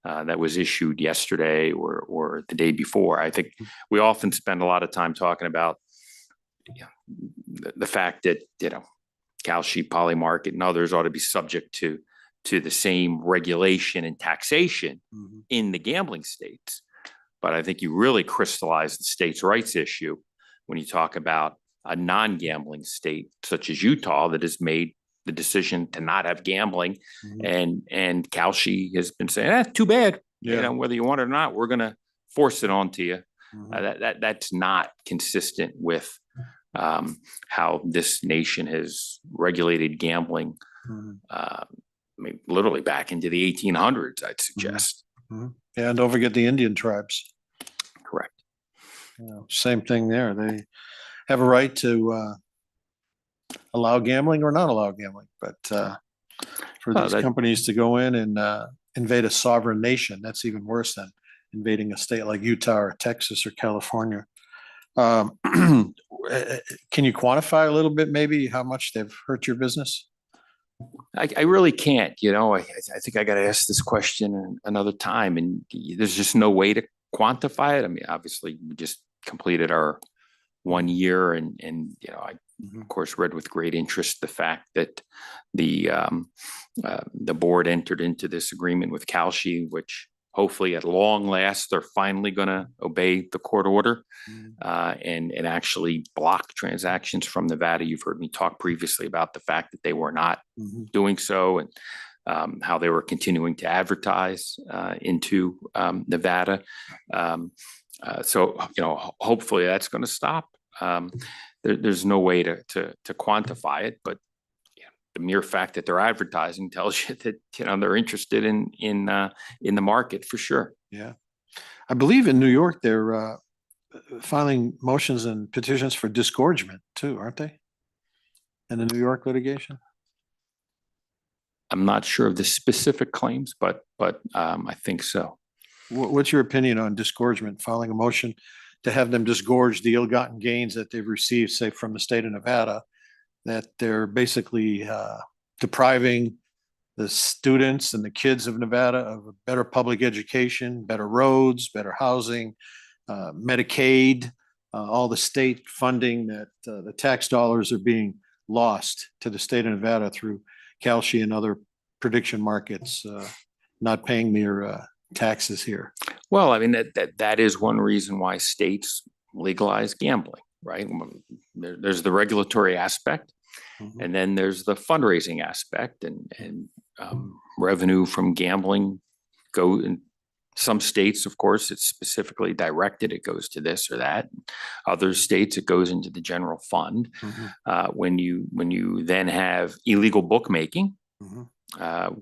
that was issued yesterday or the day before. I think we often spend a lot of time talking about the fact that Kalshi, Polymarket, and others ought to be subject to the same regulation and taxation in the gambling states. But I think you really crystallize the states' rights issue when you talk about a non-gambling state such as Utah that has made the decision to not have gambling, and Kalshi has been saying, too bad. Whether you want it or not, we're going to force it onto you. That's not consistent with how this nation has regulated gambling. Literally back into the 1800s, I'd suggest. Yeah, and don't forget the Indian tribes. Correct. Same thing there. They have a right to allow gambling or not allow gambling, but for these companies to go in and invade a sovereign nation, that's even worse than invading a state like Utah or Texas or California. Can you quantify a little bit, maybe how much they've hurt your business? I really can't, I think I got to ask this question another time, and there's just no way to quantify it. I mean, obviously, we just completed our 1 year, and I of course read with great interest the fact that the board entered into this agreement with Kalshi, which hopefully at long last they're finally going to obey the court order and actually block transactions from Nevada. You've heard me talk previously about the fact that they were not doing so, and how they were continuing to advertise into Nevada. So hopefully that's going to stop. There's no way to quantify it, but the mere fact that they're advertising tells you that they're interested in the market for sure. Yeah, I believe in New York they're filing motions and petitions for disgorgement too, aren't they? In the New York litigation. I'm not sure of the specific claims, but I think so. What's your opinion on disgorgement? Filing a motion to have them disgorge the ill-gotten gains that they've received, say, from the state of Nevada, that they're basically depriving the students and the kids of Nevada of a better public education, better roads, better housing, Medicaid, all the state funding that the tax dollars are being lost to the state of Nevada through Kalshi and other prediction markets not paying their taxes here. Well, I mean, that is one reason why states legalize gambling, right? There's the regulatory aspect, and then there's the fundraising aspect, and revenue from gambling go in some states, of course, it's specifically directed. It goes to this or that. Other states, it goes into the general fund. When you then have illegal bookmaking,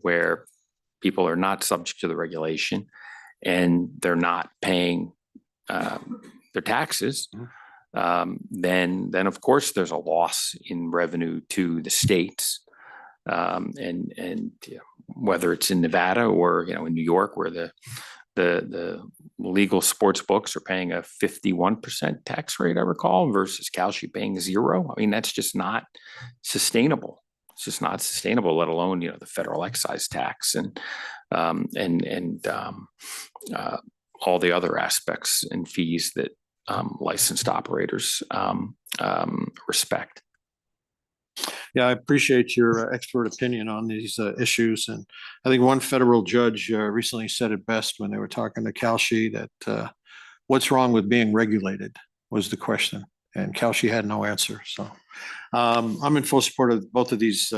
where people are not subject to the regulation and they're not paying their taxes, then of course there's a loss in revenue to the states. And whether it's in Nevada or in New York, where the legal sports books are paying a 51% tax rate, I recall, versus Kalshi paying 0. I mean, that's just not sustainable. It's just not sustainable, let alone the federal excise tax and all the other aspects and fees that licensed operators respect. Yeah, I appreciate your expert opinion on these issues. And I think one federal judge recently said it best when they were talking to Kalshi, that what's wrong with being regulated was the question. And Kalshi had no answer. So I'm in full support of both of these,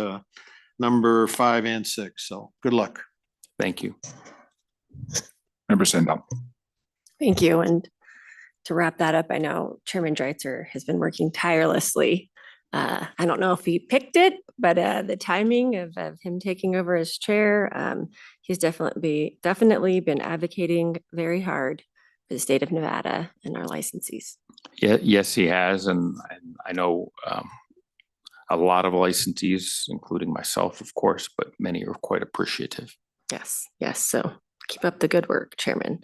number 5 and 6. So good luck. Thank you. Member Sendell. Thank you. And to wrap that up, I know Chairman Dreitzer has been working tirelessly. I don't know if he picked it, but the timing of him taking over as chair, he's definitely been advocating very hard for the state of Nevada and our licensees. Yeah, yes, he has. And I know a lot of licensees, including myself, of course, but many are quite appreciative. Yes. So keep up the good work, Chairman.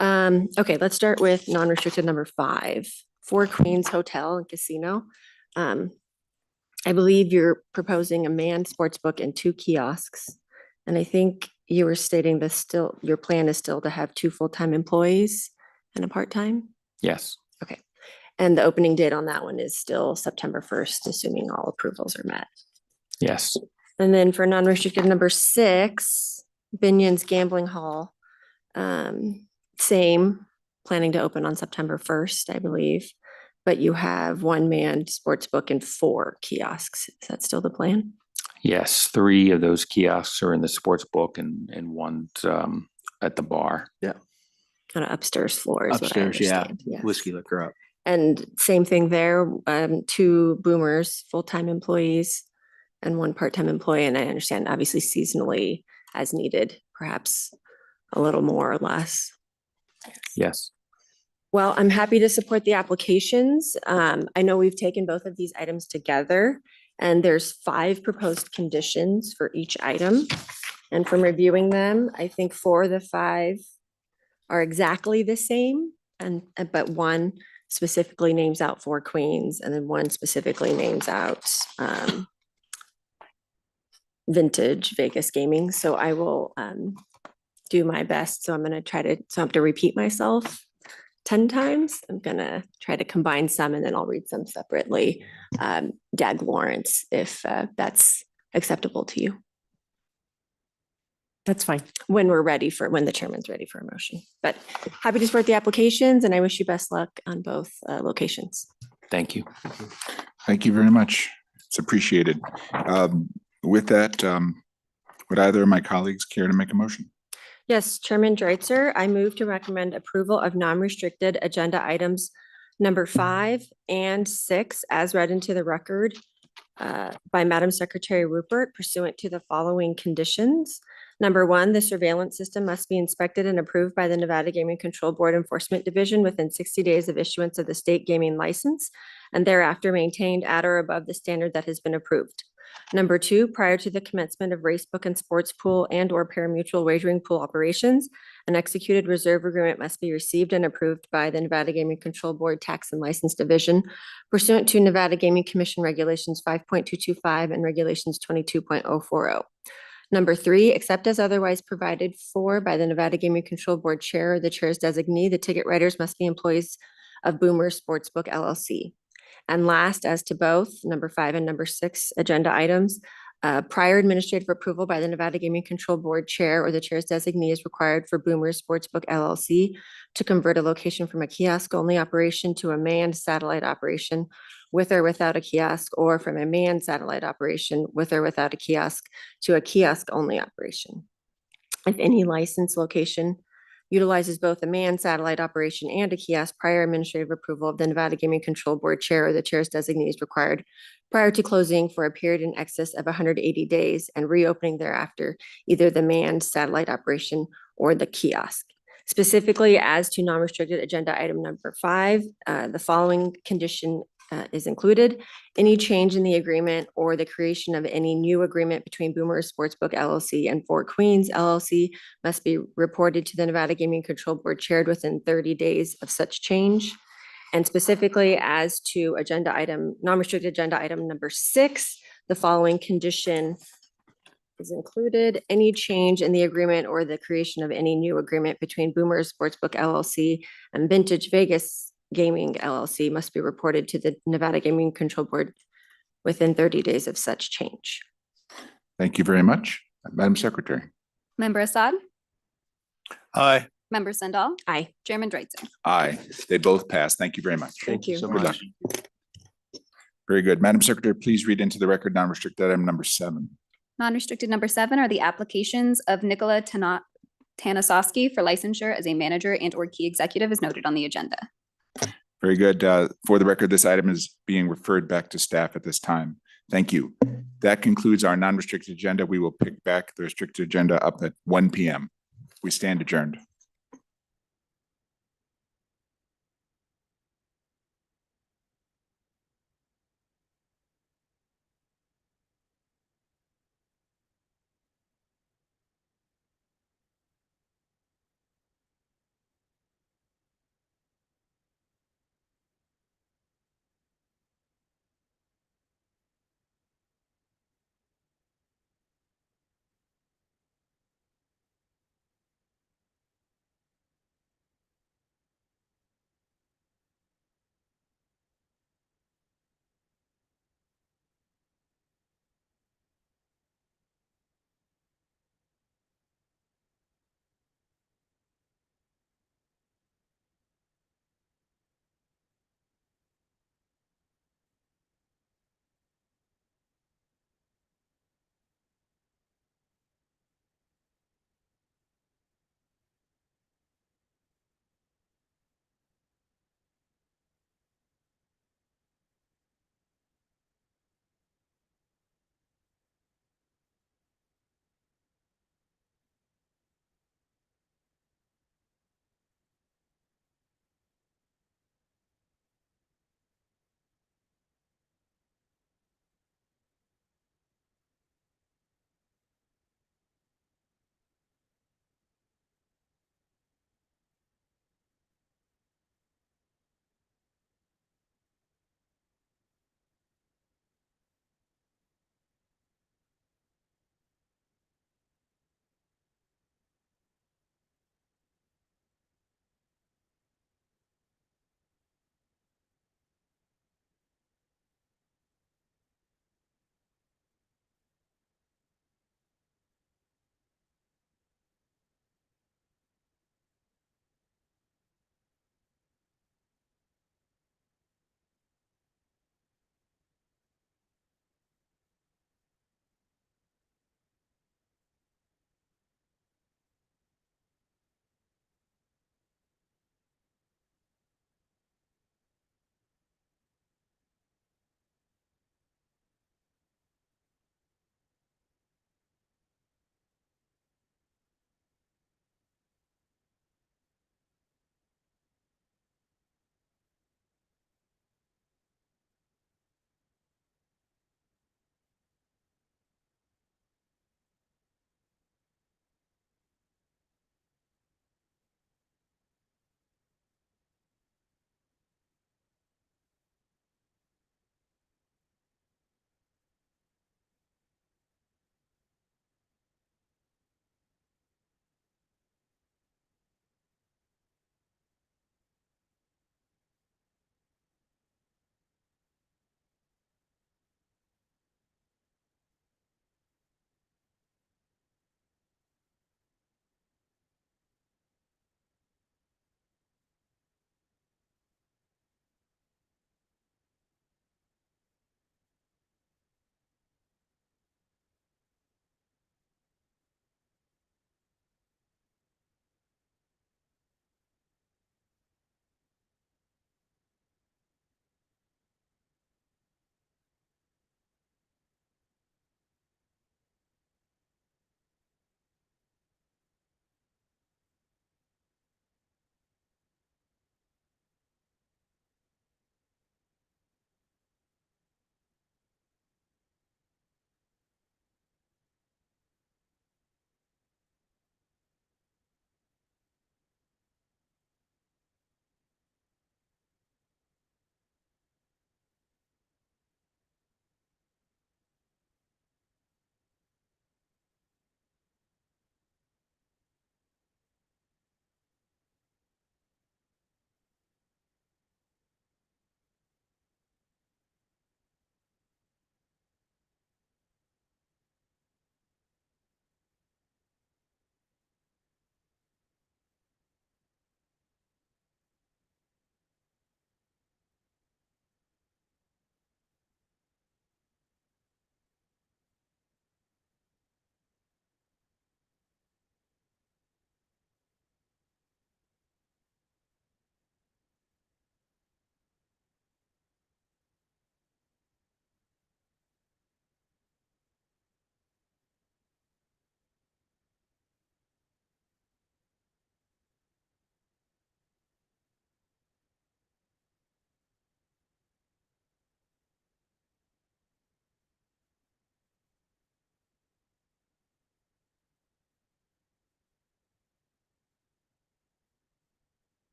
Okay, let's start with non-restricted number 5, Four Queens Hotel and Casino. I believe you're proposing a manned sports book and 2 kiosks. And I think you were stating your plan is still to have 2 full-time employees and a part-time? Yes. Okay. And the opening date on that one is still September 1st, assuming all approvals are met. Yes. And then for non-restricted number 6, Binion's Gambling Hall, same, planning to open on September 1st, I believe. But you have 1 manned sports book and 4 kiosks. Is that still the plan? Yes, 3 of those kiosks are in the sports book and 1's at the bar. Yeah. On an upstairs floor is what I Upstairs, yeah. understand. Yes. Whiskey liquor up. And same thing there, 2 boomers, full-time employees and 1 part-time employee. And I understand obviously seasonally as needed, perhaps a little more or less. Yes. Well, I'm happy to support the applications. I know we've taken both of these items together and there's 5 proposed conditions for each item. And from reviewing them, I think 4 of the 5 are exactly the same, but 1 specifically names out Four Queens, and then one specifically names out Vintage Vegas Gaming. So I will do my best. So I'm going to try to, so I have to repeat myself 10 times. I'm going to try to combine some and then I'll read some separately. Dag Lawrence, if that's acceptable to you. That's fine. When the chairman's ready for a motion. But happy to support the applications and I wish you best luck on both locations. Thank you. Thank you very much. It's appreciated. With that, would either of my colleagues care to make a motion? Yes, Chairman Dreitzer, I move to recommend approval of non-restricted agenda items number 5 and 6 as read into the record by Madam Secretary Rupert pursuant to the following conditions. Number 1, the surveillance system must be inspected and approved by the Nevada Gaming Control Board Enforcement Division within 60 days of issuance of the state gaming license and thereafter maintained at or above the standard that has been approved. Number 2, prior to the commencement of racebook and sports pool and or parimutuel wagering pool operations, an executed reserve agreement must be received and approved by the Nevada Gaming Control Board Tax and License Division pursuant to Nevada Gaming Commission Regulations 5.225 and Regulations 22.040. Number 3, except as otherwise provided for by the Nevada Gaming Control Board Chair or the Chair's designee, the ticket writers must be employees of Boomer Sportsbook LLC. And last, as to both, number 5 and number 6 agenda items, prior administrative approval by the Nevada Gaming Control Board Chair or the Chair's designee is required for Boomer Sportsbook LLC to convert a location from a kiosk-only operation to a manned satellite operation with or without a kiosk, or from a manned satellite operation with or without a kiosk to a kiosk-only operation. If any licensed location utilizes both a manned satellite operation and a kiosk, prior administrative approval of the Nevada Gaming Control Board Chair or the Chair's designee is required prior to closing for a period in excess of 180 days and reopening thereafter, either the manned satellite operation or the kiosk. Specifically, as to non-restricted agenda item number 5, the following condition is included. Any change in the agreement or the creation of any new agreement between Boomer Sportsbook LLC and Four Queens LLC must be reported to the Nevada Gaming Control Board Chair within 30 days of such change. And specifically as to agenda item, non-restricted agenda item number 6, the following condition is included. Any change in the agreement or the creation of any new agreement between Boomer Sportsbook LLC and Vintage Vegas Gaming LLC must be reported to the Nevada Gaming Control Board within 30 days of such change. Thank you very much. Madam Secretary. Member Assad? Aye. Member Sandal? Aye. Chairman Dreitzer? Aye. They both passed. Thank you very much. Thank you. so Good luck. much. Very good. Madam Secretary, please read into the record non-restricted item number 7. Non-restricted number 7 are the applications of Nicola Tanasowski for licensure as a manager and or key executive as noted on the agenda. Very good. For the record, this item is being referred back to staff at this time. Thank you. That concludes our non-restricted agenda. We will pick back the restricted agenda up at 1 p.m. We stand adjourned.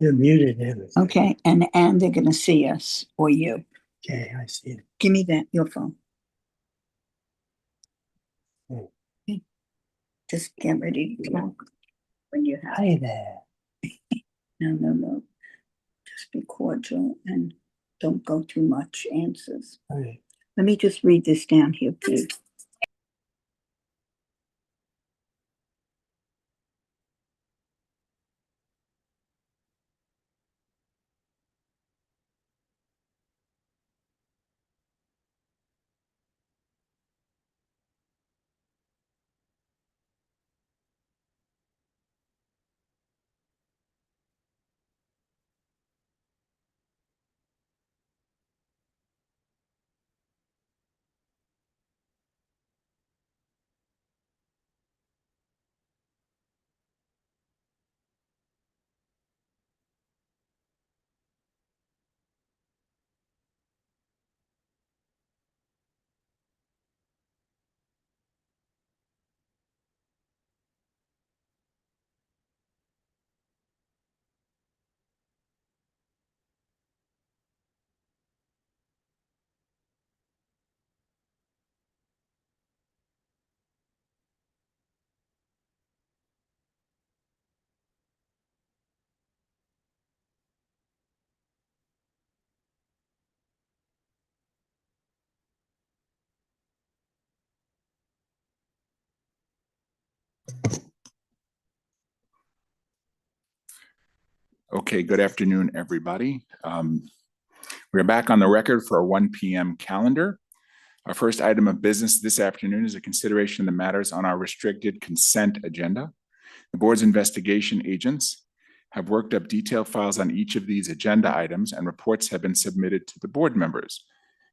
You're muted, Evan. Okay, and they're gonna see us or you. Okay, I see it. Give me your phone. Oh. Okay. Just get ready to talk when you have. Hi there. No. Just be cordial and don't go too much answers. All right. Let me just read this down here, please. Okay, good afternoon, everybody. We're back on the record for our 1 p.m. calendar. Our first item of business this afternoon is a consideration of the matters on our restricted consent agenda. The board's investigation agents have worked up detailed files on each of these agenda items, and reports have been submitted to the board members.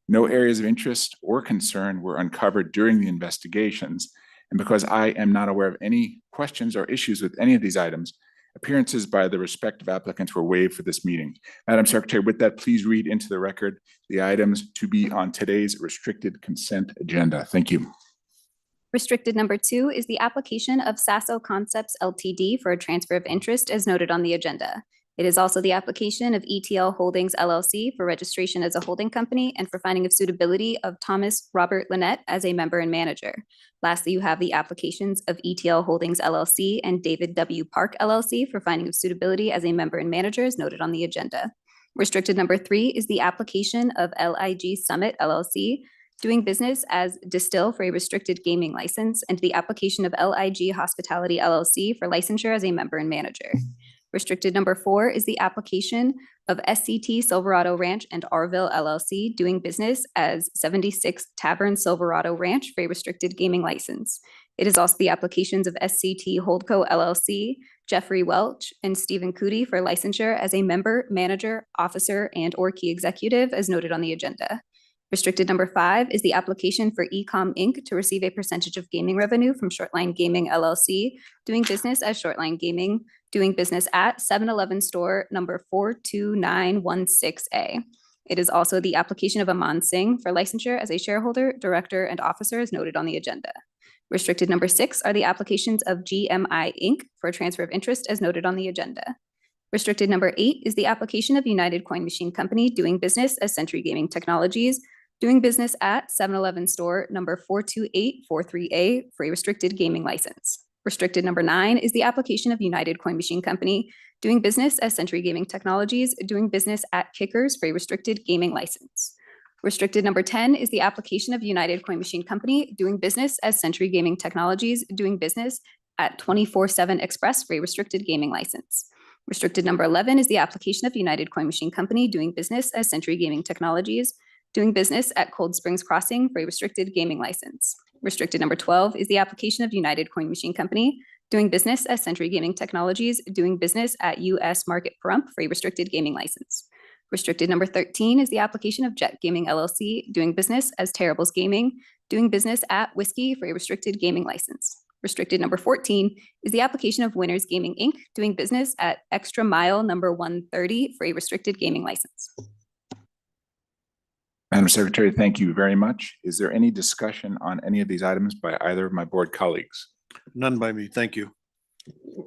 No areas of interest or concern were uncovered during the investigations, and because I am not aware of any questions or issues with any of these items, appearances by the respective applicants were waived for this meeting. Madam Secretary, with that, please read into the record the items to be on today's restricted consent agenda. Thank you. Restricted number 2 is the application of Sasso Concepts LTD for a transfer of interest as noted on the agenda. It is also the application of ETL Holdings LLC for registration as a holding company and for finding of suitability of Thomas Robert Lynette as a member and manager. Lastly, you have the applications of ETL Holdings LLC and David W. Park LLC for finding of suitability as a member and manager as noted on the agenda. Restricted number 3 is the application of LIG Summit LLC doing business as Distill for a restricted gaming license, and the application of LIG Hospitality LLC for licensure as a member and manager. Restricted number 4 is the application of SCT Silverado Ranch and Arville LLC doing business as 76 Tavern Silverado Ranch for a restricted gaming license. It is also the applications of SCT Holdco LLC, Jeffrey Welch, and Stephen Cootie for licensure as a member, manager, officer, and/or key executive as noted on the agenda. Restricted number 5 is the application for Ecom Inc. to receive a percentage of gaming revenue from Shortline Gaming LLC, doing business as Shortline Gaming, doing business at 7-Eleven store number 42916A. It is also the application of Aman Singh for licensure as a shareholder, director, and officer as noted on the agenda. Restricted number 6 are the applications of GMI Inc. for a transfer of interest as noted on the agenda. Restricted number 8 is the application of United Coin Machine Company doing business as Century Gaming Technologies, doing business at 7-Eleven store number 42843A for a restricted gaming license. Restricted number 9 is the application of United Coin Machine Company doing business as Century Gaming Technologies, doing business at Kickers for a restricted gaming license. Restricted number 10 is the application of United Coin Machine Company doing business as Century Gaming Technologies, doing business at 24/7 Express for a restricted gaming license. Restricted number 11 is the application of United Coin Machine Company doing business as Century Gaming Technologies, doing business at Cold Springs Crossing for a restricted gaming license. Restricted number 12 is the application of United Coin Machine Company doing business as Century Gaming Technologies, doing business at US Market Pahrump for a restricted gaming license. Restricted number 13 is the application of Jet Gaming LLC doing business as Terribles Gaming, doing business at Whiskey for a restricted gaming license. Restricted number 14 is the application of Winners Gaming Inc. doing business at Extra Mile number 130 for a restricted gaming license. Madam Secretary, thank you very much. Is there any discussion on any of these items by either of my board colleagues? None by me. Thank you.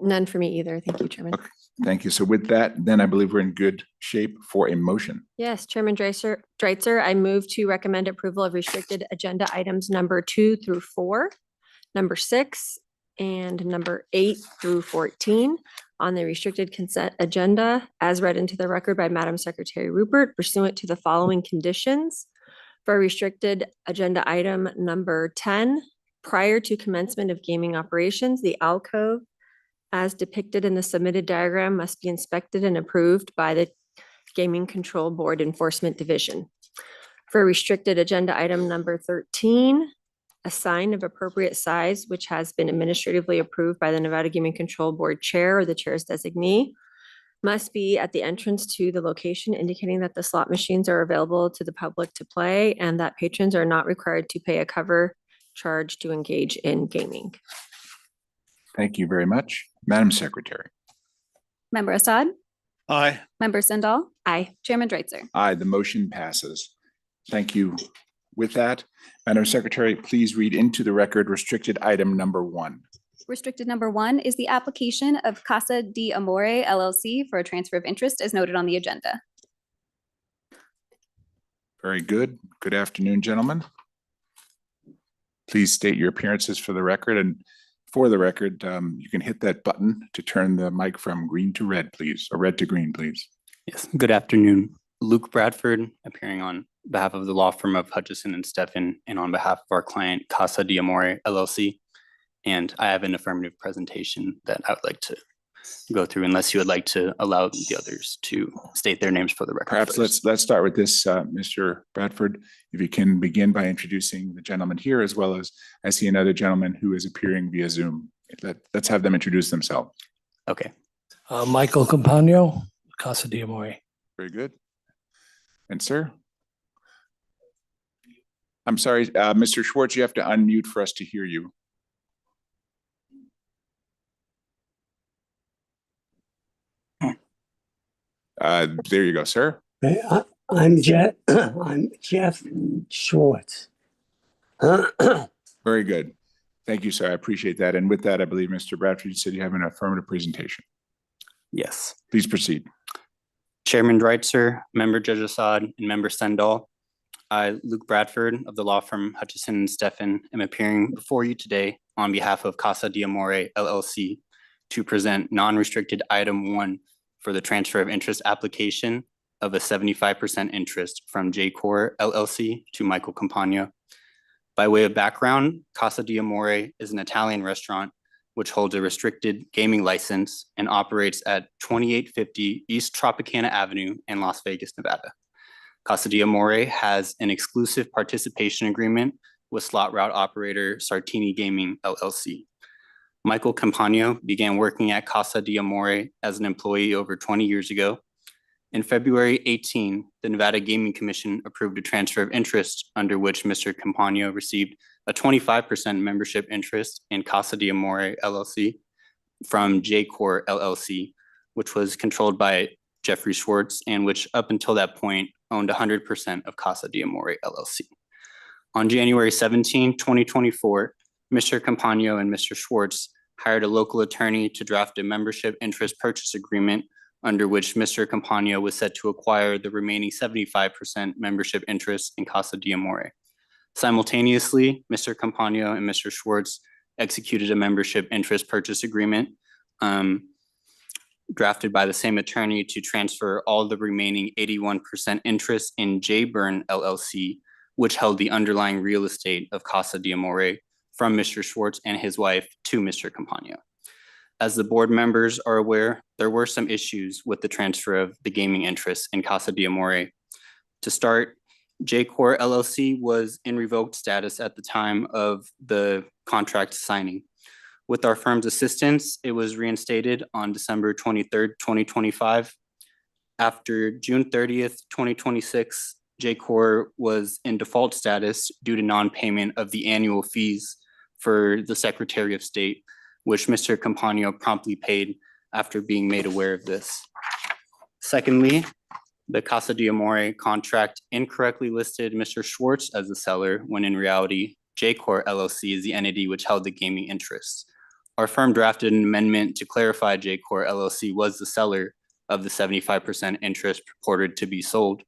None for me either. Thank you, Chairman. Thank you. So with that, then I believe we're in good shape for a motion. Yes, Chairman Dreitzer, I move to recommend approval of restricted agenda items number 2 through 4, number 6, and number 8 through 14 on the restricted consent agenda as read into the record by Madam Secretary Rupert pursuant to the following conditions. For restricted agenda item number 10, prior to commencement of gaming operations, the alcove as depicted in the submitted diagram must be inspected and approved by the Gaming Control Board Enforcement Division. For restricted agenda item number 13, a sign of appropriate size, which has been administratively approved by the Nevada Gaming Control Board Chair or the Chair's designee, must be at the entrance to the location indicating that the slot machines are available to the public to play and that patrons are not required to pay a cover charge to engage in gaming. Thank you very much. Madam Secretary. Member Assad? Aye. Member Sandal? Aye. Chairman Dreitzer? Aye, the motion passes. Thank you. With that, Madam Secretary, please read into the record restricted item number 1. Restricted number 1 is the application of Casa de Amore LLC for a transfer of interest as noted on the agenda. Very good. Good afternoon, gentlemen. Please state your appearances for the record, and for the record, you can hit that button to turn the mic from green to red, please, or red to green, please. Yes, good afternoon. Luke Bradford, appearing on behalf of the law firm of Hutchison and Steffen and on behalf of our client Casa de Amore LLC. And I have an affirmative presentation that I would like to go through unless you would like to allow the others to state their names for the record. Perhaps first. let's start with this, Mr. Bradford. If you can begin by introducing the gentleman here, as well as I see another gentleman who is appearing via Zoom. Let's have them introduce themselves. Okay. Michael Campagno, Casa de Amore. Very good. And sir? I'm sorry, Mr. Schwartz, you have to unmute for us to hear you. There you go, sir. I'm Jeff Schwartz. Very good. Thank you, sir. I appreciate that. And with that, I believe, Mr. Bradford, you said you have an affirmative presentation. Yes. Please proceed. Chairman Dreitzer, Member Judge Assad, and Member Sendall. I, Luke Bradford of the law firm Hutchison and Steffen, am appearing before you today on behalf of Casa de Amore LLC to present non-restricted item 1 for the transfer of interest application of a 75% interest from J-Core LLC to Michael Campagno. By way of background, Casa de Amore is an Italian restaurant which holds a restricted gaming license and operates at 2850 East Tropicana Avenue in Las Vegas, Nevada. Casa de Amore has an exclusive participation agreement with slot route operator Sartini Gaming LLC. Michael Campagno began working at Casa de Amore as an employee over 20 years ago. In February 18, the Nevada Gaming Commission approved a transfer of interest under which Mr. Campagno received a 25% membership interest in Casa de Amore LLC from J-Core LLC, which was controlled by Jeffrey Schwartz and which up until that point owned 100% of Casa de Amore LLC. On January 17, 2024, Mr. Campagno and Mr. Schwartz hired a local attorney to draft a membership interest purchase agreement under which Mr. Campagno was set to acquire the remaining 75% membership interest in Casa de Amore. Simultaneously, Mr. Campagno and Mr. Schwartz executed a membership interest purchase agreement drafted by the same attorney to transfer all the remaining 81% interest in J. Byrne LLC, which held the underlying real estate of Casa de Amore from Mr. Schwartz and his wife to Mr. Campagno. As the board members are aware, there were some issues with the transfer of the gaming interests in Casa de Amore. To start, J-Core LLC was in revoked status at the time of the contract signing. With our firm's assistance, it was reinstated on December 23rd, 2025. After June 30th, 2026, J-Core was in default status due to non-payment of the annual fees for the Secretary of State, which Mr. Campagno promptly paid after being made aware of this. Secondly, the Casa de Amore contract incorrectly listed Mr. Schwartz as the seller when in reality, J-Core LLC is the entity which held the gaming interests. Our firm drafted an amendment to clarify J-Core LLC was the seller of the 75% interest purported to be sold.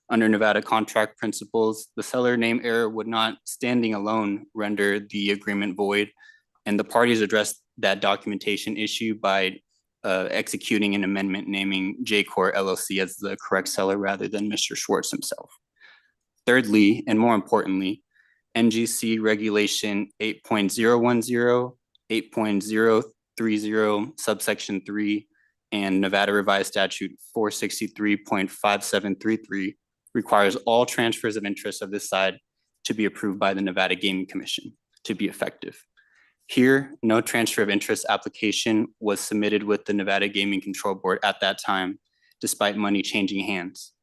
Under Nevada contract principles, the seller name error would not standing alone render the agreement void, and the parties addressed that documentation issue by executing an amendment naming J-Core LLC as the correct seller rather than Mr. Schwartz himself. Thirdly, and more importantly, NGC Regulation 8.010, 8.030 subsection 3, and Nevada Revised Statute 463.5733 requires all transfers of interest of this side to be approved by the Nevada Gaming Commission to be effective. Here, no transfer of interest application was submitted with the Nevada Gaming Control Board at that time, despite money changing hands.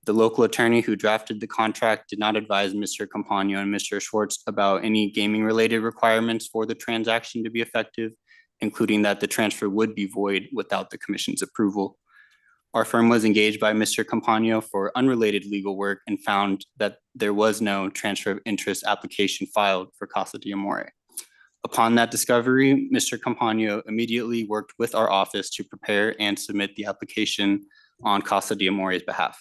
The local attorney who drafted the contract did not advise Mr. Campagno and Mr. Schwartz about any gaming related requirements for the transaction to be effective, including that the transfer would be void without the commission's approval. Our firm was engaged by Mr. Campagno for unrelated legal work and found that there was no transfer of interest application filed for Casa de Amore. Upon that discovery, Mr. Campagno immediately worked with our office to prepare and submit the application on Casa de Amore's behalf.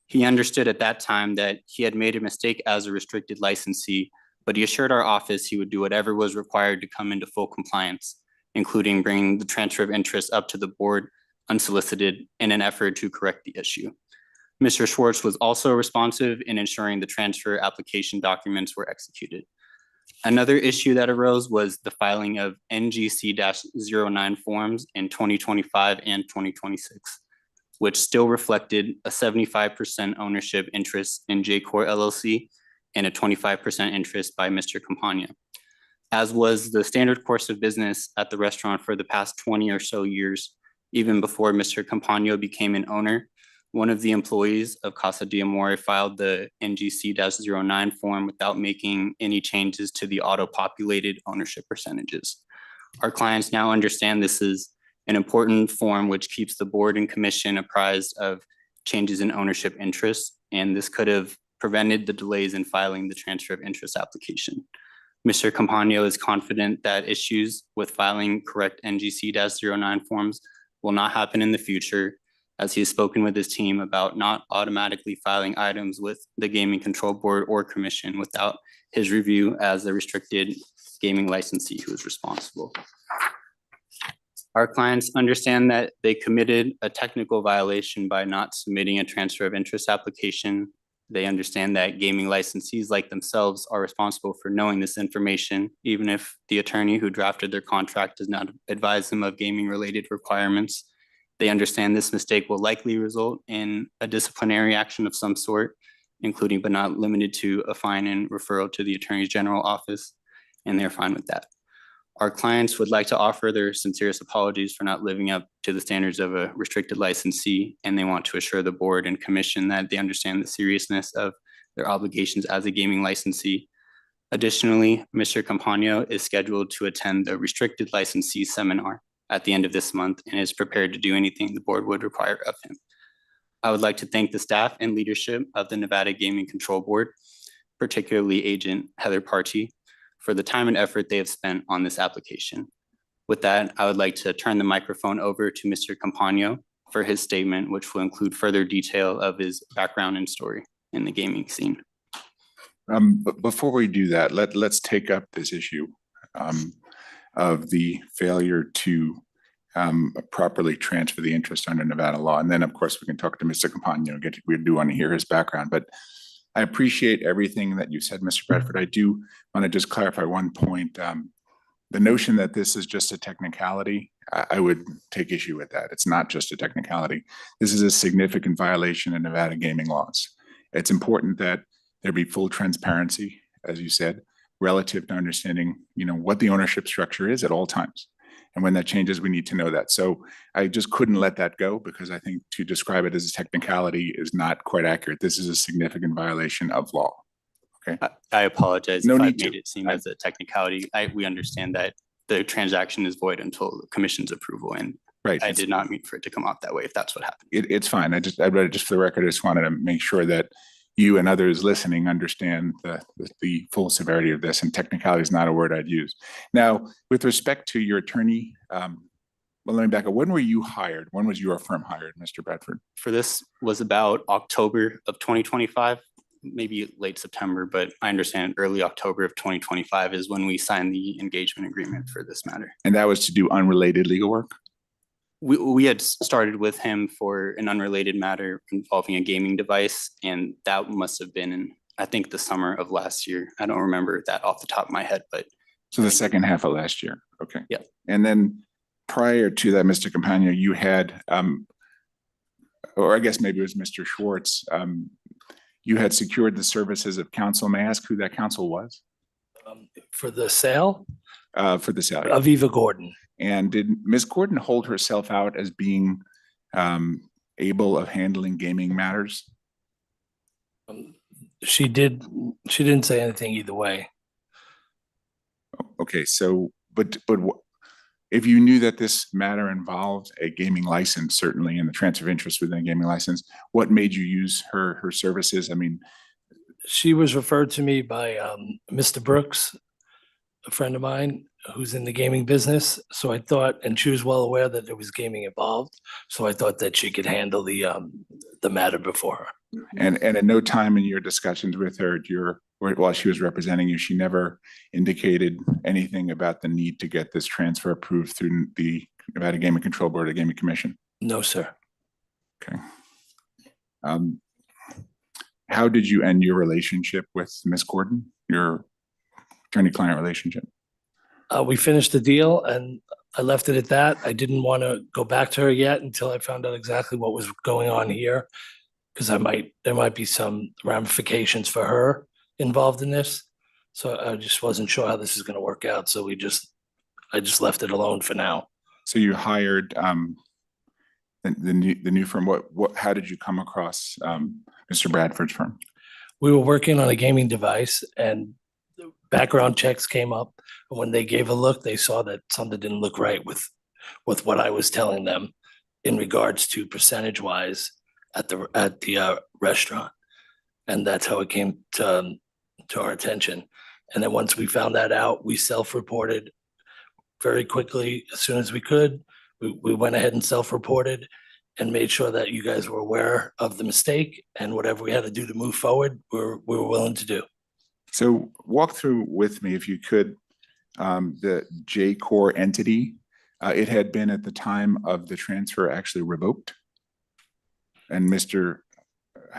He understood at that time that he had made a mistake as a restricted licensee, but he assured our office he would do whatever was required to come into full compliance, including bringing the transfer of interest up to the board unsolicited in an effort to correct the issue. Mr. Schwartz was also responsive in ensuring the transfer application documents were executed. Another issue that arose was the filing of NGC-09 forms in 2025 and 2026, which still reflected a 75% ownership interest in J-Core LLC and a 25% interest by Mr. Campagno. As was the standard course of business at the restaurant for the past 20 or so years, even before Mr. Campagno became an owner, one of the employees of Casa de Amore filed the NGC-09 form without making any changes to the auto-populated ownership percentages. Our clients now understand this is an important form which keeps the board and commission apprised of changes in ownership interests, and this could have prevented the delays in filing the transfer of interest application. Mr. Campagno is confident that issues with filing correct NGC-09 forms will not happen in the future, as he has spoken with his team about not automatically filing items with the Gaming Control Board or Commission without his review as the restricted gaming licensee who is responsible. Our clients understand that they committed a technical violation by not submitting a transfer of interest application. They understand that gaming licensees like themselves are responsible for knowing this information, even if the attorney who drafted their contract does not advise them of gaming related requirements. They understand this mistake will likely result in a disciplinary action of some sort, including but not limited to a fine and referral to the Attorney General office, and they're fine with that. Our clients would like to offer their sincerest apologies for not living up to the standards of a restricted licensee, and they want to assure the board and commission that they understand the seriousness of their obligations as a gaming licensee. Additionally, Mr. Campagno is scheduled to attend the restricted licensee seminar at the end of this month and is prepared to do anything the board would require of him. I would like to thank the staff and leadership of the Nevada Gaming Control Board, particularly Agent Heather Partee, for the time and effort they have spent on this application. With that, I would like to turn the microphone over to Mr. Campagno for his statement, which will include further detail of his background and story in the gaming scene. But before we do that, let's take up this issue of the failure to properly transfer the interest under Nevada law. And then, of course, we can talk to Mr. Campagno. We do want to hear his background. But I appreciate everything that you said, Mr. Bradford. I do want to just clarify one point. The notion that this is just a technicality, I would take issue with that. It's not just a technicality. This is a significant violation of Nevada gaming laws. It's important that there be full transparency, as you said, relative to understanding, what the ownership structure is at all times. And when that changes, we need to know that. So I just couldn't let that go because I think to describe it as a technicality is not quite accurate. This is a significant violation of law. Okay. I apologize No if I need made to. it seem as a technicality. We understand that the transaction is void until the commission's approval, and Right. I did not mean for it to come out that way if that's what happened. It's fine. I'd rather just for the record, I just wanted to make sure that, you and others listening understand the full severity of this, and technicality is not a word I'd use. Now, with respect to your attorney, well, let me back up. When were you hired? When was your firm hired, Mr. Bradford? For this was about October of 2025, maybe late September, but I understand early October of 2025 is when we signed the engagement agreement for this matter. And that was to do unrelated legal work? We had started with him for an unrelated matter involving a gaming device, and that must have been in, I think, the summer of last year. I don't remember that off the top of my head, but. So the second half of last year, okay. Yeah. And then prior to that, Mr. Campagno, you had, or I guess maybe it was Mr. Schwartz, you had secured the services of counsel. May I ask who that counsel was? For the sale? For the sale. Aviva Gordon. And did Ms. Gordon hold herself out as being able of handling gaming matters? She didn't say anything either way. Okay, so, but if you knew that this matter involved a gaming license, certainly, and the transfer of interest within a gaming license, what made you use her services? I mean, She was referred to me by Mr. Brooks, a friend of mine who's in the gaming business. So I thought, and she was well aware that there was gaming involved. So I thought that she could handle the matter before her. and at no time in your discussions with her, while she was representing you, she never indicated anything about the need to get this transfer approved through the Nevada Gaming Control Board or Gaming Commission? No, sir. Okay. How did you end your relationship with Ms. Gordon, your attorney-client relationship? We finished the deal and I left it at that. I didn't want to go back to her yet until I found out exactly what was going on here. Because there might be some ramifications for her involved in this. So I just wasn't sure how this is going to work out. So I just left it alone for now. So you hired the new firm. How did you come across Mr. Bradford's firm? We were working on a gaming device and background checks came up. And when they gave a look, they saw that something didn't look right with what I was telling them in regards to percentage wise at the restaurant. And that's how it came to our attention. And then once we found that out, we self-reported very quickly as soon as we could. We went ahead and self-reported and made sure that you guys were aware of the mistake, and whatever we had to do to move forward, we were willing to do. So walk through with me, if you could, the J-Core entity. It had been at the time of the transfer actually revoked. And Mr.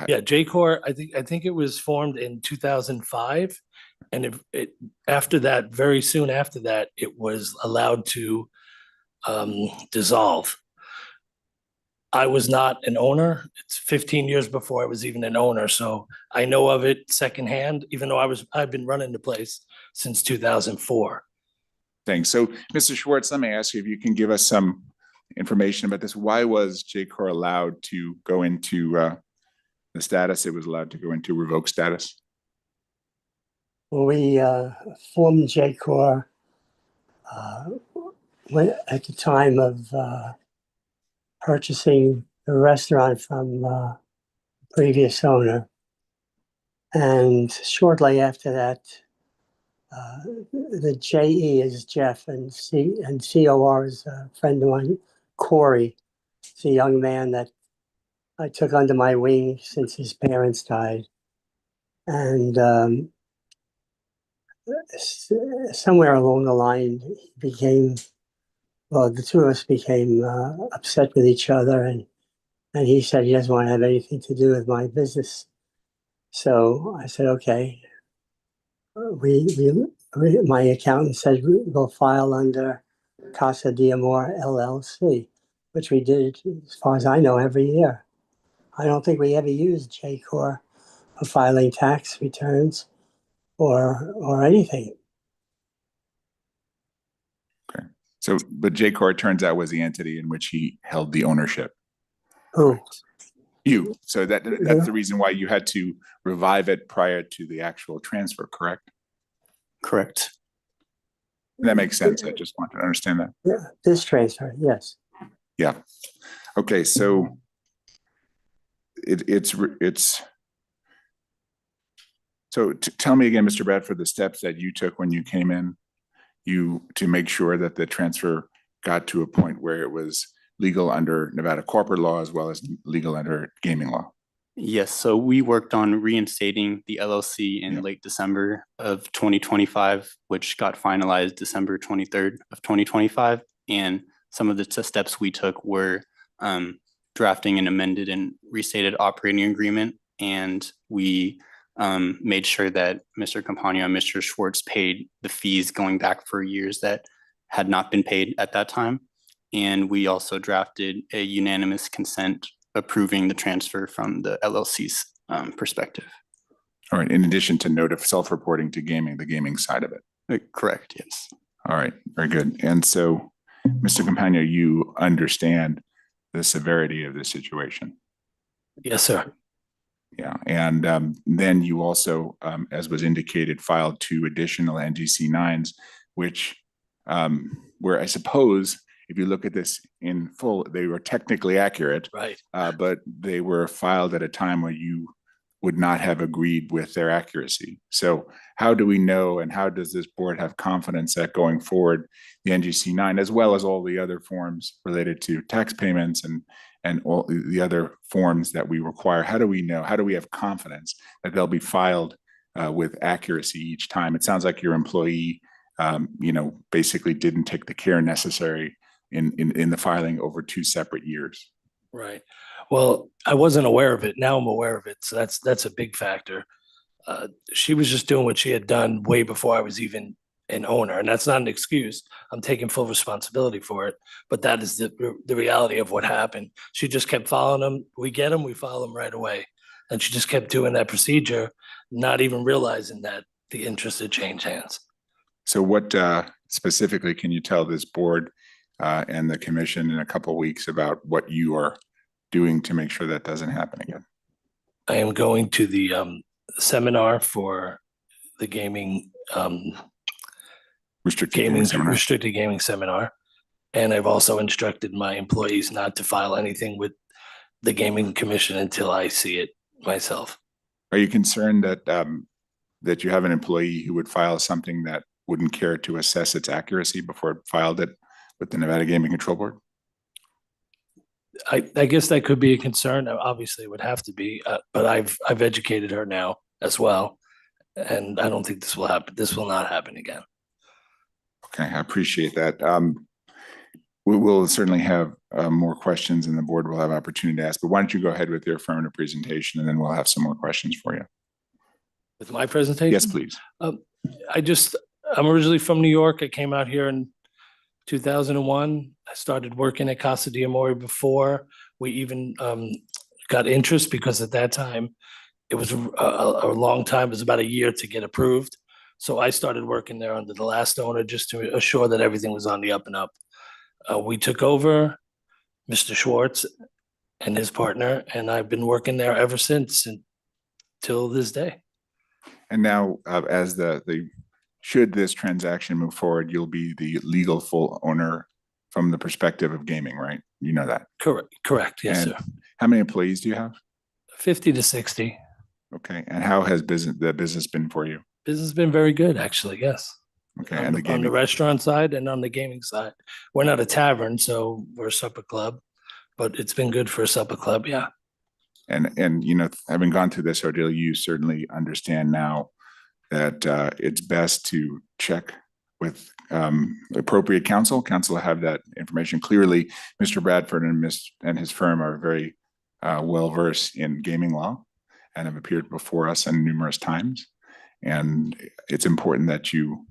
Yeah, J-Core, I think it was formed in 2005. And after that, very soon after that, it was allowed to dissolve. I was not an owner. It's 15 years before I was even an owner. So I know of it secondhand, even though I've been running the place since 2004. Thanks. So Mr. Schwartz, let me ask you if you can give us some information about this. Why was J-Core allowed to go into the status it was allowed to go into, revoke status? Well, we formed J-Core at the time of purchasing the restaurant from the previous owner. And shortly after that, the JE is Jeff and COR is a friend of mine, Corey. It's a young man that I took under my wing since his parents died. And somewhere along the line, the two of us became upset with each other, and he said he doesn't want to have anything to do with my business. So I said, okay. My accountant said we'll file under Casa de Amor LLC, which we did, as far as I know, every year. I don't think we ever used J-Core for filing tax returns or anything. Okay. So, but J-Core, it turns out, was the entity in which he held the ownership. Who? You. So that's the reason why you had to revive it prior to the actual transfer, correct? Correct. That makes sense. I just want to understand that. Yeah, this transfer, yes. Yeah. Okay. So it's So tell me again, Mr. Bradford, the steps that you took when you came in, to make sure that the transfer got to a point where it was legal under Nevada corporate law as well as legal under gaming law. Yes, so we worked on reinstating the LLC in late December of 2025, which got finalized December 23rd of 2025. And some of the steps we took were drafting an amended and restated operating agreement. And we made sure that Mr. Campagno and Mr. Schwartz paid the fees going back for years that had not been paid at that time. And we also drafted a unanimous consent approving the transfer from the LLC's perspective. All right, in addition to note of self-reporting to gaming, the gaming side of it. Correct, yes. All right, very good. And so, Mr. Campagno, you understand the severity of this situation? Yes, sir. Yeah, and then you also, as was indicated, filed 2 additional NGC 9s, which where I suppose if you look at this in full, they were technically accurate, right? But they were filed at a time where you would not have agreed with their accuracy. So how do we know, and how does this board have confidence that going forward, the NGC 9, as well as all the other forms related to tax payments and all the other forms that we require, how do we know, how do we have confidence that they'll be filed with accuracy each time? It sounds like your employee, basically didn't take the care necessary in the filing over 2 separate years. Right. Well, I wasn't aware of it. Now I'm aware of it. So that's a big factor. She was just doing what she had done way before I was even an owner. And that's not an excuse. I'm taking full responsibility for it. But that is the reality of what happened. She just kept following them. We get them, we follow them right away. And she just kept doing that procedure, not even realizing that the interest had changed hands. So what specifically can you tell this board and the commission in a couple of weeks about what you are doing to make sure that doesn't happen again? I am going to the seminar for the gaming restricted gaming seminar. And I've also instructed my employees not to file anything with the gaming commission until I see it myself. Are you concerned that that you have an employee who would file something that wouldn't care to assess its accuracy before it filed it with the Nevada Gaming Control Board? I guess that could be a concern. Obviously, it would have to be, but I've educated her now as well, and I don't think this will happen. This will not happen again. Okay, I appreciate that. We will certainly have more questions, and the board will have opportunity to ask. But why don't you go ahead with your affirmative presentation, and then we'll have some more questions for you. With my presentation? Yes, please. I'm originally from New York. I came out here in 2001. I started working at Casa de Amore before we even got interest, because at that time it was a long time. It was about a year to get approved. So I started working there under the last owner just to assure that everything was on the up and up. We took over, Mr. Schwartz and his partner, and I've been working there ever since until this day. And now, as should this transaction move forward, you'll be the legal full owner from the perspective of gaming, right? You know that. Correct. Yes, And sir. how many employees do you have? 50 to 60. Okay. And how has the business been for you? Business has been very good, actually. Yes. Okay. On And the the, on the gaming, restaurant side and on the gaming side. We're not a tavern, so we're a supper club, but it's been good for a supper club. Yeah. and having gone through this ordeal, you certainly understand now that it's best to check with appropriate counsel. Counsel have that information. Clearly, Mr. Bradford and his firm are very well versed in gaming law and have appeared before us on numerous times. And it's important that you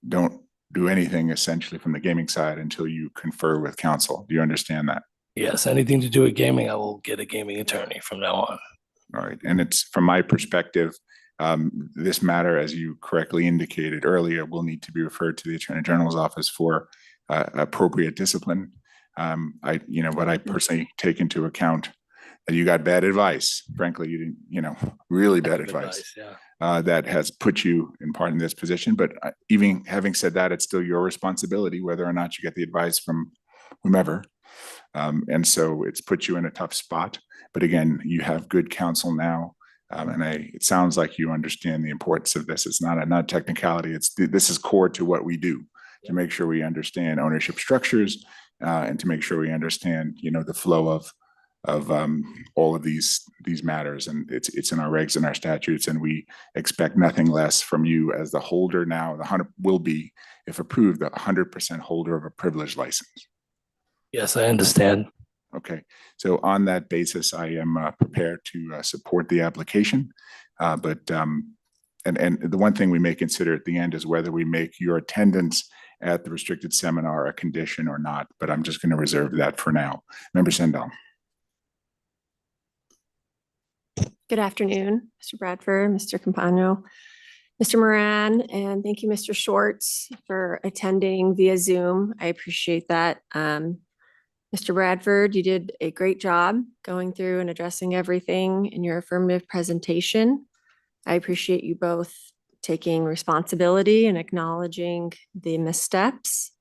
don't do anything essentially from the gaming side until you confer with counsel. Do you understand that? Yes. Anything to do with gaming, I will get a gaming attorney from now on. All right. And it's from my perspective, this matter, as you correctly indicated earlier, will need to be referred to the Attorney General's office for appropriate discipline. But I personally take into account that you got bad advice. Frankly, you didn't, really bad advice. That has put you in part in this position. But even having said that, it's still your responsibility whether or not you get the advice from whomever. And so it's put you in a tough spot. But again, you have good counsel now It sounds like you understand the importance of this. It's not a technicality. This is core to what we do, to make sure we understand ownership structures and to make sure we understand, the flow of all of these matters. And it's in our regs and our statutes, and we expect nothing less from you as the holder now. The 100 will be, if approved, the 100% holder of a privileged license. Yes, I understand. Okay, so on that basis, I am prepared to support the application. And the one thing we may consider at the end is whether we make your attendance at the restricted seminar a condition or not, but I'm just going to reserve that for now. Member Sendall. Good afternoon, Mr. Bradford, Mr. Campagno, Mr. Moran, and thank you, Mr. Schwartz, for attending via Zoom. I appreciate that. Mr. Bradford, you did a great job going through and addressing everything in your affirmative presentation. I appreciate you both taking responsibility and acknowledging the missteps.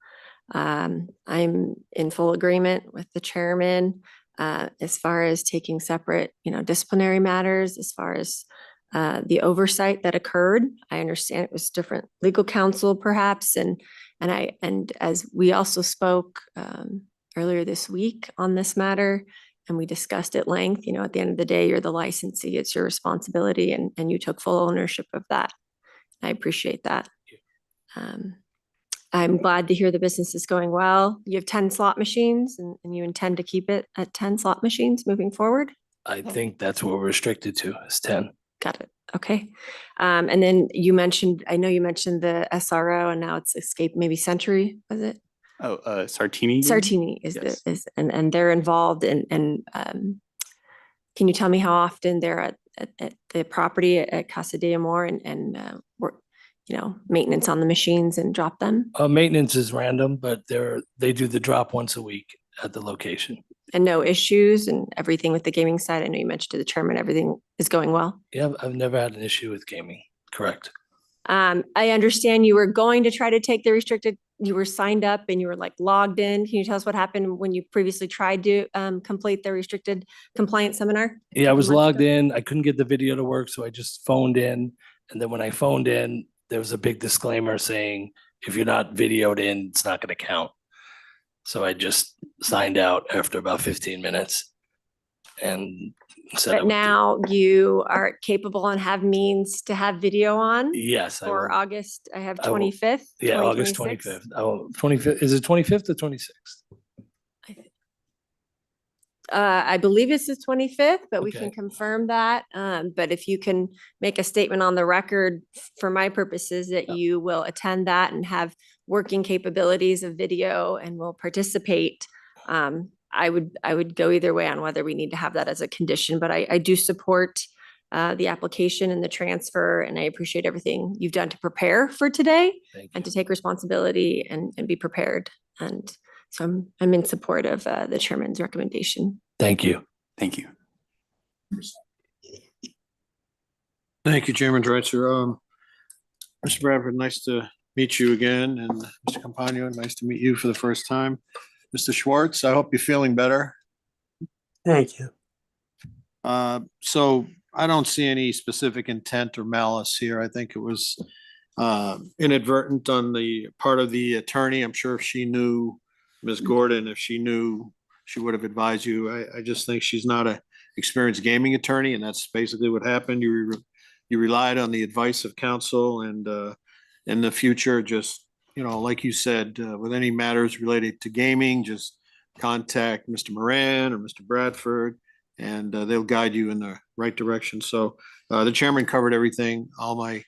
I'm in full agreement with the chairman as far as taking separate, disciplinary matters, as far as the oversight that occurred. I understand it was different legal counsel perhaps, and as we also spoke earlier this week on this matter, and we discussed at length, at the end of the day, you're the licensee, it's your responsibility, and you took full ownership of that. I appreciate that. I'm glad to hear the business is going well. You have 10 slot machines and you intend to keep it at 10 slot machines moving forward? I think that's what we're restricted to, is 10. Got it. Okay. And then I know you mentioned the SRO, and now it's escaped, maybe Century, was it? Oh, Sartini? Sartini Yes. and they're involved in, can you tell me how often they're at the property at Casa de Amor and work, maintenance on the machines and drop them? Maintenance is random, but they do the drop once a week at the location. And no issues and everything with the gaming side? I know you mentioned to the chairman, everything is going well. Yeah, I've never had an issue with gaming. Correct. I understand you were going to try to take the restricted, you were signed up and you were logged in. Can you tell us what happened when you previously tried to complete the restricted compliance seminar? Yeah, I was logged in. I couldn't get the video to work, so I just phoned in. And then when I phoned in, there was a big disclaimer saying, if you're not videoed in, it's not going to count. So I just signed out after about 15 minutes. And said, But now you are capable and have means to have video on? Yes. I For will. August, I have I will. 25th? Yeah, August 2026? 25th. Oh, 25th. Is it 25th or 26th? I believe it's the 25th, but we can Okay. confirm that. But if you can make a statement on the record for my purposes that you will attend that and have working capabilities of video and will participate, I would go either way on whether we need to have that as a condition, but I do support the application and the transfer, and I appreciate everything you've done to prepare for today and to take responsibility and be prepared. And so I'm in support of the chairman's recommendation. Thank you. Thank you. Thank you, Chairman Dreitzer. Mr. Bradford, nice to meet you again, and Mr. Campagno, nice to meet you for the first time. Mr. Schwartz, I hope you're feeling better. Thank you. So I don't see any specific intent or malice here. I think it was inadvertent on the part of the attorney. I'm sure if she knew, Ms. Gordon, if she knew, she would have advised you. I just think she's not an experienced gaming attorney, and that's basically what happened. You relied on the advice of counsel, and in the future, just, like you said, with any matters related to gaming, just contact Mr. Moran or Mr. Bradford, and they'll guide you in the right direction. So the chairman covered everything. All my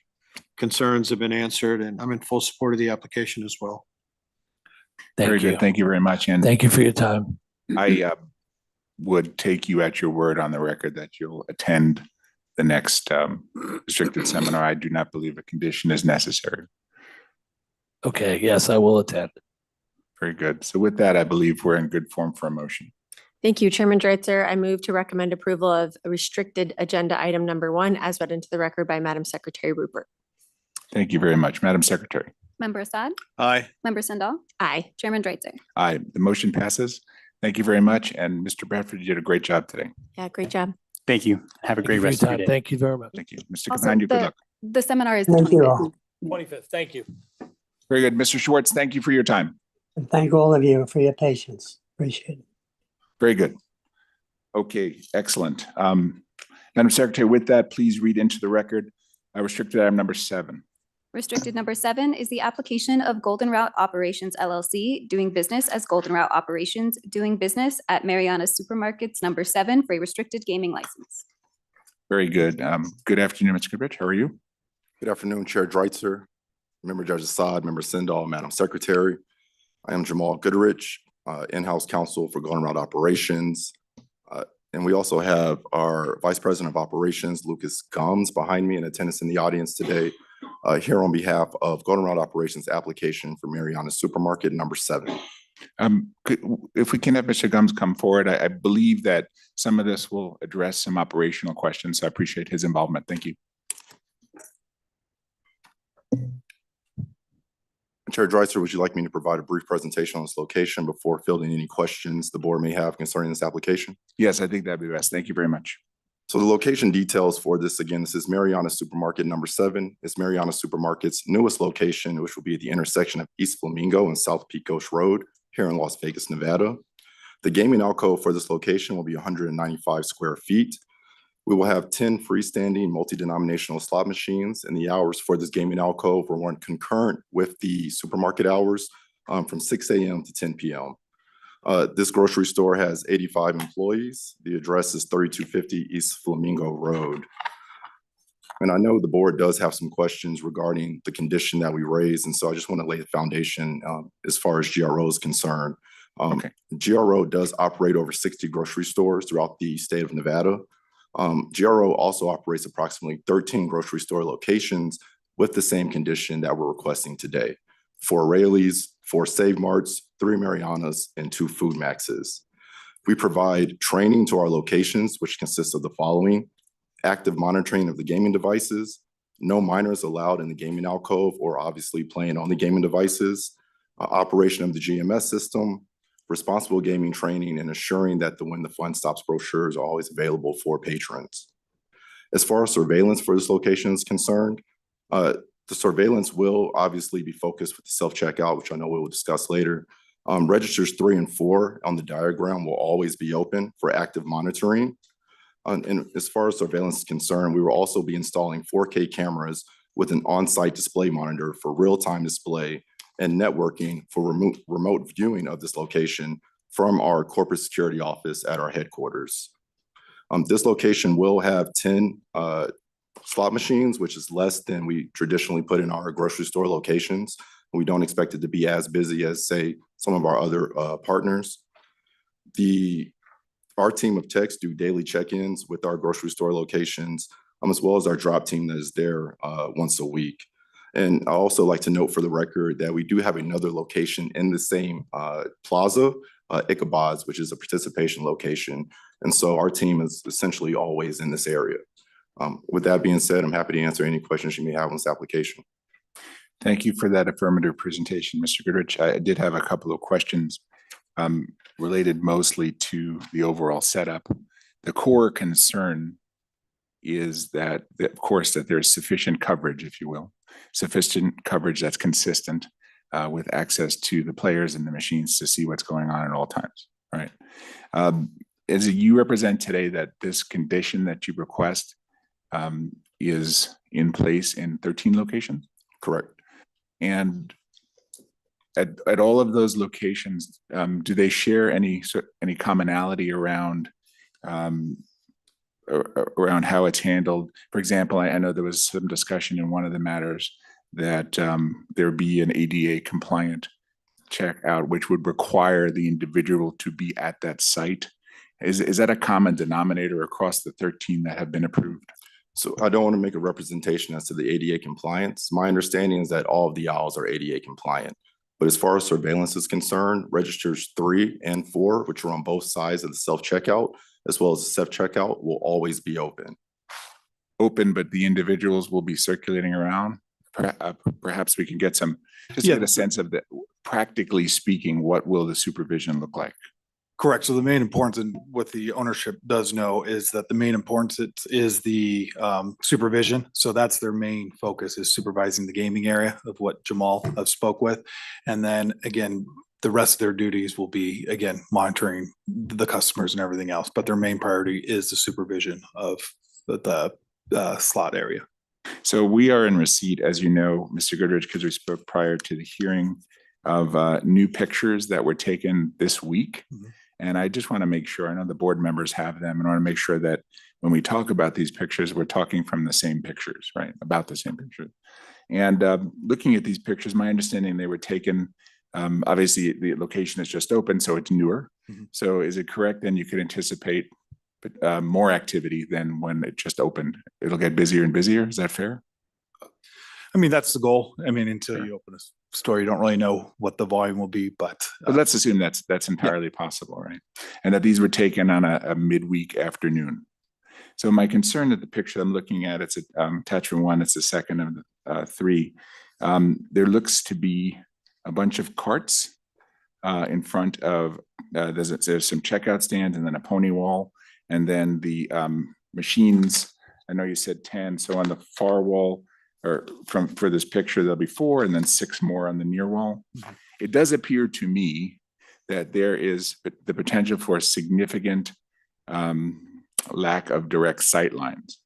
concerns have been answered, and I'm in full support of the application as well. Very good. Thank you very much. And Thank you for your time. I would take you at your word on the record that you'll attend the next restricted seminar. I do not believe a condition is necessary. Okay, yes, I will attend. Very good. So with that, I believe we're in good form for a motion. Thank you, Chairman Dreitzer. I move to recommend approval of restricted agenda item number 1 as read into the record by Madam Secretary Rupert. Thank you very much, Madam Secretary. Member Assad? Aye. Member Sendall? Aye. Chairman Dreitzer? Aye, the motion passes. Thank you very much. And Mr. Bradford, you did a great job today. Yeah, great job. Thank you. Have a Thank great you for your rest of your time. day. Thank you very much. Thank you. Mr. Also, Campagna, good luck. the seminar is the Thank you 25th. all. 25th, thank you. Very good. Mr. Schwartz, thank you for your time. And thank all of you for your patience. Appreciate it. Very good. Okay, excellent. Madam Secretary, with that, please read into the record restricted item number 7. Restricted number 7 is the application of Golden Route Operations LLC, doing business as Golden Route Operations, doing business at Mariana Supermarkets number 7 for a restricted gaming license. Very good. Good afternoon, Mr. Goodrich. How are you? Good afternoon, Chair Dreitzer, Member Judge Assad, Member Sindall, Madam Secretary. I am Jamal Goodrich, in-house counsel for Golden Route Operations. And we also have our Vice President of Operations, Lucas Gums, behind me in attendance in the audience today, here on behalf of Golden Route Operations application for Mariana Supermarket number 7. If we can have Mr. Gums come forward, I believe that some of this will address some operational questions. So I appreciate his involvement. Thank you. Chair Dreitzer, would you like me to provide a brief presentation on this location before fielding any questions the board may have concerning this application? Yes, I think that'd be best. Thank you very much. So the location details for this, again, this is Mariana Supermarket number 7. It's Mariana Supermarket's newest location, which will be at the intersection of East Flamingo and South Pecos Road here in Las Vegas, Nevada. The gaming alcove for this location will be 195 square feet. We will have 10 freestanding multi-denominational slot machines, and the hours for this gaming alcove will run concurrent with the supermarket hours from 6 a.m. to 10 p.m. This grocery store has 85 employees. The address is 3250 East Flamingo Road. And I know the board does have some questions regarding the condition that we raised, and so I just want to lay the foundation as far as GRO is concerned. GRO does operate over 60 grocery stores throughout the state of Nevada. GRO also operates approximately 13 grocery store locations with the same condition that we're requesting today: 4 Raley's, 4 Save Marts, 3 Marianas, and 2 Food Maxes. We provide training to our locations, which consists of the following: active monitoring of the gaming devices, no minors allowed in the gaming alcove or obviously playing on the gaming devices, operation of the GMS system, responsible gaming training, and assuring that the When the Fun Stops brochures are always available for patrons. As far as surveillance for this location is concerned, the surveillance will obviously be focused with the self-checkout, which I know we will discuss later. Registers 3 and 4 on the diagram will always be open for active monitoring. And as far as surveillance is concerned, we will also be installing 4K cameras with an on-site display monitor for real-time display and networking for remote viewing of this location from our corporate security office at our headquarters. This location will have 10 slot machines, which is less than we traditionally put in our grocery store locations. We don't expect it to be as busy as, say, some of our other partners. Our team of techs do daily check-ins with our grocery store locations, as well as our drop team that is there once a week. And I also like to note for the record that we do have another location in the same plaza, Ichabod's, which is a participation location. And so our team is essentially always in this area. With that being said, I'm happy to answer any questions you may have on this application. Thank you for that affirmative presentation, Mr. Goodrich. I did have a couple of questions related mostly to the overall setup. The core concern is that, of course, that there's sufficient coverage, if you will, sufficient coverage that's consistent with access to the players and the machines to see what's going on at all times, right? As you represent today that this condition that you request is in place in 13 locations? Correct. And at all of those locations, do they share any commonality around how it's handled? For example, I know there was some discussion in one of the matters that there be an ADA compliant checkout, which would require the individual to be at that site. Is that a common denominator across the 13 that have been approved? So I don't want to make a representation as to the ADA compliance. My understanding is that all of the aisles are ADA compliant. But as far as surveillance is concerned, registers 3 and 4, which are on both sides of the self-checkout, as well as the self-checkout, will always be open. Open, but the individuals will be circulating around? Perhaps we can get some, just get a sense of the, practically speaking, what will the supervision look like? Correct. So the main importance and what the ownership does know is that the main importance is the supervision. So that's their main focus, is supervising the gaming area of what Jamal spoke with. And then again, the rest of their duties will be, again, monitoring the customers and everything else. But their main priority is the supervision of the slot area. So we are in receipt, as you know, Mr. Goodrich, because we spoke prior to the hearing, of new pictures that were taken this week. And I just want to make sure, I know the board members have them, and I want to make sure that when we talk about these pictures, we're talking from the same pictures, right? About the same pictures. And looking at these pictures, my understanding they were taken, obviously the location is just open, so it's newer. So is it correct then you could anticipate more activity than when it just opened? It'll get busier and busier, is that fair? I mean, that's the goal. I mean, until you open a store, you don't really know what the volume will be, but. But let's assume that's entirely possible, right? And that these were taken on a midweek afternoon. So my concern that the picture I'm looking at, it's attachment 1, it's the second of the 3. There looks to be a bunch of carts in front of, there's some checkout stands and then a pony wall. And then the machines, I know you said 10, so on the far wall, or for this picture, there'll be 4 and then 6 more on the near wall. It does appear to me that there is the potential for a significant lack of direct sight lines,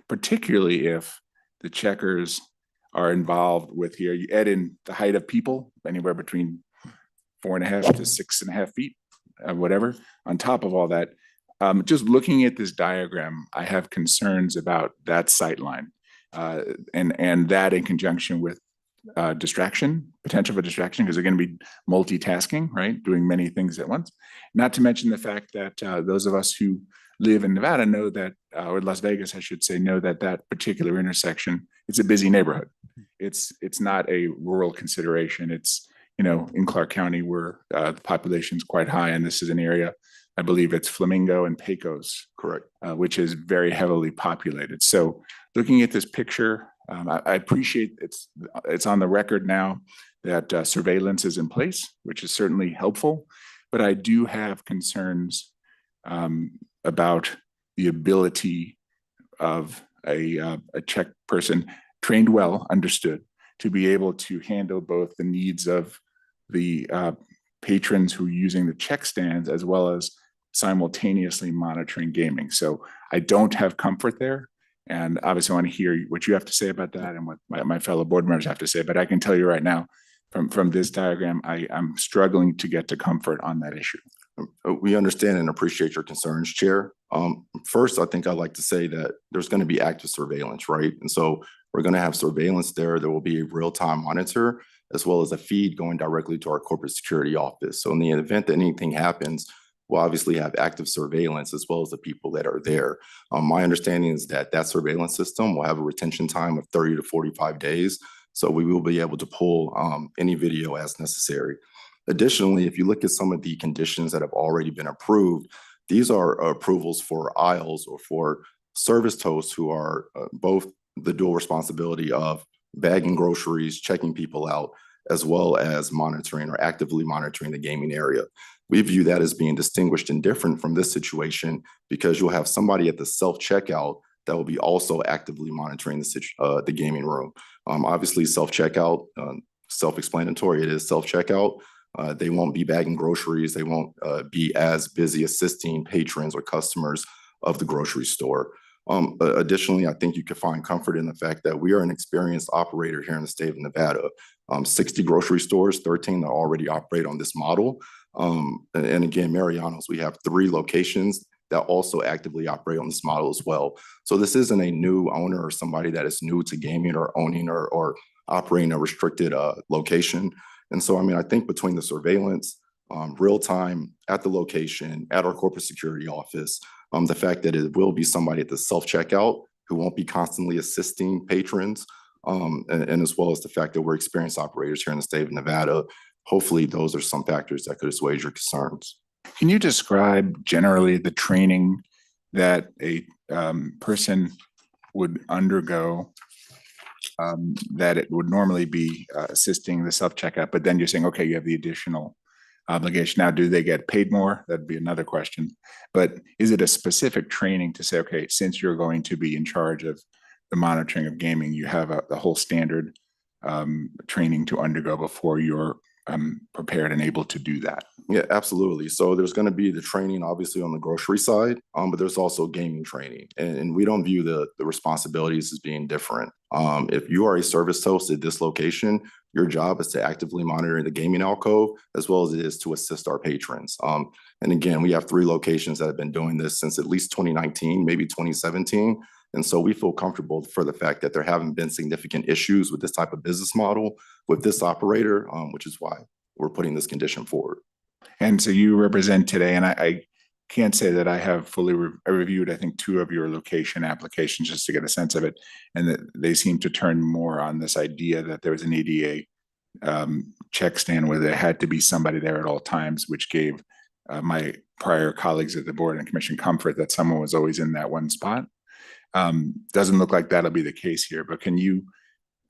particularly if the checkers are involved with here. You add in the height of people, anywhere between 4.5 to 6.5 feet, whatever. On top of all that, just looking at this diagram, I have concerns about that sight line. And that in conjunction with potential for distraction, because they're going to be multitasking, right? Doing many things at once. Not to mention the fact that those of us who live in Nevada know that, or Las Vegas, I should say, know that that particular intersection, it's a busy neighborhood. It's not a rural consideration. It's, in Clark County where the population is quite high, and this is an area, I believe it's Flamingo and Pecos, correct, which is very heavily populated. So looking at this picture, I appreciate it's on the record now that surveillance is in place, which is certainly helpful, but I do have concerns about the ability of a check person trained well, understood, to be able to handle both the needs of the patrons who are using the check stands as well as simultaneously monitoring gaming. So I don't have comfort there. And obviously I want to hear what you have to say about that and what my fellow board members have to say. But I can tell you right now, from this diagram, I'm struggling to get to comfort on that issue. We understand and appreciate your concerns, Chair. First, I think I'd like to say that there's going to be active surveillance, right? And so we're going to have surveillance there. There will be a real-time monitor as well as a feed going directly to our corporate security office. So in the event that anything happens, we'll obviously have active surveillance as well as the people that are there. My understanding is that surveillance system will have a retention time of 30 to 45 days. So we will be able to pull any video as necessary. Additionally, if you look at some of the conditions that have already been approved, these are approvals for aisles or for service hosts who are both the dual responsibility of bagging groceries, checking people out, as well as monitoring or actively monitoring the gaming area. We view that as being distinguished and different from this situation because you'll have somebody at the self-checkout that will be also actively monitoring the gaming room. Obviously, self-checkout, self-explanatory, it is self-checkout. They won't be bagging groceries. They won't be as busy assisting patrons or customers of the grocery store. Additionally, I think you can find comfort in the fact that we are an experienced operator here in the state of Nevada. 60 grocery stores, 13 that already operate on this model. And again, Mariano's, we have 3 locations that also actively operate on this model as well. So this isn't a new owner or somebody that is new to gaming or owning or operating a restricted location. And so, I mean, I think between the surveillance, real time at the location, at our corporate security office, the fact that it will be somebody at the self-checkout who won't be constantly assisting patrons, and as well as the fact that we're experienced operators here in the state of Nevada, hopefully those are some factors that could assuage your concerns. Can you describe generally the training that a person would undergo that it would normally be assisting the self-checkout, but then you're saying, okay, you have the additional obligation. Now, do they get paid more? That'd be another question. But is it a specific training to say, okay, since you're going to be in charge of the monitoring of gaming, you have the whole standard training to undergo before you're prepared and able to do that? Yeah, absolutely. So there's going to be the training, obviously, on the grocery side, but there's also gaming training, and we don't view the responsibilities as being different. If you are a service host at this location, your job is to actively monitor the gaming alcove as well as it is to assist our patrons. And again, we have 3 locations that have been doing this since at least 2019, maybe 2017. And so we feel comfortable for the fact that there haven't been significant issues with this type of business model with this operator, which is why we're putting this condition forward. And so you represent today, and I can't say that I have fully reviewed, I think, 2 of your location applications just to get a sense of it. And that they seem to turn more on this idea that there was an EDA check stand where there had to be somebody there at all times, which gave my prior colleagues at the board and commission comfort that someone was always in that one spot. Doesn't look like that'll be the case here, but can you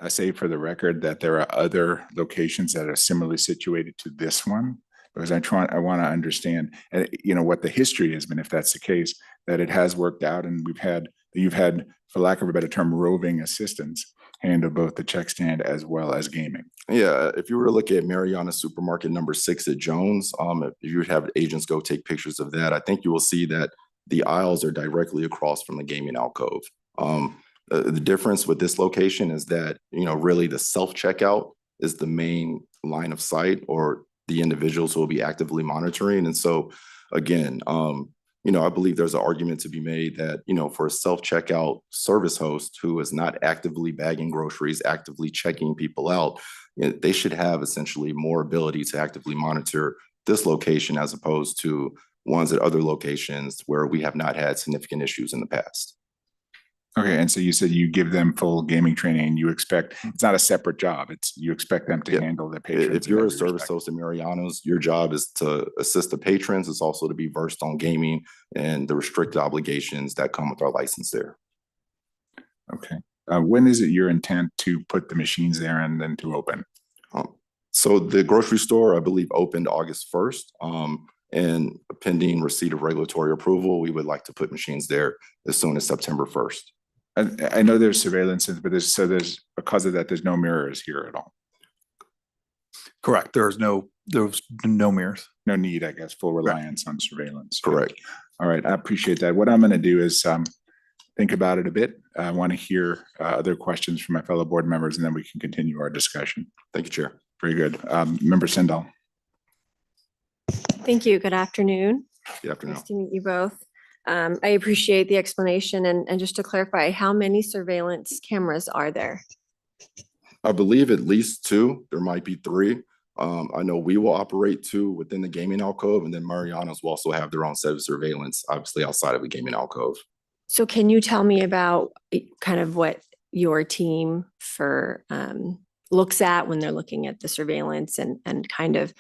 say for the record that there are other locations that are similarly situated to this one? Because I want to understand, what the history has been, if that's the case, that it has worked out, and you've had, for lack of a better term, roving assistants handle both the check stand as well as gaming. Yeah, if you were to look at Mariana Supermarket number 6 at Jones, if you would have agents go take pictures of that, I think you will see that the aisles are directly across from the gaming alcove. The difference with this location is that, really the self-checkout is the main line of sight, or the individuals who will be actively monitoring. And so, again, I believe there's an argument to be made that, for a self-checkout service host who is not actively bagging groceries, actively checking people out, they should have essentially more ability to actively monitor this location as opposed to ones at other locations where we have not had significant issues in the past. Okay, and so you said you give them full gaming training, and you expect, it's not a separate job, you expect them to handle their patrons. If you're a service host at Mariano's, your job is to assist the patrons. It's also to be versed on gaming and the restricted obligations that come with our license there. Okay. When is it your intent to put the machines there and then to open? So the grocery store, I believe, opened August 1st. And pending receipt of regulatory approval, we would like to put machines there as soon as September 1st. I know there's surveillance, but there's because of that, there's no mirrors here at all. Correct. There was no mirrors. No need, I guess, full reliance on surveillance. Correct. All right, I appreciate that. What I'm going to do is think about it a bit. I want to hear other questions from my fellow board members, and then we can continue our discussion. Thank you, Chair. Very good. Member Sindall. Thank you. Good afternoon. Good afternoon. Nice to meet you both. I appreciate the explanation, and just to clarify, how many surveillance cameras are there? I believe at least 2. There might be 3. I know we will operate 2 within the gaming alcove, and then Mariano's will also have their own set of surveillance, obviously outside of the gaming alcove. So can you tell me about kind of what your team looks at when they're looking at the surveillance, and kind of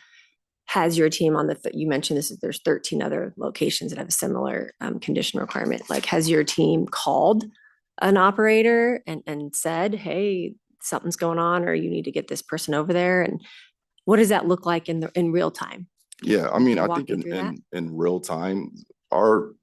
has your team on you mentioned there's 13 other locations that have a similar condition requirement. Like, has your team called an operator and said, hey, something's going on, or you need to get this person over there? And what does that look like in real time? Yeah, I mean, I think me through that? in real time, our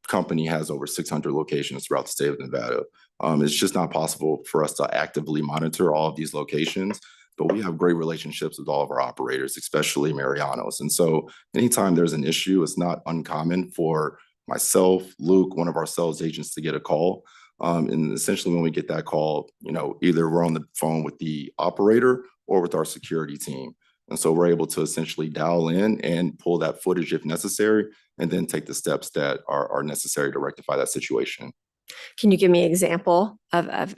company has over 600 locations throughout the state of Nevada. It's just not possible for us to actively monitor all of these locations, but we have great relationships with all of our operators, especially Mariano's. And so anytime there's an issue, it's not uncommon for myself, Luke, one of our sales agents, to get a call. And essentially when we get that call, either we're on the phone with the operator or with our security team. And so we're able to essentially dial in and pull that footage if necessary, and then take the steps that are necessary to rectify that situation. Can you give me an example of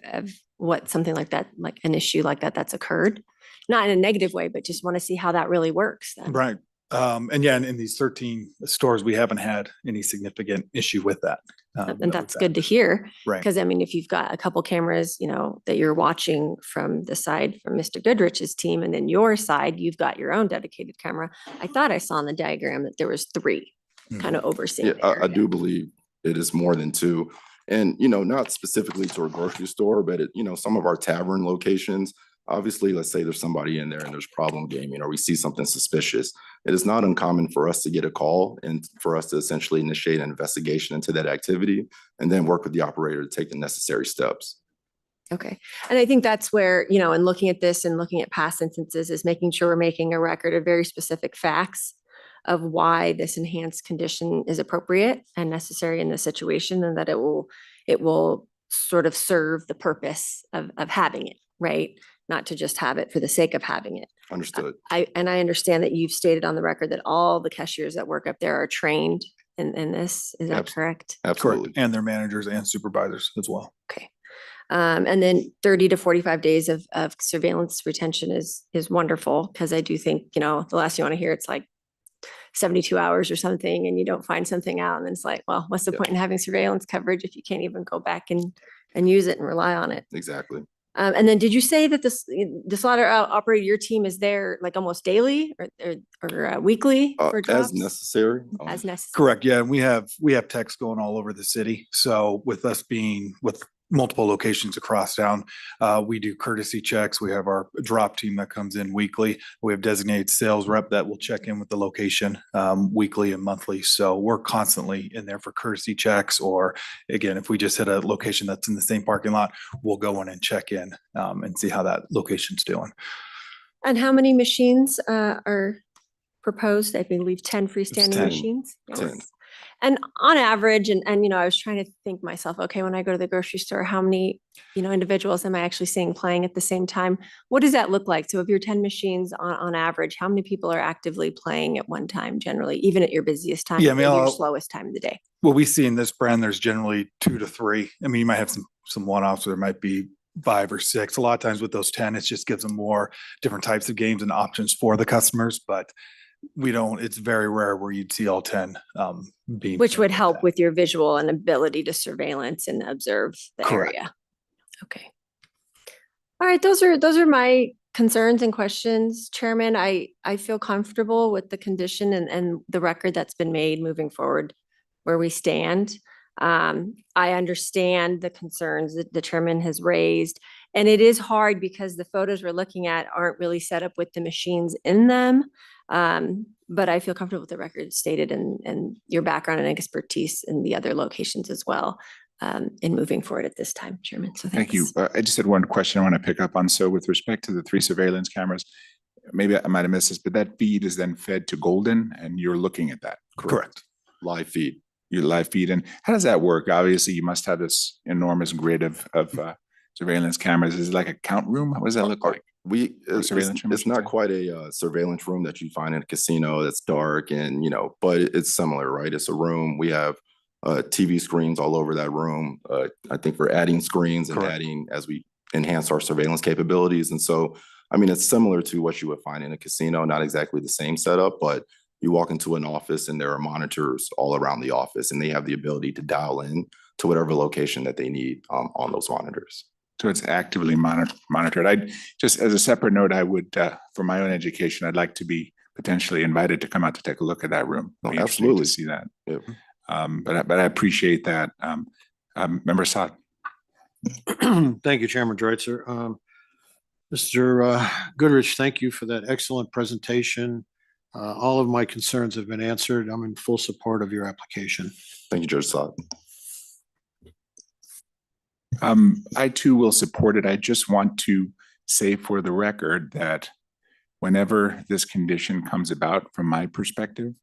what something like that, like an issue like that's occurred? Not in a negative way, but just want to see how that really works then. Right. And yeah, in these 13 stores, we haven't had any significant issue with that. And that's good to hear. Right. Because I mean, if you've got a couple cameras, that you're watching from the side from Mr. Goodrich's team, and then your side, you've got your own dedicated camera. I thought I saw in the diagram that there was 3 kind of overseeing. Yeah, I do believe it is more than 2. And, not specifically to a grocery store, but some of our tavern locations, Obviously, let's say there's somebody in there and there's problem gaming, or we see something suspicious. It is not uncommon for us to get a call and for us to essentially initiate an investigation into that activity and then work with the operator to take the necessary steps. Okay. And I think that's where, you know, in looking at this and looking at past instances is making sure we're making a record of very specific facts of why this enhanced condition is appropriate and necessary in this situation, and that it will sort of serve the purpose of having it, right? Not to just have it for the sake of having it. Understood. I understand that you've stated on the record that all the cashiers that work up there are trained in this. Is that correct? Absolutely. And their managers and supervisors as well. Okay. And then 30 to 45 days of surveillance retention is wonderful, because I do think, you know, the last thing you want to hear, it's like 72 hours or something and you don't find something out. And then it's like, well, what's the point in having surveillance coverage if you can't even go back and use it and rely on it? Exactly. And then did you say that the slaughter operator, your team is there like almost daily or weekly for drops? As necessary. As necessary. Correct. Yeah. And we have techs going all over the city. So with us being with multiple locations across town, we do courtesy checks. We have our drop team that comes in weekly. We have designated sales rep that will check in with the location weekly and monthly. So we're constantly in there for courtesy checks, or again, if we just hit a location that's in the same parking lot, we'll go in and check in and see how that location's doing. And how many machines are proposed? I believe 10 freestanding 10. machines. 10. And on average, and you know, I was trying to think myself, okay, when I go to the grocery store, how many, you know, individuals am I actually seeing playing at the same time? What does that look like? So if you're 10 machines on average, how many people are actively playing at one time generally, even at your busiest time, Yeah, I maybe mean, your I'll- slowest time of the day? What we see in this brand, there's generally 2 to 3. I mean, you might have some one-offs, or there might be 5 or 6. A lot of times with those 10, it just gives them more different types of games and options for the customers, but it's very rare where you'd see all 10 being. Which would help with your visual and ability to surveillance and observe the Correct. area. Okay. All right, those are my concerns and questions, Chairman. I feel comfortable with the condition and the record that's been made moving forward where we stand. I understand the concerns that the chairman has raised, and it is hard because the photos we're looking at aren't really set up with the machines in them. But I feel comfortable with the record stated and your background and expertise in the other locations as well, in moving forward at this time, Chairman. So Thank you. thanks. I just had one question I want to pick up on. So with respect to the 3 surveillance cameras, maybe I might have missed this, but that feed is then fed to Golden and you're looking at that. Correct. Live feed. Your live feed. And how does that work? Obviously, you must have this enormous grid of surveillance cameras. Is it like a count room? What does that look like? Surveillance room, I It's should not say. quite a surveillance room that you find in a casino that's dark and, you know, but it's similar, right? It's a room. We have TV screens all over that room. I think we're adding screens and Correct. adding as we enhance our surveillance capabilities. And so, I mean, it's similar to what you would find in a casino, not exactly the same setup, but you walk into an office and there are monitors all around the office and they have the ability to dial in to whatever location that they need on those monitors. So it's actively monitored. I just, as a separate note, I would, for my own education, I'd like to be potentially invited to come out to take a look at that room. Oh, Be interesting absolutely. To see that. Yep. But I appreciate that. Member Saad. Thank you, Chairman Dreitzer. Mr. Goodrich, thank you for that excellent presentation. All of my concerns have been answered. I'm in full support of your application. Thank you, Judge Saad. I too will support it. I just want to say for the record that whenever this condition comes about, from my perspective,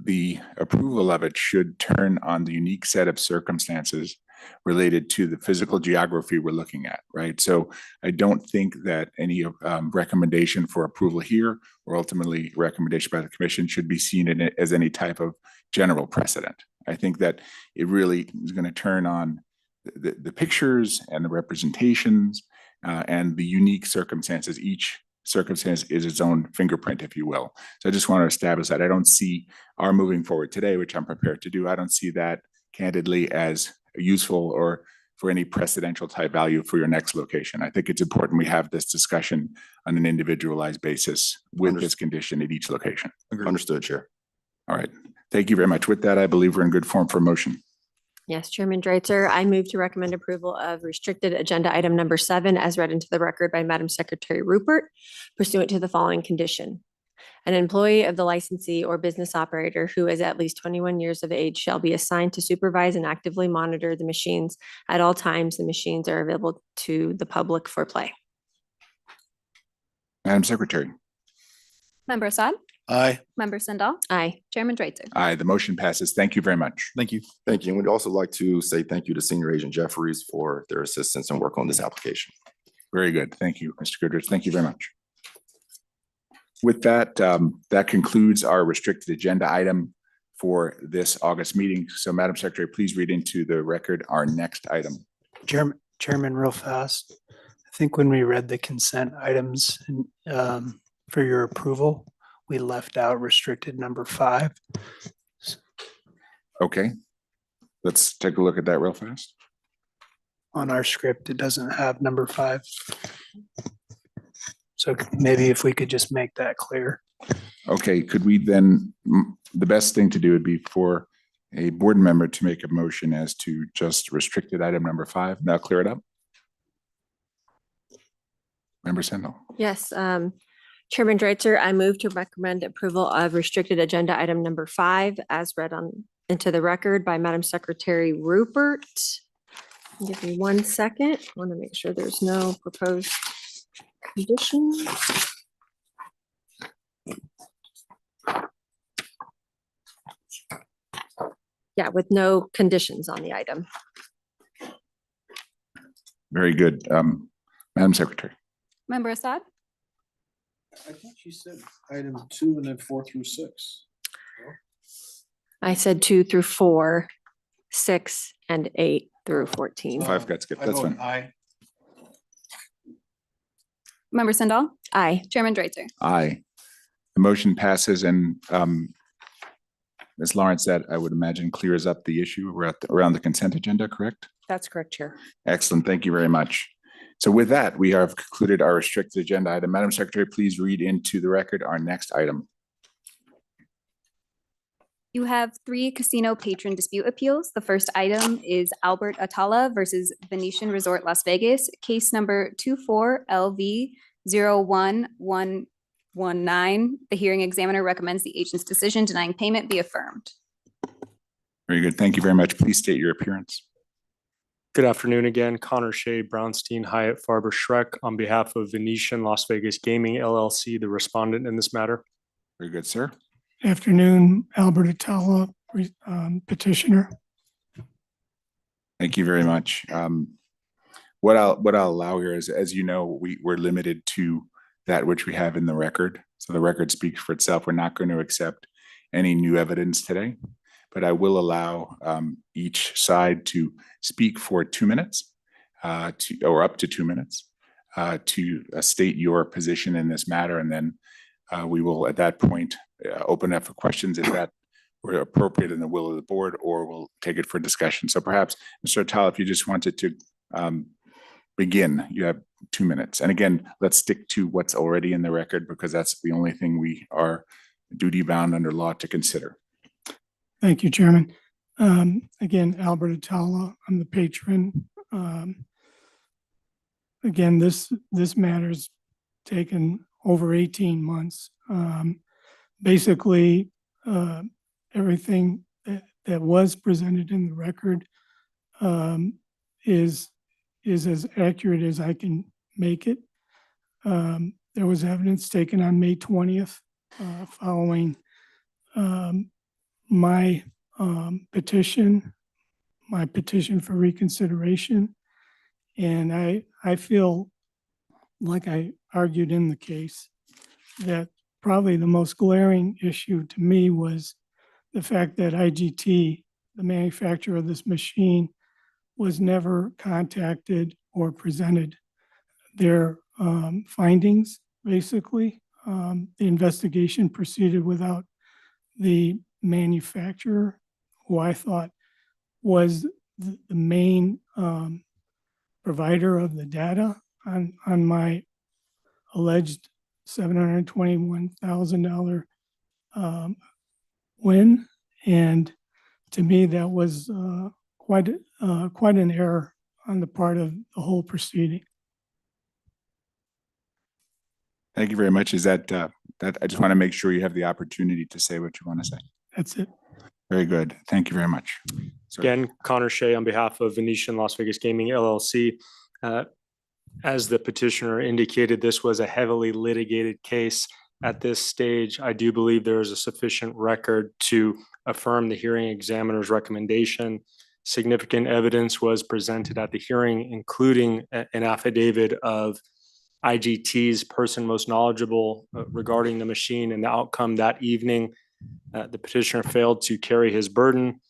the approval of it should turn on the unique set of circumstances related to the physical geography we're looking at, right? So I don't think that any recommendation for approval here or ultimately recommendation by the commission should be seen in it as any type of general precedent. I think that it really is going to turn on the pictures and the representations and the unique circumstances. Each circumstance is its own fingerprint, if you will. So I just want to establish that. I don't see our moving forward today, which I'm prepared to do. I don't see that candidly as useful or for any precedential type value for your next location. I think it's important we have this discussion on an individualized basis with this condition at each location. Understood, Chair. All right. Thank you very much. With that, I believe we're in good form for motion. Yes, Chairman Dreitzer, I move to recommend approval of restricted agenda item number 7 as read into the record by Madam Secretary Rupert pursuant to the following condition. An employee of the licensee or business operator who is at least 21 years of age shall be assigned to supervise and actively monitor the machines at all times the machines are available to the public for play. Madam Secretary. Member Assad? Aye. Member Sandal? Aye. Chairman Dreitzer? Aye, the motion passes. Thank you very much. Thank you. Thank you. And we'd also like to say thank you to Senior Agent Jeffries for their assistance and work on this application. Very good. Thank you, Mr. Goodrich. Thank you very much. With that, that concludes our restricted agenda item for this August meeting. So Madam Secretary, please read into the record our next item. Chairman, real fast. I think when we read the consent items for your approval, we left out restricted number 5. Okay. Let's take a look at that real fast. On our script, it doesn't have number 5. So maybe if we could just make that clear. Okay, could we then, the best thing to do would be for a board member to make a motion as to just restricted item number 5. Now clear it up. Member Sandal. Yes, Chairman Dreitzer, I move to recommend approval of restricted agenda item number 5 as read into the record by Madam Secretary Rupert. Give me 1 second. I want to make sure there's no proposed conditions. Yeah, with no conditions on the item. Very good. Madam Secretary. Member Assad? I thought you said item 2 and then 4 through 6. I said 2 through 4, 6, and 8 through 14. 5 got skipped. That's fine. Aye. Member Sandal? Aye. Chairman Dreitzer? Aye. The motion passes and Ms. Lawrence, that I would imagine clears up the issue around the consent agenda, correct? That's correct, Chair. Excellent. Thank you very much. So with that, we have concluded our restricted agenda item. Madam Secretary, please read into the record our next item. You have 3 casino patron dispute appeals. The first item is Albert Atala versus Venetian Resort Las Vegas, case number 24LV01119. The hearing examiner recommends the agent's decision denying payment be affirmed. Very good. Thank you very much. Please state your appearance. Good afternoon again. Connor Shea, Brownstein Hyatt Farber Schreck on behalf of Venetian Las Vegas Gaming LLC, the respondent in this matter. Very good, sir. Afternoon, Albert Atala, petitioner. Thank you very much. What I'll allow here is, as you know, we're limited to that which we have in the record. So the record speaks for itself. We're not going to accept any new evidence today, but I will allow each side to speak for 2 minutes or up to 2 minutes to state your position in this matter. And then we will at that point open up for questions if that were appropriate in the will of the board, or we'll take it for discussion. So perhaps, Mr. Atala, if you just wanted to begin, you have 2 minutes. And again, let's stick to what's already in the record because that's the only thing we are duty bound under law to consider. Thank you, Chairman. Again, Albert Atala, I'm the patron. Again, this matter's taken over 18 months. Basically, everything that was presented in the record is as accurate as I can make it. There was evidence taken on May 20th following my petition for reconsideration. And I feel like I argued in the case that probably the most glaring issue to me was the fact that IGT, the manufacturer of this machine, was never contacted or presented their findings. Basically, the investigation proceeded without the manufacturer, who I thought was the main provider of the data on my alleged $721,000 win. And to me, that was quite an error on the part of the whole proceeding. Thank you very much. Is that, I just want to make sure you have the opportunity to say what you want to say. That's it. Very good. Thank you very much. Sorry. Again, Connor Shea on behalf of Venetian Las Vegas Gaming LLC. As the petitioner indicated, this was a heavily litigated case. At this stage, I do believe there is a sufficient record to affirm the hearing examiner's recommendation. Significant evidence was presented at the hearing, including an affidavit of IGT's person most knowledgeable regarding the machine and the outcome that evening. The petitioner failed to carry his burden.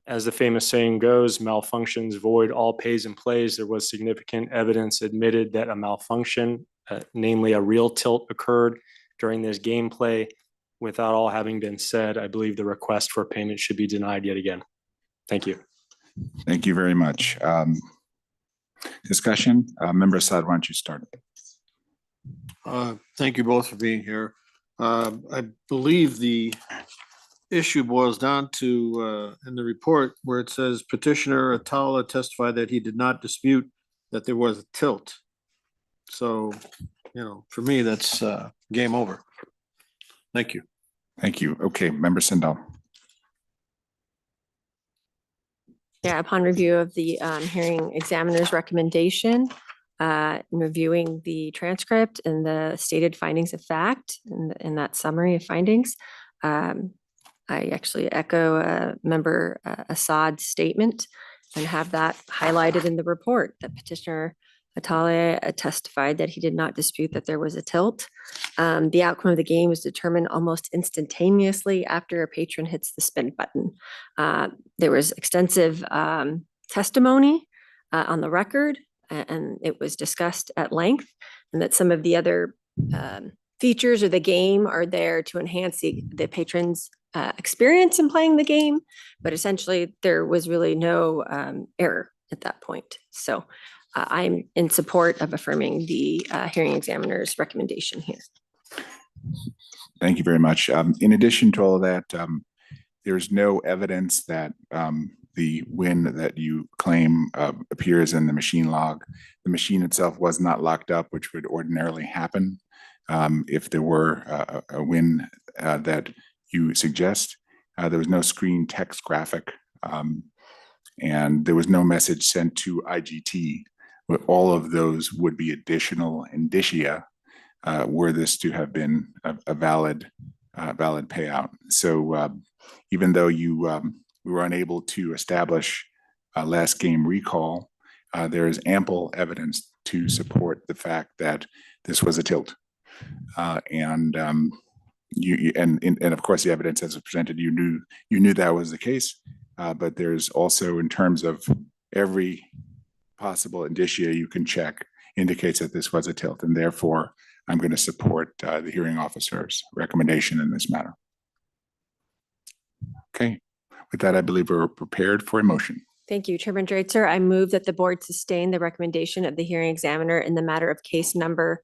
As the famous saying goes, malfunctions void all pays and plays. There was significant evidence admitted that a malfunction, namely a real tilt, occurred during this gameplay. Without all having been said, I believe the request for payment should be denied yet again. Thank you. Thank you very much. Discussion, Member Assad, why don't you start? Thank you both for being here. I believe the issue boils down to, in the report where it says Petitioner Atala testified that he did not dispute that there was a tilt. So, for me, that's game over. Thank you. Thank you. Okay, Member Sindal. Yeah, upon review of the hearing examiner's recommendation, in reviewing the transcript and the stated findings of fact in that summary of findings, I actually echo Member Assad's statement and have that highlighted in the report that Petitioner Atala testified that he did not dispute that there was a tilt. The outcome of the game was determined almost instantaneously after a patron hits the spin button. There was extensive testimony on the record, and it was discussed at length, and that some of the other features of the game are there to enhance the patron's experience in playing the game, but essentially there was really no error at that point. So I'm in support of affirming the hearing examiner's recommendation here. Thank you very much. In addition to all of that, there's no evidence that the win that you claim appears in the machine log. The machine itself was not locked up, which would ordinarily happen if there were a win that you suggest. There was no screen text graphic, and there was no message sent to IGT. But all of those would be additional indicia were this to have been a valid payout. So even though we were unable to establish a last game recall, there is ample evidence to support the fact that this was a tilt. And of course the evidence as presented, you knew that was the case, but there's also, in terms of every possible indicia you can check, indicates that this was a tilt, and therefore I'm going to support the hearing officer's recommendation in this matter. Okay, with that, I believe we're prepared for a motion. Thank you, Chairman Dreitzer. I move that the board sustain the recommendation of the hearing examiner in the matter of case number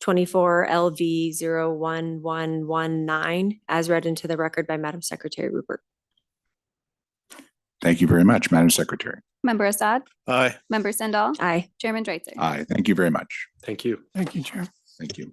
24 LV 01119 as read into the record by Madam Secretary Rupert. Thank you very much, Madam Secretary. Member Assad? Aye. Member Sindal? Aye. Chairman Dreitzer? Aye, thank you very much. Thank you. Thank you, Chair. Thank you.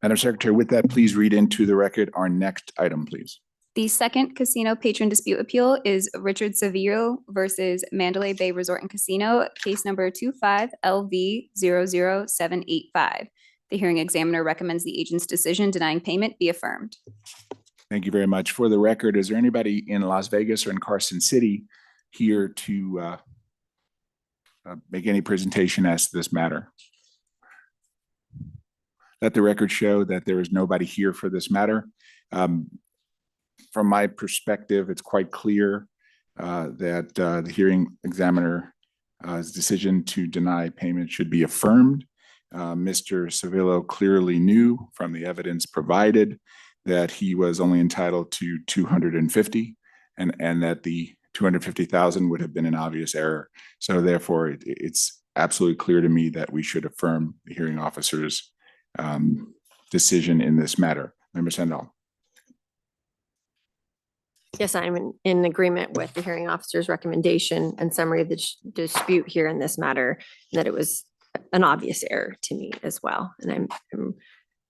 Madam Secretary, with that, please read into the record our next item, please. The second casino patron dispute appeal is Richard Severo versus Mandalay Bay Resort and Casino, case number 25 LV 00785. The hearing examiner recommends the agent's decision denying payment be affirmed. Thank you very much. For the record, is there anybody in Las Vegas or in Carson City here to make any presentation as to this matter? Let the record show that there is nobody here for this matter. From my perspective, it's quite clear that the hearing examiner's decision to deny payment should be affirmed. Mr. Severo clearly knew from the evidence provided that he was only entitled to 250 and that the 250,000 would have been an obvious error. So therefore, it's absolutely clear to me that we should affirm the hearing officer's decision in this matter. Member Sindal. Yes, I'm in agreement with the hearing officer's recommendation and summary of the dispute here in this matter, that it was an obvious error to me as well. And I'm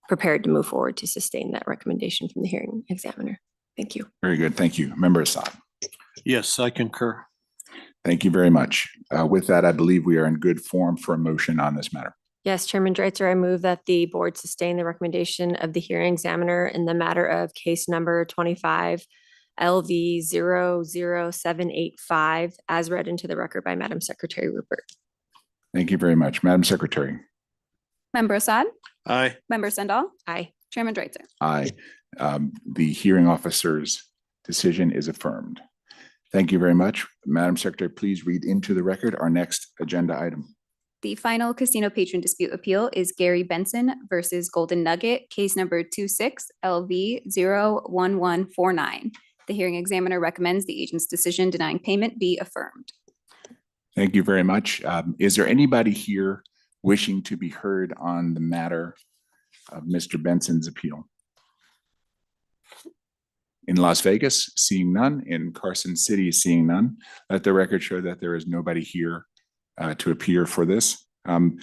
prepared to move forward to sustain that recommendation from the hearing examiner. Thank you. Very good. Thank you. Member Assad. Yes, I concur. Thank you very much. With that, I believe we are in good form for a motion on this matter. Yes, Chairman Dreitzer, I move that the board sustain the recommendation of the hearing examiner in the matter of case number 25 LV 00785 as read into the record by Madam Secretary Rupert. Thank you very much. Madam Secretary. Member Assad? Aye. Member Sandal? Aye. Chairman Dreitzer? Aye. The hearing officer's decision is affirmed. Thank you very much. Madam Secretary, please read into the record our next agenda item. The final casino patron dispute appeal is Gary Benson versus Golden Nugget, case number 26 LV 01149. The hearing examiner recommends the agent's decision denying payment be affirmed. Thank you very much. Is there anybody here wishing to be heard on the matter of Mr. Benson's appeal? In Las Vegas, seeing none. In Carson City, seeing none. Let the record show that there is nobody here to appear for this. From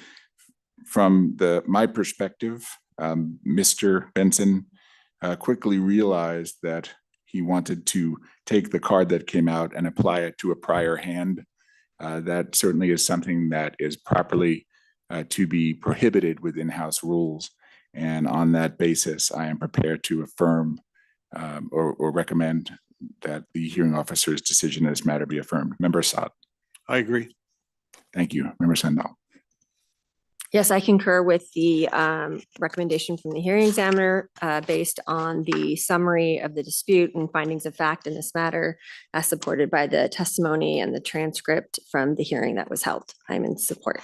my perspective, Mr. Benson quickly realized that he wanted to take the card that came out and apply it to a prior hand. That certainly is something that is properly to be prohibited with in-house rules. And on that basis, I am prepared to affirm or recommend that the hearing officer's decision in this matter be affirmed. Member Assad. I agree. Thank you. Member Sandal. Yes, I concur with the recommendation from the hearing examiner based on the summary of the dispute and findings of fact in this matter as supported by the testimony and the transcript from the hearing that was held. I'm in support.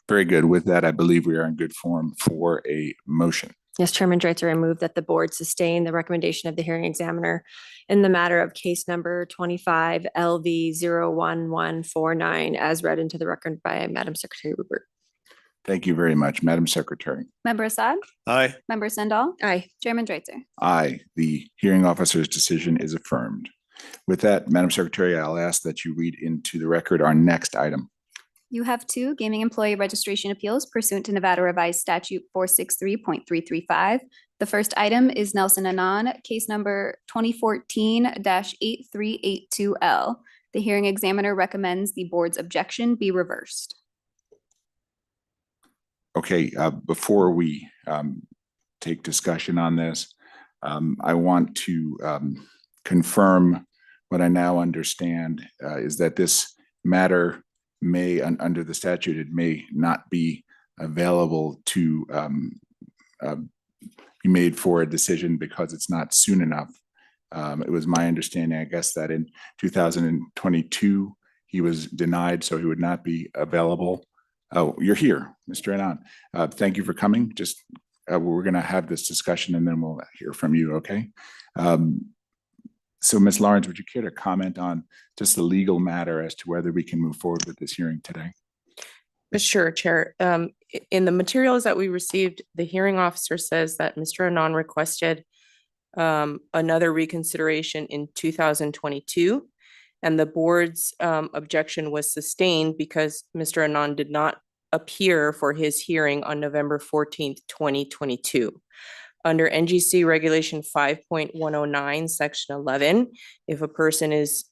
Very good. With that, I believe we are in good form for a motion. Yes, Chairman Dreitzer, I move that the board sustain the recommendation of the hearing examiner in the matter of case number 25 LV 01149 as read into the record by Madam Secretary Rupert. Thank you very much. Madam Secretary. Member Assad? Aye. Member Sandal? Aye. Chairman Dreitzer? Aye. The hearing officer's decision is affirmed. With that, Madam Secretary, I'll ask that you read into the record our next item. You have two gaming employee registration appeals pursuant to Nevada Revised Statute 463.335. The first item is Nelson Anon, case number 2014-8382L. The hearing examiner recommends the board's objection be reversed. Okay, before we take discussion on this, I want to confirm what I now understand is that this matter may, under the statute, it may not be available to be made for a decision because it's not soon enough. It was my understanding, I guess, that in 2022, he was denied, so he would not be available. Oh, you're here, Mr. Anon. Thank you for coming. Just we're going to have this discussion and then we'll hear from you, okay? So Ms. Lawrence, would you care to comment on just the legal matter as to whether we can move forward with this hearing today? Sure, Chair. In the materials that we received, the hearing officer says that Mr. Anon requested another reconsideration in 2022. And the board's objection was sustained because Mr. Anon did not appear for his hearing on November 14th, 2022. Under NGC Regulation 5.109, Section 11, if a person is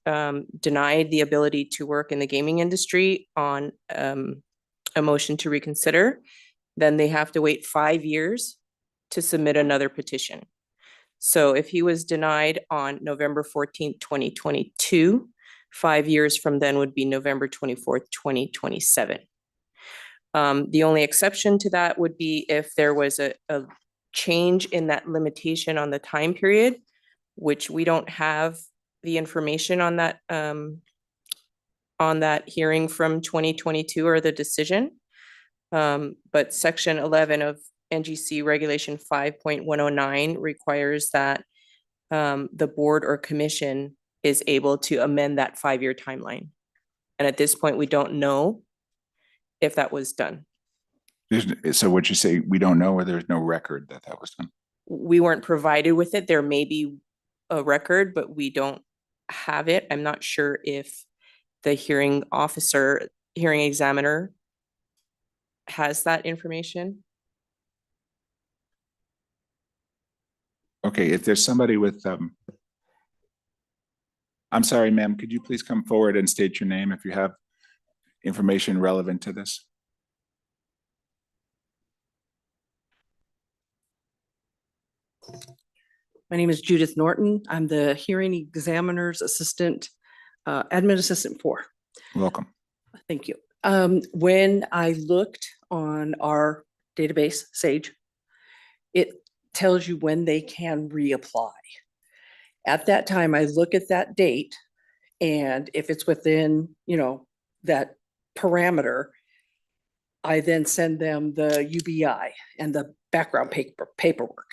denied the ability to work in the gaming industry on a motion to reconsider, then they have to wait 5 years to submit another petition. So if he was denied on November 14th, 2022, 5 years from then would be November 24th, 2027. The only exception to that would be if there was a change in that limitation on the time period, which we don't have the information on that hearing from 2022 or the decision. But Section 11 of NGC Regulation 5.109 requires that the board or commission is able to amend that 5-year timeline. And at this point, we don't know if that was done. So what you say, we don't know, or there's no record that that was done? We weren't provided with it. There may be a record, but we don't have it. I'm not sure if the hearing officer, hearing examiner has that information. Okay, if there's somebody with, I'm sorry, ma'am, could you please come forward and state your name if you have information relevant to this? My name is Judith Norton. I'm the hearing examiner's assistant, admin assistant 4. Welcome. Thank you. When I looked on our database, Sage, it tells you when they can reapply. At that time, I look at that date, and if it's within, that parameter, I then send them the UBI and the background paperwork.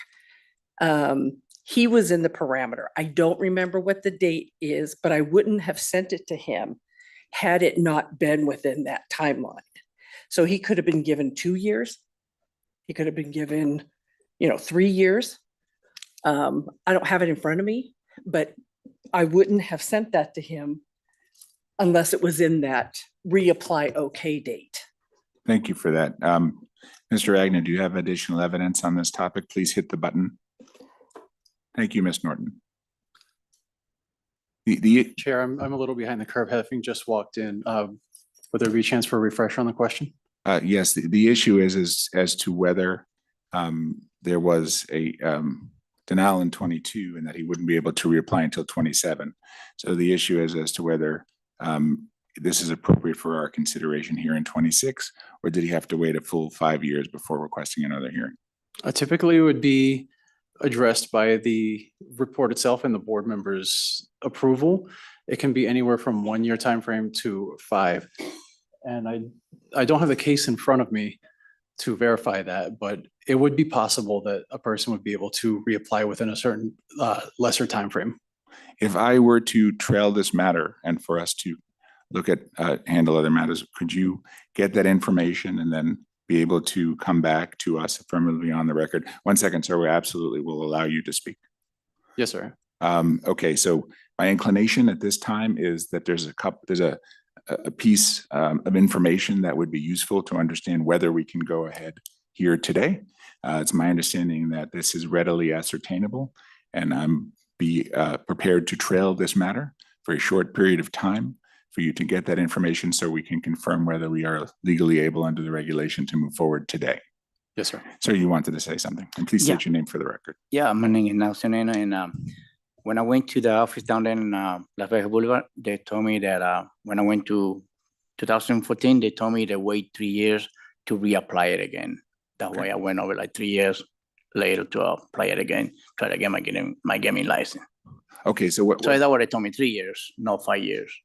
He was in the parameter. I don't remember what the date is, but I wouldn't have sent it to him had it not been within that timeline. So he could have been given 2 years. He could have been given, 3 years. I don't have it in front of me, but I wouldn't have sent that to him unless it was in that reapply okay date. Thank you for that. Mr. Agnew, do you have additional evidence on this topic? Please hit the button. Thank you, Ms. Norton. Chair, I'm a little behind the curve, having just walked in. Would there be a chance for a refresher on the question? Yes, the issue is as to whether there was a denial in 22 and that he wouldn't be able to reapply until 27. So the issue is as to whether this is appropriate for our consideration here in 26, or did he have to wait a full 5 years before requesting another hearing? Typically, it would be addressed by the report itself and the board members' approval. It can be anywhere from 1 year timeframe to 5. And I don't have the case in front of me to verify that, but it would be possible that a person would be able to reapply within a certain lesser timeframe. If I were to trail this matter and for us to look at handle other matters, could you get that information and then be able to come back to us affirmatively on the record? 1 second, sir. We absolutely will allow you to speak. Yes, sir. Okay, so my inclination at this time is that there's a piece of information that would be useful to understand whether we can go ahead here today. It's my understanding that this is readily ascertainable, and I'm prepared to trail this matter for a short period of time for you to get that information so we can confirm whether we are legally able under the regulation to move forward today. Yes, sir. Sir, you wanted to say something, and please state your name for the record. Yeah, my name is Nelson Ena, and when I went to the office down there in Las Vegas Boulevard, they told me that when I went to 2014, they told me to wait 3 years to reapply it again. That way I went over like 3 years later to apply it again, try to get my gaming license. Okay, so what? So that's what they told me, 3 years, not 5 years.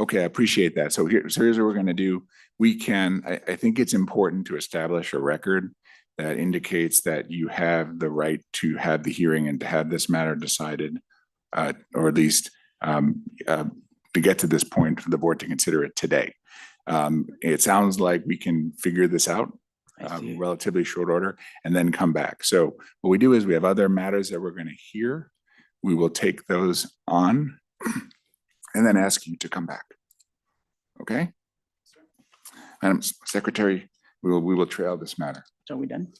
Okay, I appreciate that. So here's what we're going to do. I think it's important to establish a record that indicates that you have the right to have the hearing and to have this matter decided, or at least to get to this point for the board to consider it today. It sounds like we can figure this out relatively short order and then come back. So what we do is we have other matters that we're going to hear. We will take those on and then ask you to come back. Okay? Madam Secretary, we will trail this matter. So we done?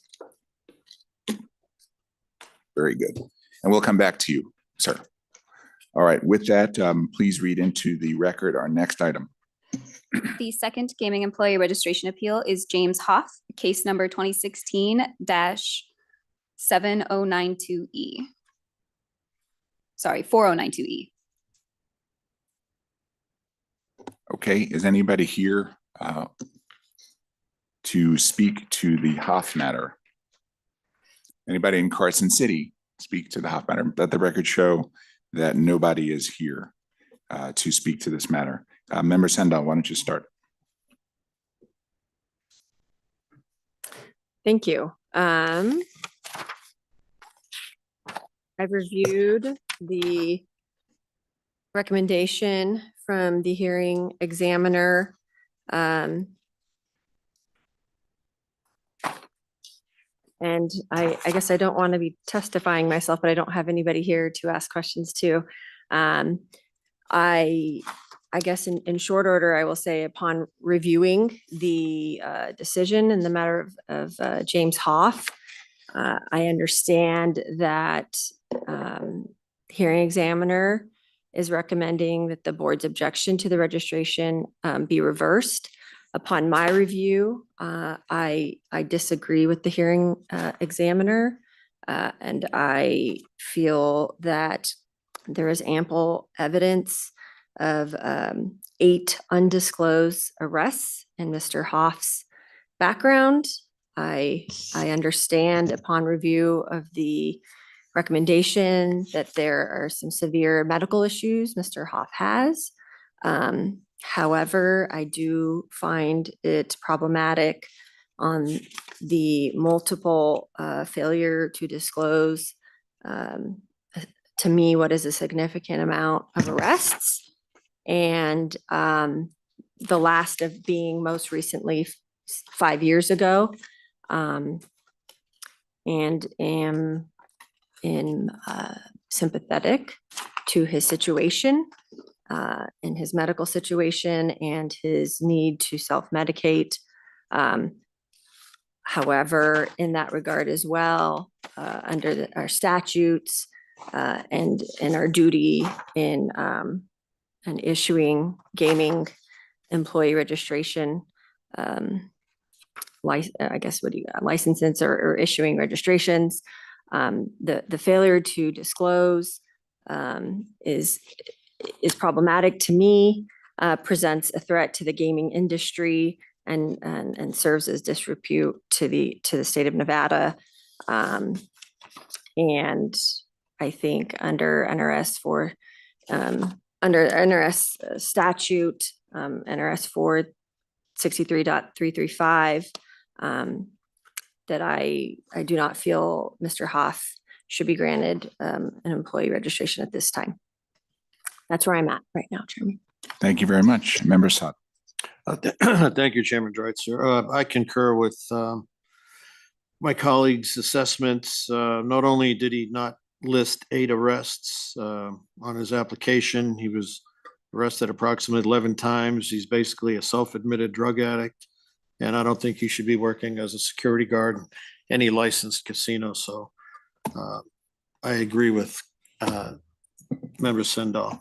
Very good. And we'll come back to you, sir. All right, with that, please read into the record our next item. The second gaming employee registration appeal is James Hoff, case number 2016-7092E. Sorry, 4092E. Okay, is anybody here to speak to the Hoff matter? Anybody in Carson City speak to the Hoff matter? Let the record show that nobody is here to speak to this matter. Member Sendall, why don't you start? Thank you. I've reviewed the recommendation from the hearing examiner. And I guess I don't want to be testifying myself, but I don't have anybody here to ask questions to. I guess in short order, I will say upon reviewing the decision in the matter of James Hoff, I understand that hearing examiner is recommending that the board's objection to the registration be reversed. Upon my review, I disagree with the hearing examiner, and I feel that there is ample evidence of 8 undisclosed arrests in Mr. Hoff's background. I understand upon review of the recommendation that there are some severe medical issues Mr. Hoff has. However, I do find it problematic on the multiple failure to disclose to me what is a significant amount of arrests. And the last of being most recently 5 years ago, and am sympathetic to his situation, in his medical situation and his need to self-medicate. However, in that regard as well, under our statutes and in our duty in issuing gaming employee registration, licenses or issuing registrations, the failure to disclose is problematic to me, presents a threat to the gaming industry and serves as disrepute to the state of Nevada. And I think under NRS statute, NRS 463.335, that I do not feel Mr. Hoff should be granted an employee registration at this time. That's where I'm at right now, Chairman. Thank you very much. Member Sot. Thank you, Chairman Dreitzer. I concur with my colleague's assessments. Not only did he not list 8 arrests on his application, he was arrested approximately 11 times. He's basically a self-admitted drug addict, and I don't think he should be working as a security guard in any licensed casino. So I agree with Member Sindall.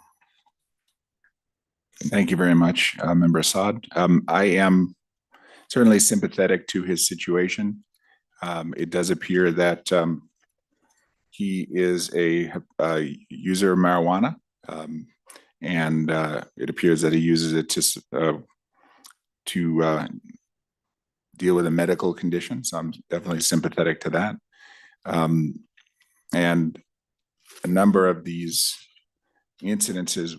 Thank you very much, Member Assad. I am certainly sympathetic to his situation. It does appear that he is a user of marijuana, and it appears that he uses it to deal with a medical condition. So I'm definitely sympathetic to that. And a number of these incidences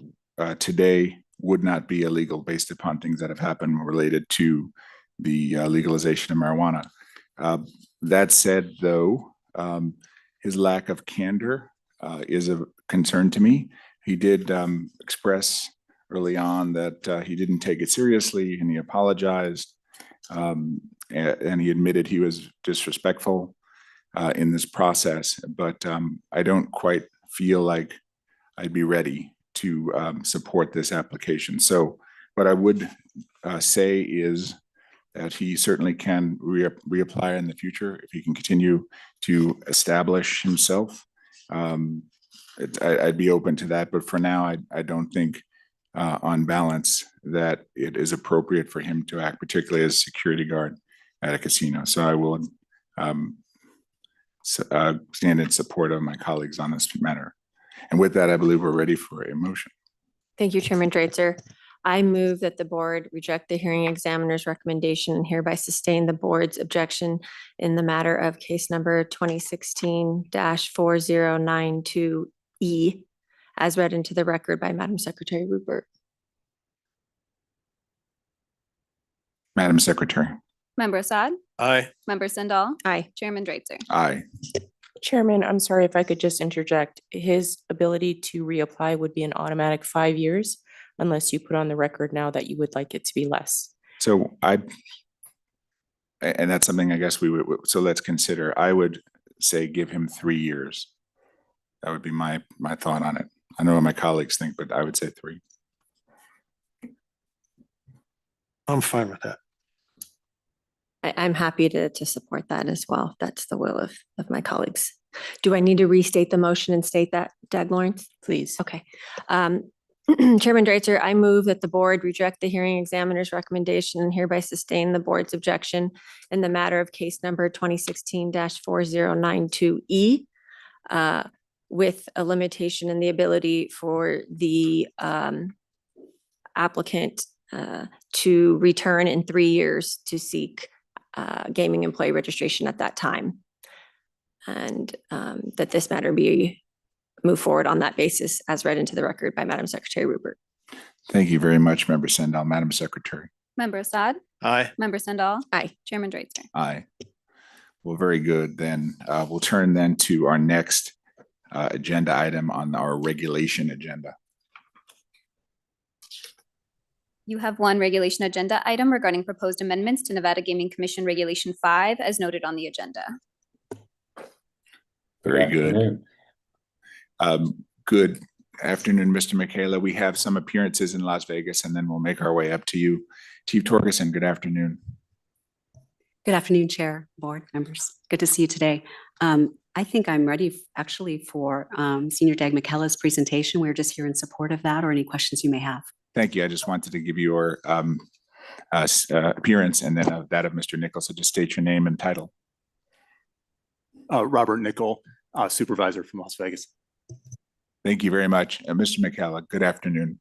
today would not be illegal based upon things that have happened related to the legalization of marijuana. That said, though, his lack of candor is a concern to me. He did express early on that he didn't take it seriously, and he apologized, and he admitted he was disrespectful in this process. But I don't quite feel like I'd be ready to support this application. So what I would say is that he certainly can reapply in the future if he can continue to establish himself. I'd be open to that, but for now, I don't think on balance that it is appropriate for him to act, particularly as a security guard at a casino. So I will stand in support of my colleagues on this matter. And with that, I believe we're ready for a motion. Thank you, Chairman Dreitzer. I move that the board reject the hearing examiner's recommendation and hereby sustain the board's objection in the matter of case number 2016-4092E as read into the record by Madam Secretary Rupert. Madam Secretary. Member Assad? Aye. Member Sindall? Aye. Chairman Dreitzer? Aye. Chairman, I'm sorry if I could just interject. His ability to reapply would be an automatic 5 years unless you put on the record now that you would like it to be less. So and that's something I guess we would, so let's consider. I would say give him 3 years. That would be my thought on it. I know what my colleagues think, but I would say 3. I'm fine with that. I'm happy to support that as well. If that's the will of my colleagues. Do I need to restate the motion and state that, Doug Lawrence? Please. Okay. Chairman Dreitzer, I move that the board reject the hearing examiner's recommendation and hereby sustain the board's objection in the matter of case number 2016-4092E with a limitation in the ability for the applicant to return in 3 years to seek gaming employee registration at that time. And that this matter be moved forward on that basis as read into the record by Madam Secretary Rupert. Thank you very much, Member Sendall. Madam Secretary. Member Assad? Aye. Member Sendall? Aye. Chairman Dreitzer? Aye. Well, very good. Then we'll turn then to our next agenda item on our regulation agenda. You have one regulation agenda item regarding proposed amendments to Nevada Gaming Commission Regulation 5 as noted on the agenda. Very good. Good afternoon, Mr. Michaela. We have some appearances in Las Vegas, and then we'll make our way up to you. Chief Torgerson, good afternoon. Good afternoon, Chair, Board members. Good to see you today. I think I'm ready actually for Senior Dag McKellar's presentation. We're just here in support of that or any questions you may have. Thank you. I just wanted to give you your appearance and then that of Mr. Nichols. So just state your name and title. Robert Nickel, supervisor from Las Vegas. Thank you very much. Mr. McKellar, good afternoon.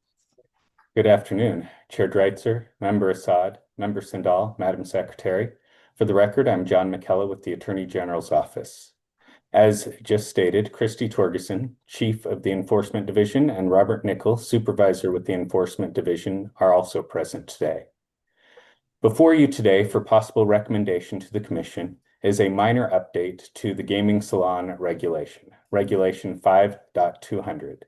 Good afternoon, Chair Dreitzer, Member Assad, Member Sendall, Madam Secretary. For the record, I'm John McKellar with the Attorney General's Office. As just stated, Christy Torgerson, Chief of the Enforcement Division, and Robert Nickel, Supervisor with the Enforcement Division, are also present today. Before you today for possible recommendation to the Commission is a minor update to the Gaming Salon Regulation, Regulation 5.200.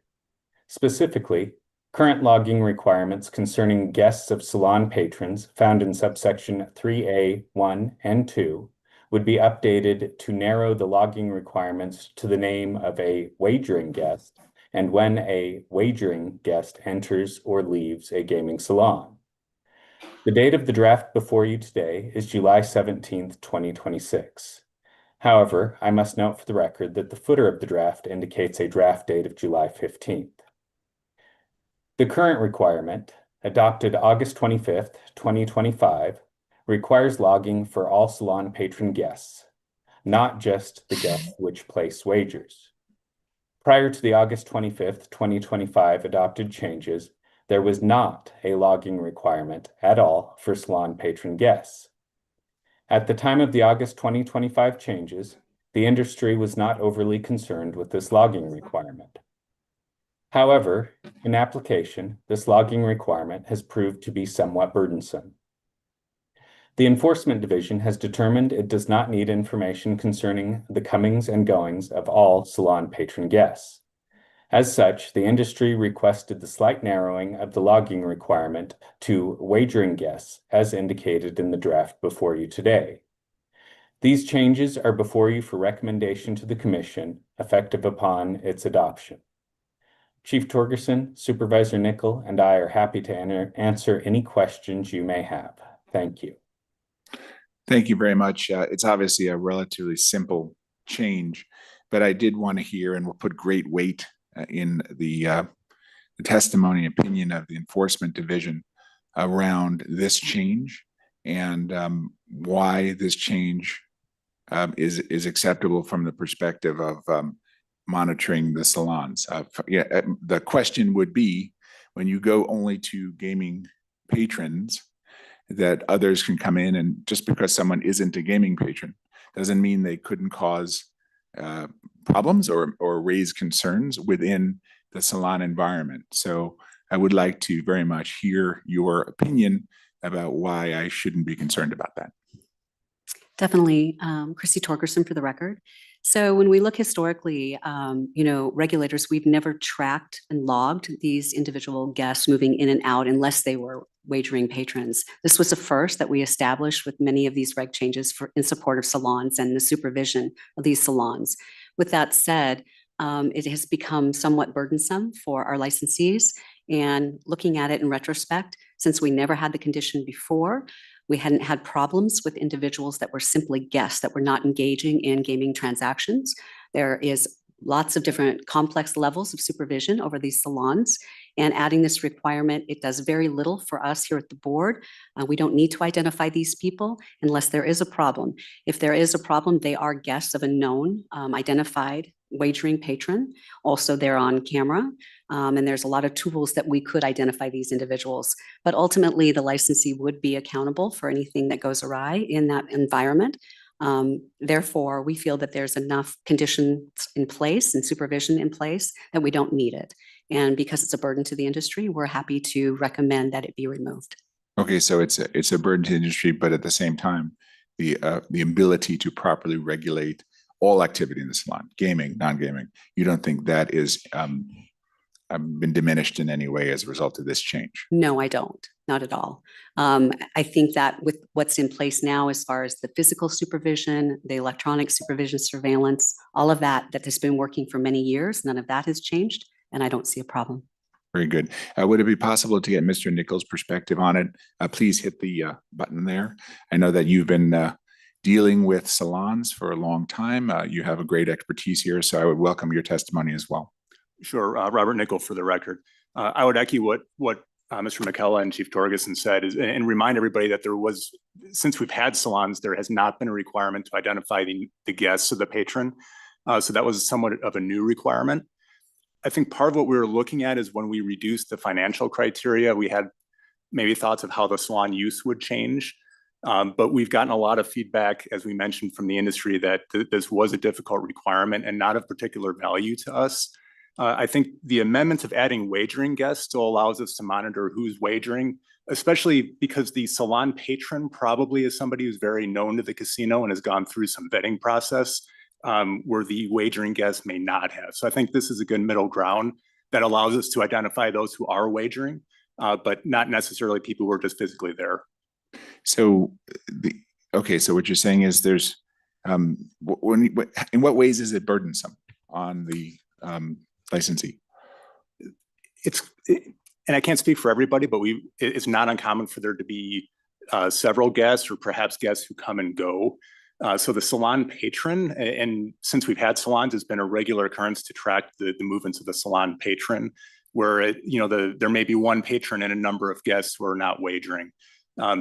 Specifically, current logging requirements concerning guests of salon patrons found in subsection 3A1 and 2 would be updated to narrow the logging requirements to the name of a wagering guest and when a wagering guest enters or leaves a gaming salon. The date of the draft before you today is July 17th, 2026. However, I must note for the record that the footer of the draft indicates a draft date of July 15th. The current requirement, adopted August 25th, 2025, requires logging for all salon patron guests, not just the guests which place wagers. Prior to the August 25th, 2025 adopted changes, there was not a logging requirement at all for salon patron guests. At the time of the August 2025 changes, the industry was not overly concerned with this logging requirement. However, in application, this logging requirement has proved to be somewhat burdensome. The Enforcement Division has determined it does not need information concerning the comings and goings of all salon patron guests. As such, the industry requested the slight narrowing of the logging requirement to wagering guests as indicated in the draft before you today. These changes are before you for recommendation to the Commission, effective upon its adoption. Chief Torgerson, Supervisor Nickel, and I are happy to answer any questions you may have. Thank you. Thank you very much. It's obviously a relatively simple change, but I did want to hear and we'll put great weight in the testimony opinion of the Enforcement Division around this change and why this change is acceptable from the perspective of monitoring the salons. The question would be, when you go only to gaming patrons, that others can come in, and just because someone isn't a gaming patron doesn't mean they couldn't cause problems or raise concerns within the salon environment. So I would like to very much hear your opinion about why I shouldn't be concerned about that. Definitely, Christy Torgerson for the record. So when we look historically, regulators, we've never tracked and logged these individual guests moving in and out unless they were wagering patrons. This was the first that we established with many of these reg changes in support of salons and the supervision of these salons. With that said, it has become somewhat burdensome for our licensees. And looking at it in retrospect, since we never had the condition before, we hadn't had problems with individuals that were simply guests that were not engaging in gaming transactions. There is lots of different complex levels of supervision over these salons. And adding this requirement, it does very little for us here at the board. We don't need to identify these people unless there is a problem. If there is a problem, they are guests of a known identified wagering patron. Also, they're on camera. And there's a lot of tools that we could identify these individuals. But ultimately, the licensee would be accountable for anything that goes awry in that environment. Therefore, we feel that there's enough conditions in place and supervision in place that we don't need it. And because it's a burden to the industry, we're happy to recommend that it be removed. Okay, so it's a burden to the industry, but at the same time, the ability to properly regulate all activity in the salon, gaming, non-gaming, you don't think that is been diminished in any way as a result of this change? No, I don't. Not at all. I think that with what's in place now, as far as the physical supervision, the electronic supervision, surveillance, all of that has been working for many years, none of that has changed, and I don't see a problem. Very good. Would it be possible to get Mr. Nichols' perspective on it? Please hit the button there. I know that you've been dealing with salons for a long time. You have a great expertise here, so I would welcome your testimony as well. Sure. Robert Nickel for the record. I would echo what Mr. McKella and Chief Torgerson said and remind everybody that since we've had salons, there has not been a requirement to identify the guests of the patron. So that was somewhat of a new requirement. I think part of what we were looking at is when we reduced the financial criteria, we had maybe thoughts of how the salon use would change. But we've gotten a lot of feedback, as we mentioned, from the industry that this was a difficult requirement and not of particular value to us. I think the amendment of adding wagering guests still allows us to monitor who's wagering, especially because the salon patron probably is somebody who's very known to the casino and has gone through some vetting process where the wagering guests may not have. So I think this is a good middle ground that allows us to identify those who are wagering, but not necessarily people who are just physically there. So, so what you're saying is there's, in what ways is it burdensome on the licensee? And I can't speak for everybody, but it's not uncommon for there to be several guests or perhaps guests who come and go. So the salon patron, and since we've had salons, it's been a regular occurrence to track the movements of the salon patron, where there may be one patron and a number of guests who are not wagering.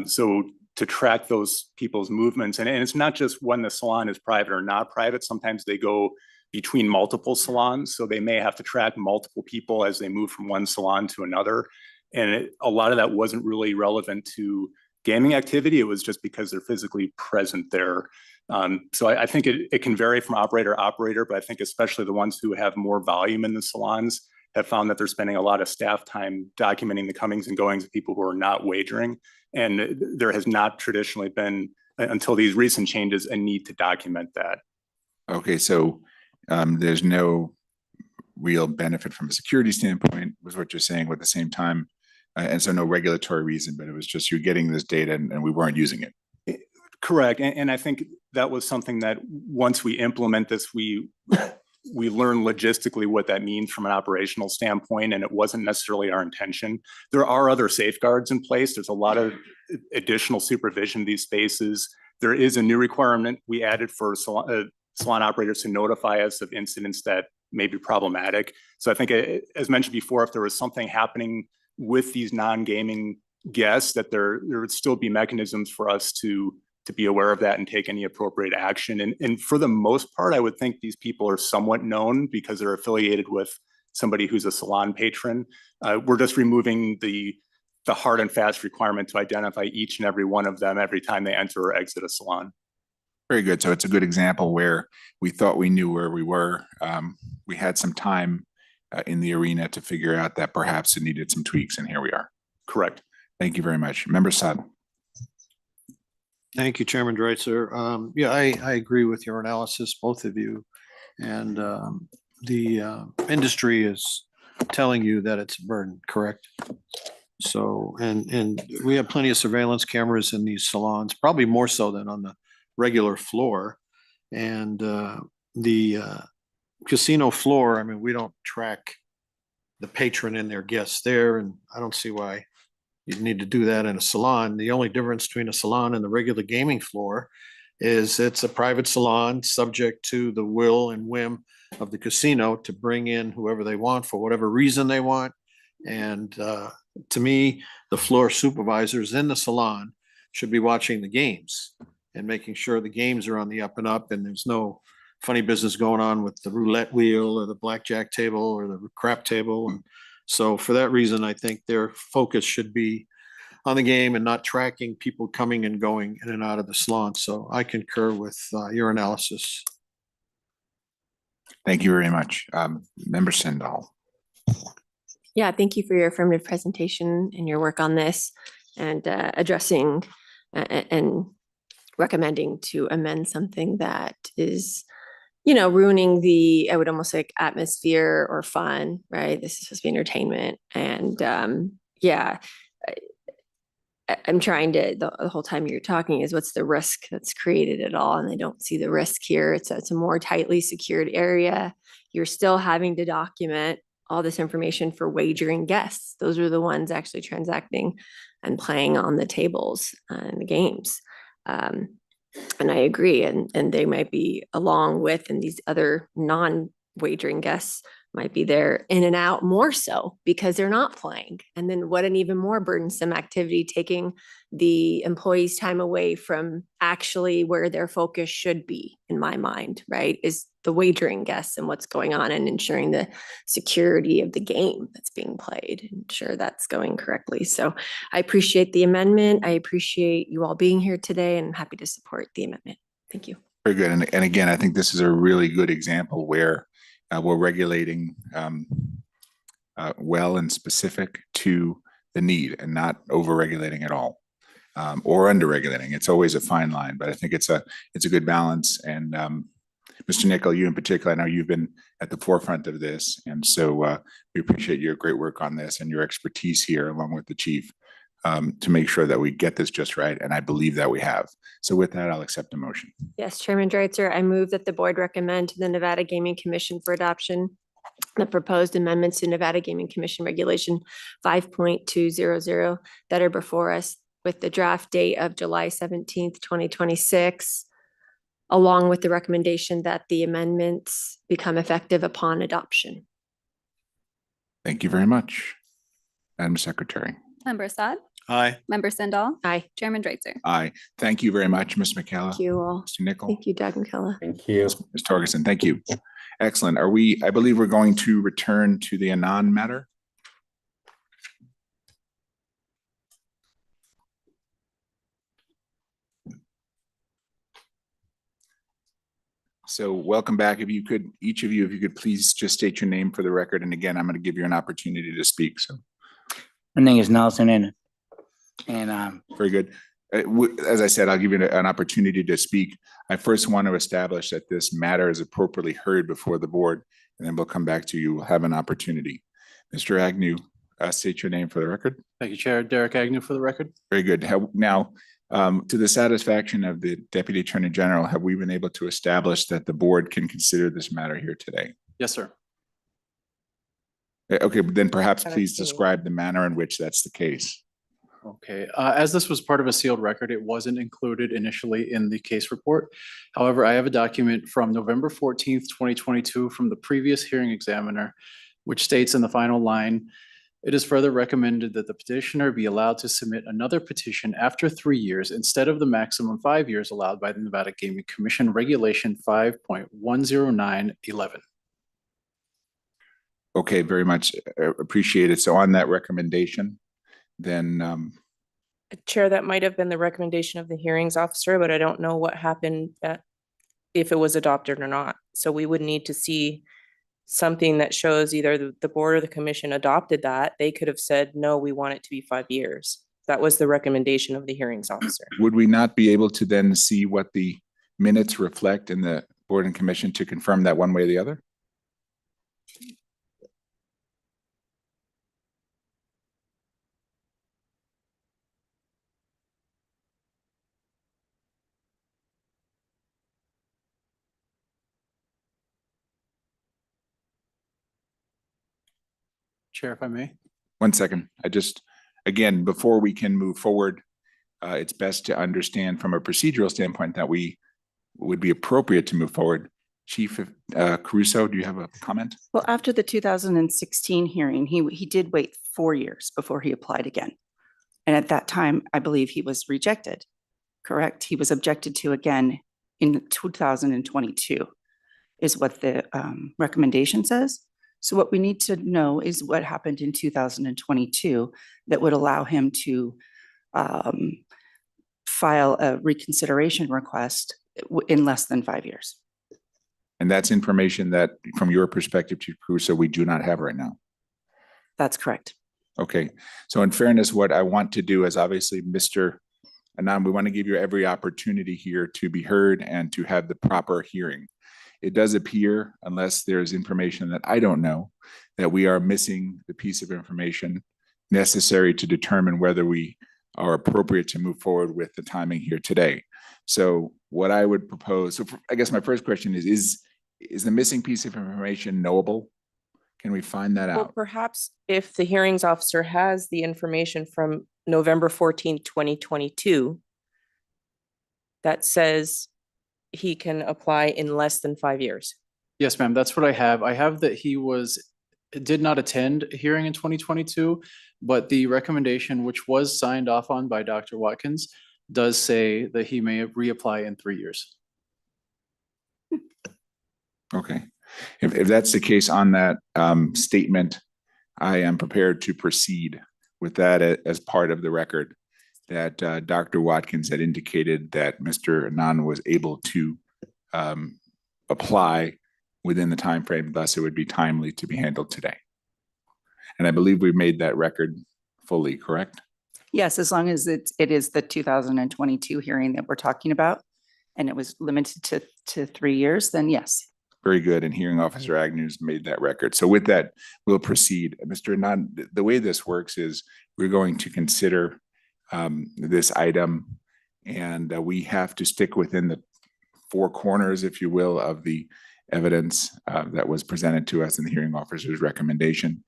So to track those people's movements, and it's not just when the salon is private or not private. Sometimes they go between multiple salons, so they may have to track multiple people as they move from one salon to another. And a lot of that wasn't really relevant to gaming activity. It was just because they're physically present there. So I think it can vary from operator to operator, but I think especially the ones who have more volume in the salons have found that they're spending a lot of staff time documenting the comings and goings of people who are not wagering. And there has not traditionally been, until these recent changes, a need to document that. Okay, so there's no real benefit from a security standpoint, was what you're saying, but at the same time, and so no regulatory reason, but it was just you're getting this data and we weren't using it. Correct. And I think that was something that once we implement this, we learn logistically what that means from an operational standpoint, and it wasn't necessarily our intention. There are other safeguards in place. There's a lot of additional supervision in these spaces. There is a new requirement we added for salon operators to notify us of incidents that may be problematic. So I think, as mentioned before, if there was something happening with these non-gaming guests, that there would still be mechanisms for us to be aware of that and take any appropriate action. And for the most part, I would think these people are somewhat known because they're affiliated with somebody who's a salon patron. We're just removing the hard and fast requirement to identify each and every one of them every time they enter or exit a salon. Very good. So it's a good example where we thought we knew where we were. We had some time in the arena to figure out that perhaps it needed some tweaks, and here we are. Correct. Thank you very much. Member Saad. Thank you, Chairman Dreitzer. Yeah, I agree with your analysis, both of you. And the industry is telling you that it's a burden, correct? So, and we have plenty of surveillance cameras in these salons, probably more so than on the regular floor. And the casino floor, I mean, we don't track the patron and their guests there, and I don't see why you'd need to do that in a salon. The only difference between a salon and the regular gaming floor is it's a private salon subject to the will and whim of the casino to bring in whoever they want for whatever reason they want. And to me, the floor supervisors in the salon should be watching the games and making sure the games are on the up and up and there's no funny business going on with the roulette wheel or the blackjack table or the crap table. And so for that reason, I think their focus should be on the game and not tracking people coming and going in and out of the salon. So I concur with your analysis. Thank you very much. Member Sindall. Yeah, thank you for your affirmative presentation and your work on this and addressing and recommending to amend something that is, you know, ruining the, I would almost say atmosphere or fun, right? This is supposed to be entertainment. And yeah, I'm trying to, the whole time you're talking is what's the risk that's created at all? And I don't see the risk here. It's a more tightly secured area. You're still having to document all this information for wagering guests. Those are the ones actually transacting and playing on the tables and the games. And I agree. And they might be along with, and these other non-wagering guests might be there in and out more so because they're not playing. And then what an even more burdensome activity, taking the employees' time away from actually where their focus should be, in my mind, right, is the wagering guests and what's going on and ensuring the security of the game that's being played, ensure that's going correctly. So I appreciate the amendment. I appreciate you all being here today and I'm happy to support the amendment. Thank you. Very good. And again, I think this is a really good example where we're regulating well and specific to the need and not over-regulating at all or under-regulating. It's always a fine line, but I think it's a good balance. And Mr. Nickel, you in particular, I know you've been at the forefront of this. And so we appreciate your great work on this and your expertise here along with the chief to make sure that we get this just right. And I believe that we have. So with that, I'll accept the motion. Yes, Chairman Dreitzer, I move that the board recommend to the Nevada Gaming Commission for adoption the proposed amendments to Nevada Gaming Commission Regulation 5.200 that are before us with the draft date of July 17th, 2026, along with the recommendation that the amendments become effective upon adoption. Thank you very much. Madam Secretary. Member Assad? Aye. Member Sindall? Aye. Chairman Dreitzer? Aye. Thank you very much, Ms. McKellar. Thank you all. Mr. Nickel. Thank you, Doug and Kella. Thank you. Ms. Torgerson, thank you. Excellent. I believe we're going to return to the Anand matter. So welcome back. If you could, each of you, if you could please just state your name for the record. And again, I'm going to give you an opportunity to speak. So My name is Nelson Ennis. And very good. As I said, I'll give you an opportunity to speak. I first want to establish that this matter is appropriately heard before the board, and then we'll come back to you. We'll have an opportunity. Mr. Agnew, state your name for the record. Thank you, Chair. Derek Agnew for the record. Very good. Now, to the satisfaction of the Deputy Attorney General, have we been able to establish that the board can consider this matter here today? Yes, sir. Okay, then perhaps please describe the manner in which that's the case. Okay, as this was part of a sealed record, it wasn't included initially in the case report. However, I have a document from November 14th, 2022 from the previous hearing examiner, which states in the final line, it is further recommended that the petitioner be allowed to submit another petition after 3 years instead of the maximum 5 years allowed by the Nevada Gaming Commission Regulation 5.10911. Okay, very much appreciated. So on that recommendation, then Chair, that might have been the recommendation of the hearings officer, but I don't know what happened if it was adopted or not. So we would need to see something that shows either the board or the commission adopted that. They could have said, no, we want it to be 5 years. That was the recommendation of the hearings officer. would we not be able to then see what the minutes reflect in the board and commission to confirm that one way or the other? Chair, if I may. 1 second. Again, before we can move forward, it's best to understand from a procedural standpoint that we would be appropriate to move forward. Chief Caruso, do you have a comment? Well, after the 2016 hearing, he did wait 4 years before he applied again. And at that time, I believe he was rejected, correct? He was objected to again in 2022 is what the recommendation says. So what we need to know is what happened in 2022 that would allow him to file a reconsideration request in less than 5 years. And that's information that, from your perspective, Chief Caruso, we do not have right now. That's correct. Okay, so in fairness, what I want to do is obviously, Mr. Anand, we want to give you every opportunity here to be heard and to have the proper hearing. It does appear, unless there's information that I don't know, that we are missing the piece of information necessary to determine whether we are appropriate to move forward with the timing here today. So what I would propose, I guess my first question is the missing piece of information knowable? Can we find that Well, out? perhaps if the hearings officer has the information from November 14th, 2022, that says he can apply in less than 5 years. Yes, ma'am, that's what I have. I have that he did not attend a hearing in 2022, but the recommendation, which was signed off on by Dr. Watkins, does say that he may reapply in 3 years. Okay, if that's the case on that statement, I am prepared to proceed with that as part of the record, that Dr. Watkins had indicated that Mr. Anand was able to apply within the time frame, thus it would be timely to be handled today. And I believe we've made that record fully, correct? Yes, as long as it is the 2022 hearing that we're talking about, and it was limited to 3 years, then yes. Very good. And Hearing Officer Agnew's made that record. So with that, we'll proceed. Mr. Anand, the way this works is we're going to consider this item, and we have to stick within the four corners, if you will, of the evidence that was presented to us in the hearing officer's recommendation.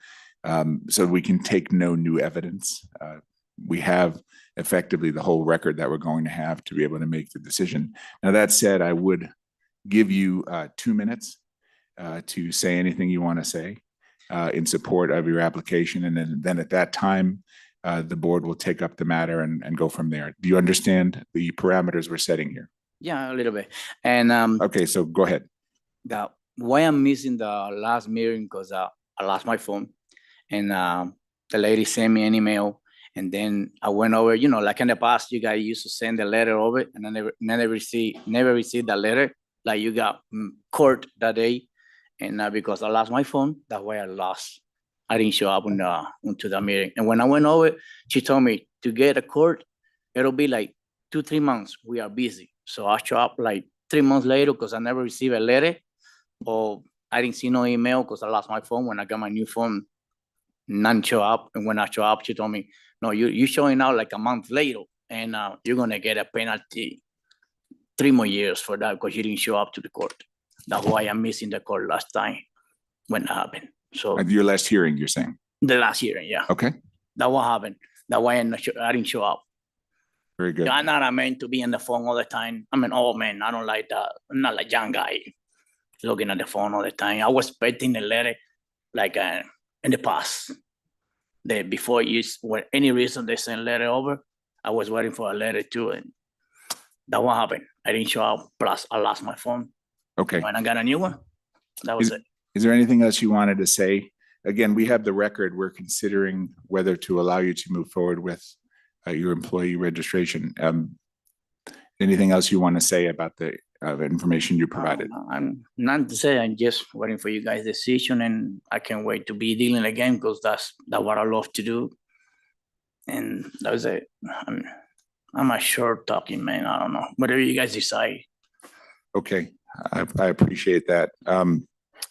So we can take no new evidence. We have effectively the whole record that we're going to have to be able to make the decision. Now, that said, I would give you 2 minutes to say anything you want to say in support of your application. And then at that time, the board will take up the matter and go from there. Do you understand the parameters we're setting here? Yeah, a little bit. And Okay, so go ahead. why I'm missing the last meeting because I lost my phone, and the lady sent me an email, and then I went over. You know, like in the past, you guys used to send the letter over, and I never received that letter. Like you got court that day, and because I lost my phone, that's why I lost. I didn't show up onto the meeting. And when I went over, she told me to get a court, it'll be like 2-3 months. We are busy. So I show up like 3 months later because I never received a letter, or I didn't see no email because I lost my phone. When I got my new phone, none show up. And when I show up, she told me, no, you're showing out like a month later, and you're gonna get a penalty 3 more years for that because you didn't show up to the court. That's why I'm missing the court last time when it happened. So Your last hearing, you're saying? the last hearing, yeah. Okay, That what happened. That's why I didn't show up. very good. I'm not meant to be on the phone all the time. I'm an old man. I don't like that. I'm not like young guy looking at the phone all the time. I was expecting a letter like in the past. Before for any reason they send letter over, I was waiting for a letter too, and that what happened. I didn't show up. Plus, I lost my phone. Okay. When I got a new one, that was it. Is there anything else you wanted to say? Again, we have the record. We're considering whether to allow you to move forward with your employee registration. Anything else you want to say about the information you provided? I'm not to say. I'm just waiting for you guys' decision, and I can't wait to be dealing again because that's what I love to do. And that was it. I'm a short talking man. I don't know. Whatever you guys decide. Okay, I appreciate that.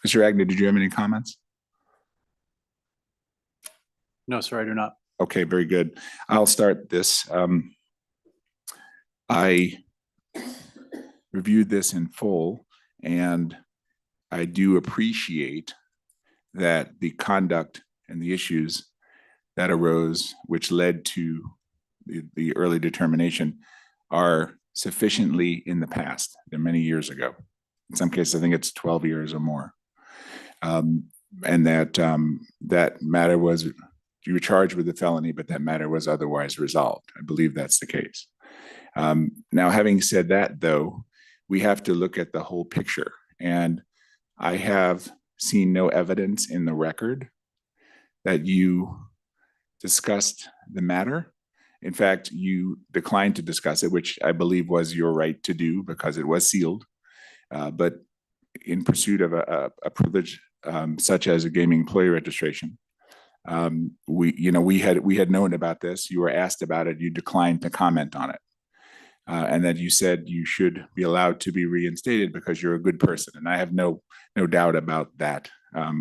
Mr. Agnew, did you have any comments? No, sir, I do not. Okay, very good. I'll start this. I reviewed this in full, and I do appreciate that the conduct and the issues that arose, which led to the early determination, are sufficiently in the past. They're many years ago. In some cases, I think it's 12 years or more. And that that matter was, you were charged with a felony, but that matter was otherwise resolved. I believe that's the case. Now, having said that, though, we have to look at the whole picture. And I have seen no evidence in the record that you discussed the matter. In fact, you declined to discuss it, which I believe was your right to do because it was sealed. But in pursuit of a privilege such as a gaming employee registration, we had known about this. You were asked about it. You declined to comment on it, and that you said you should be allowed to be reinstated because you're a good person. And I have no doubt about that,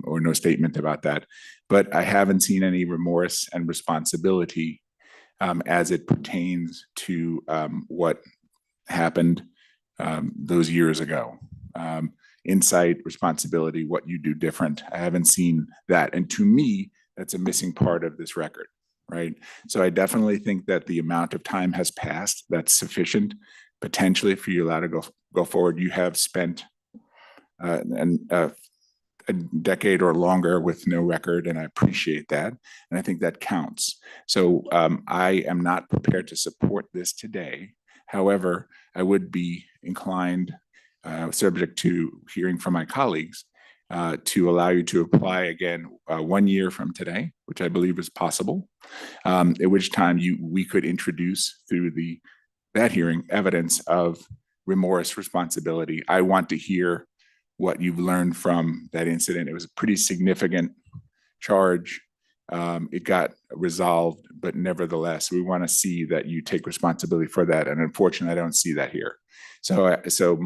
or no statement about that. But I haven't seen any remorse and responsibility as it pertains to what happened those years ago. Insight, responsibility, what you do different. I haven't seen that. And to me, that's a missing part of this record, right? So I definitely think that the amount of time has passed that's sufficient potentially for you allowed to go forward. You have spent a decade or longer with no record, and I appreciate that. And I think that counts. So I am not prepared to support this today. However, I would be inclined, subject to hearing from my colleagues, to allow you to apply again 1 year from today, which I believe is possible, at which time we could introduce through that hearing evidence of remorse, responsibility. I want to hear what you've learned from that incident. It was a pretty significant charge. It got resolved, but nevertheless, we want to see that you take responsibility for that. And unfortunately, I don't see that here. So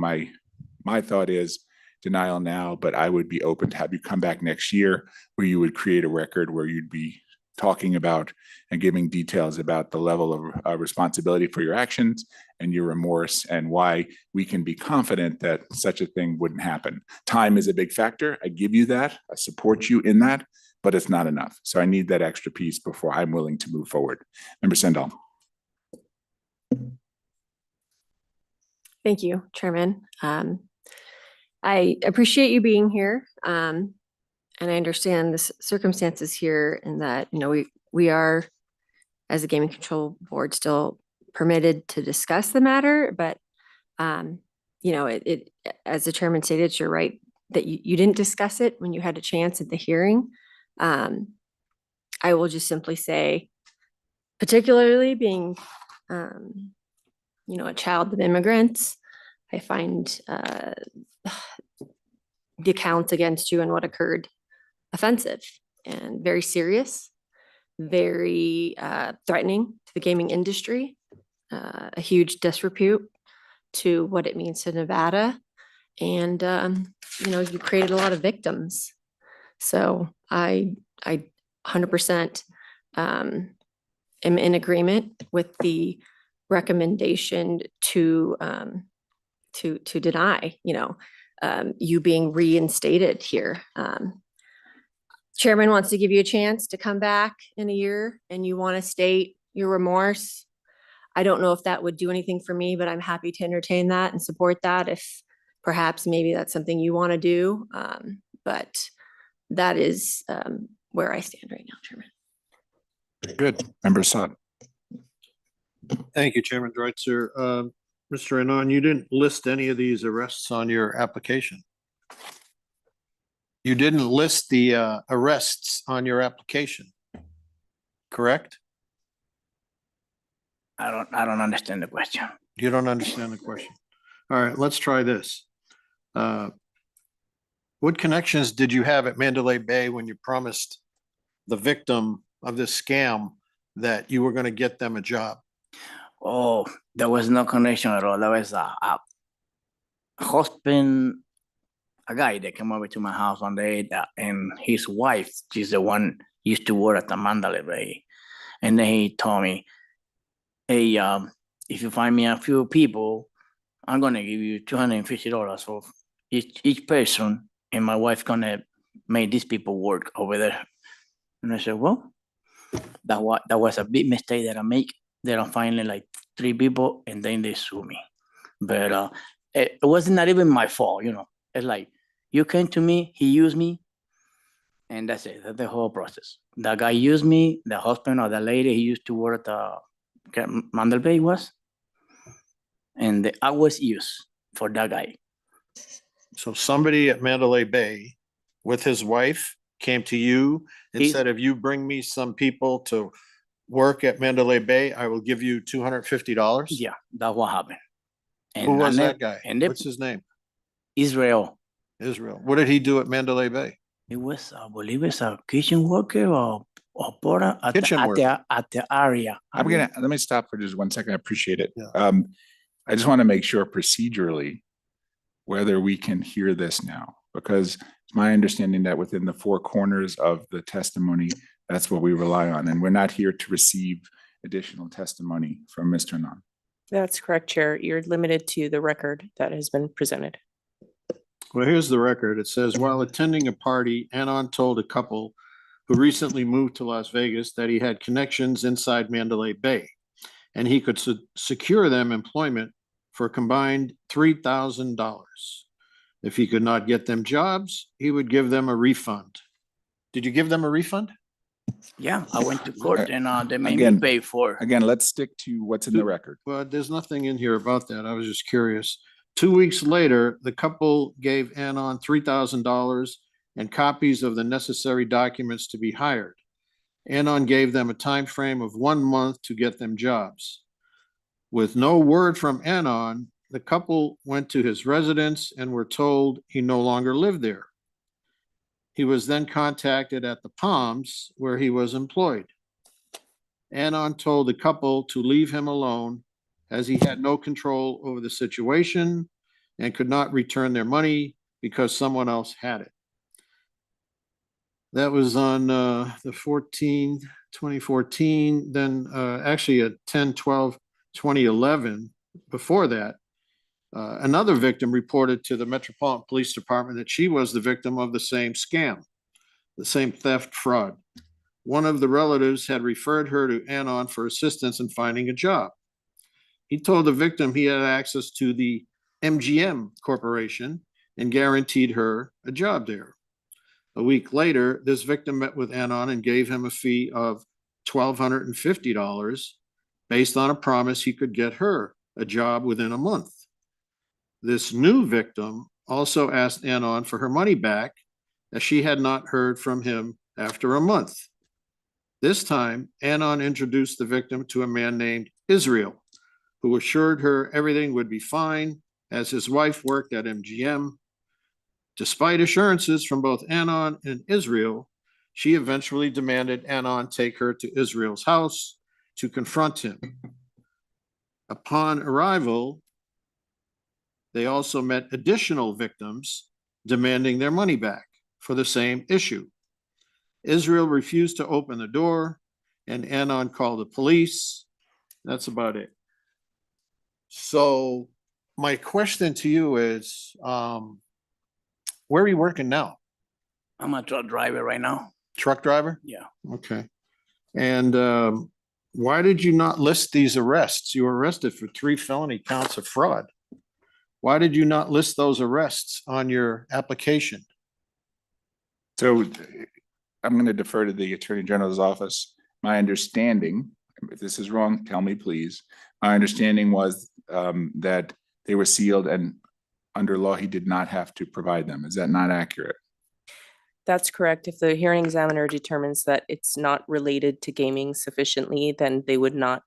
my thought is denial now, but I would be open to have you come back next year where you would create a record where you'd be talking about and giving details about the level of responsibility for your actions and your remorse and why we can be confident that such a thing wouldn't happen. Time is a big factor. I give you that. I support you in that, but it's not enough. So I need that extra piece before I'm willing to move forward. Member Sendall. Thank you, Chairman. I appreciate you being here. And I understand the circumstances here and that, we are, as a Gaming Control Board, still permitted to discuss the matter, but, it, as the chairman stated, you're right that you didn't discuss it when you had a chance at the hearing. I will just simply say, particularly being, a child of immigrants, I find the accounts against you and what occurred offensive and very serious, very threatening to the gaming industry, a huge disrepute to what it means to Nevada. And, you created a lot of victims. So I 100% am in agreement with the recommendation to deny, you being reinstated here. Chairman wants to give you a chance to come back in a year and you want to state your remorse. I don't know if that would do anything for me, but I'm happy to entertain that and support that if perhaps maybe that's something you want to do. But that is where I stand right now, Chairman. Good. Member Saad. Thank you, Chairman Dreitzer. Mr. Anon, you didn't list any of these arrests on your application. You didn't list the arrests on your application, correct? I don't understand the question. You don't understand the question. All right, let's try this. What connections did you have at Mandalay Bay when you promised the victim of this scam that you were going to get them a job? Oh, there was no connection at all. There was a husband, a guy that came over to my house one day, and his wife, she's the one used to work at the Mandalay Bay. And then he told me, hey, if you find me a few people, I'm going to give you $250 for each person, and my wife's going to make these people work over there. And I said, well, that was a big mistake that I make. There are finally like 3 people, and then they sue me. But it was not even my fault, you know. It's like, you came to me, he used me, and that's it. That's the whole process. The guy used me, the husband or the lady he used to work at Mandel Bay was, and I was used for that guy. So somebody at Mandalay Bay with his wife came to you and He's- said, if you bring me some people to work at Mandalay Bay, I will give you $250? Yeah, that's what happened. Who was that guy? And they- What's his name? Israel. Israel. What did he do at Mandalay Bay? It was, I believe it's a kitchen worker or porter at Kitchen the, worker. at the area. Let me stop for just 1 second. I appreciate it. Yeah. I just want to make sure procedurally whether we can hear this now, because it's my understanding that within the 4 corners of the testimony, that's what we rely on. And we're not here to receive additional testimony from Mr. Anon. That's correct, Chair. You're limited to the record that has been presented. Well, here's the record. It says, while attending a party, Anon told a couple who recently moved to Las Vegas that he had connections inside Mandalay Bay, and he could secure them employment for a combined $3,000. If he could not get them jobs, he would give them a refund. Did you give them a refund? Yeah, I went to court and they made Again- me pay for. Again, let's stick to what's in the record. Well, there's nothing in here about that. I was just curious. 2 weeks later, the couple gave Anon $3,000 and copies of the necessary documents to be hired. Anon gave them a time frame of 1 month to get them jobs. With no word from Anon, the couple went to his residence and were told he no longer lived there. He was then contacted at the Palms where he was employed. Anon told the couple to leave him alone as he had no control over the situation and could not return their money because someone else had it. That was on the 14th, 2014, then actually at 10/12/2011. Before that, another victim reported to the Metropolitan Police Department that she was the victim of the same scam, the same theft fraud. One of the relatives had referred her to Anon for assistance in finding a job. He told the victim he had access to the MGM Corporation and guaranteed her a job there. A week later, this victim met with Anon and gave him a fee of $1,250 based on a promise he could get her a job within a month. This new victim also asked Anon for her money back as she had not heard from him after a month. This time, Anon introduced the victim to a man named Israel, who assured her everything would be fine as his wife worked at MGM. Despite assurances from both Anon and Israel, she eventually demanded Anon take her to Israel's house to confront him. Upon arrival, they also met additional victims demanding their money back for the same issue. Israel refused to open the door and Anon called the police. That's about it. So my question to you is, where are you working now? I'm a truck driver right now. Truck driver? Yeah. Okay. And why did you not list these arrests? You were arrested for 3 felony counts of fraud. Why did you not list those arrests on your application? So I'm going to defer to the Attorney General's office. My understanding, if this is wrong, tell me please. My understanding was that they were sealed and under law, he did not have to provide them. Is that not accurate? That's correct. If the hearing examiner determines that it's not related to gaming sufficiently, then they would not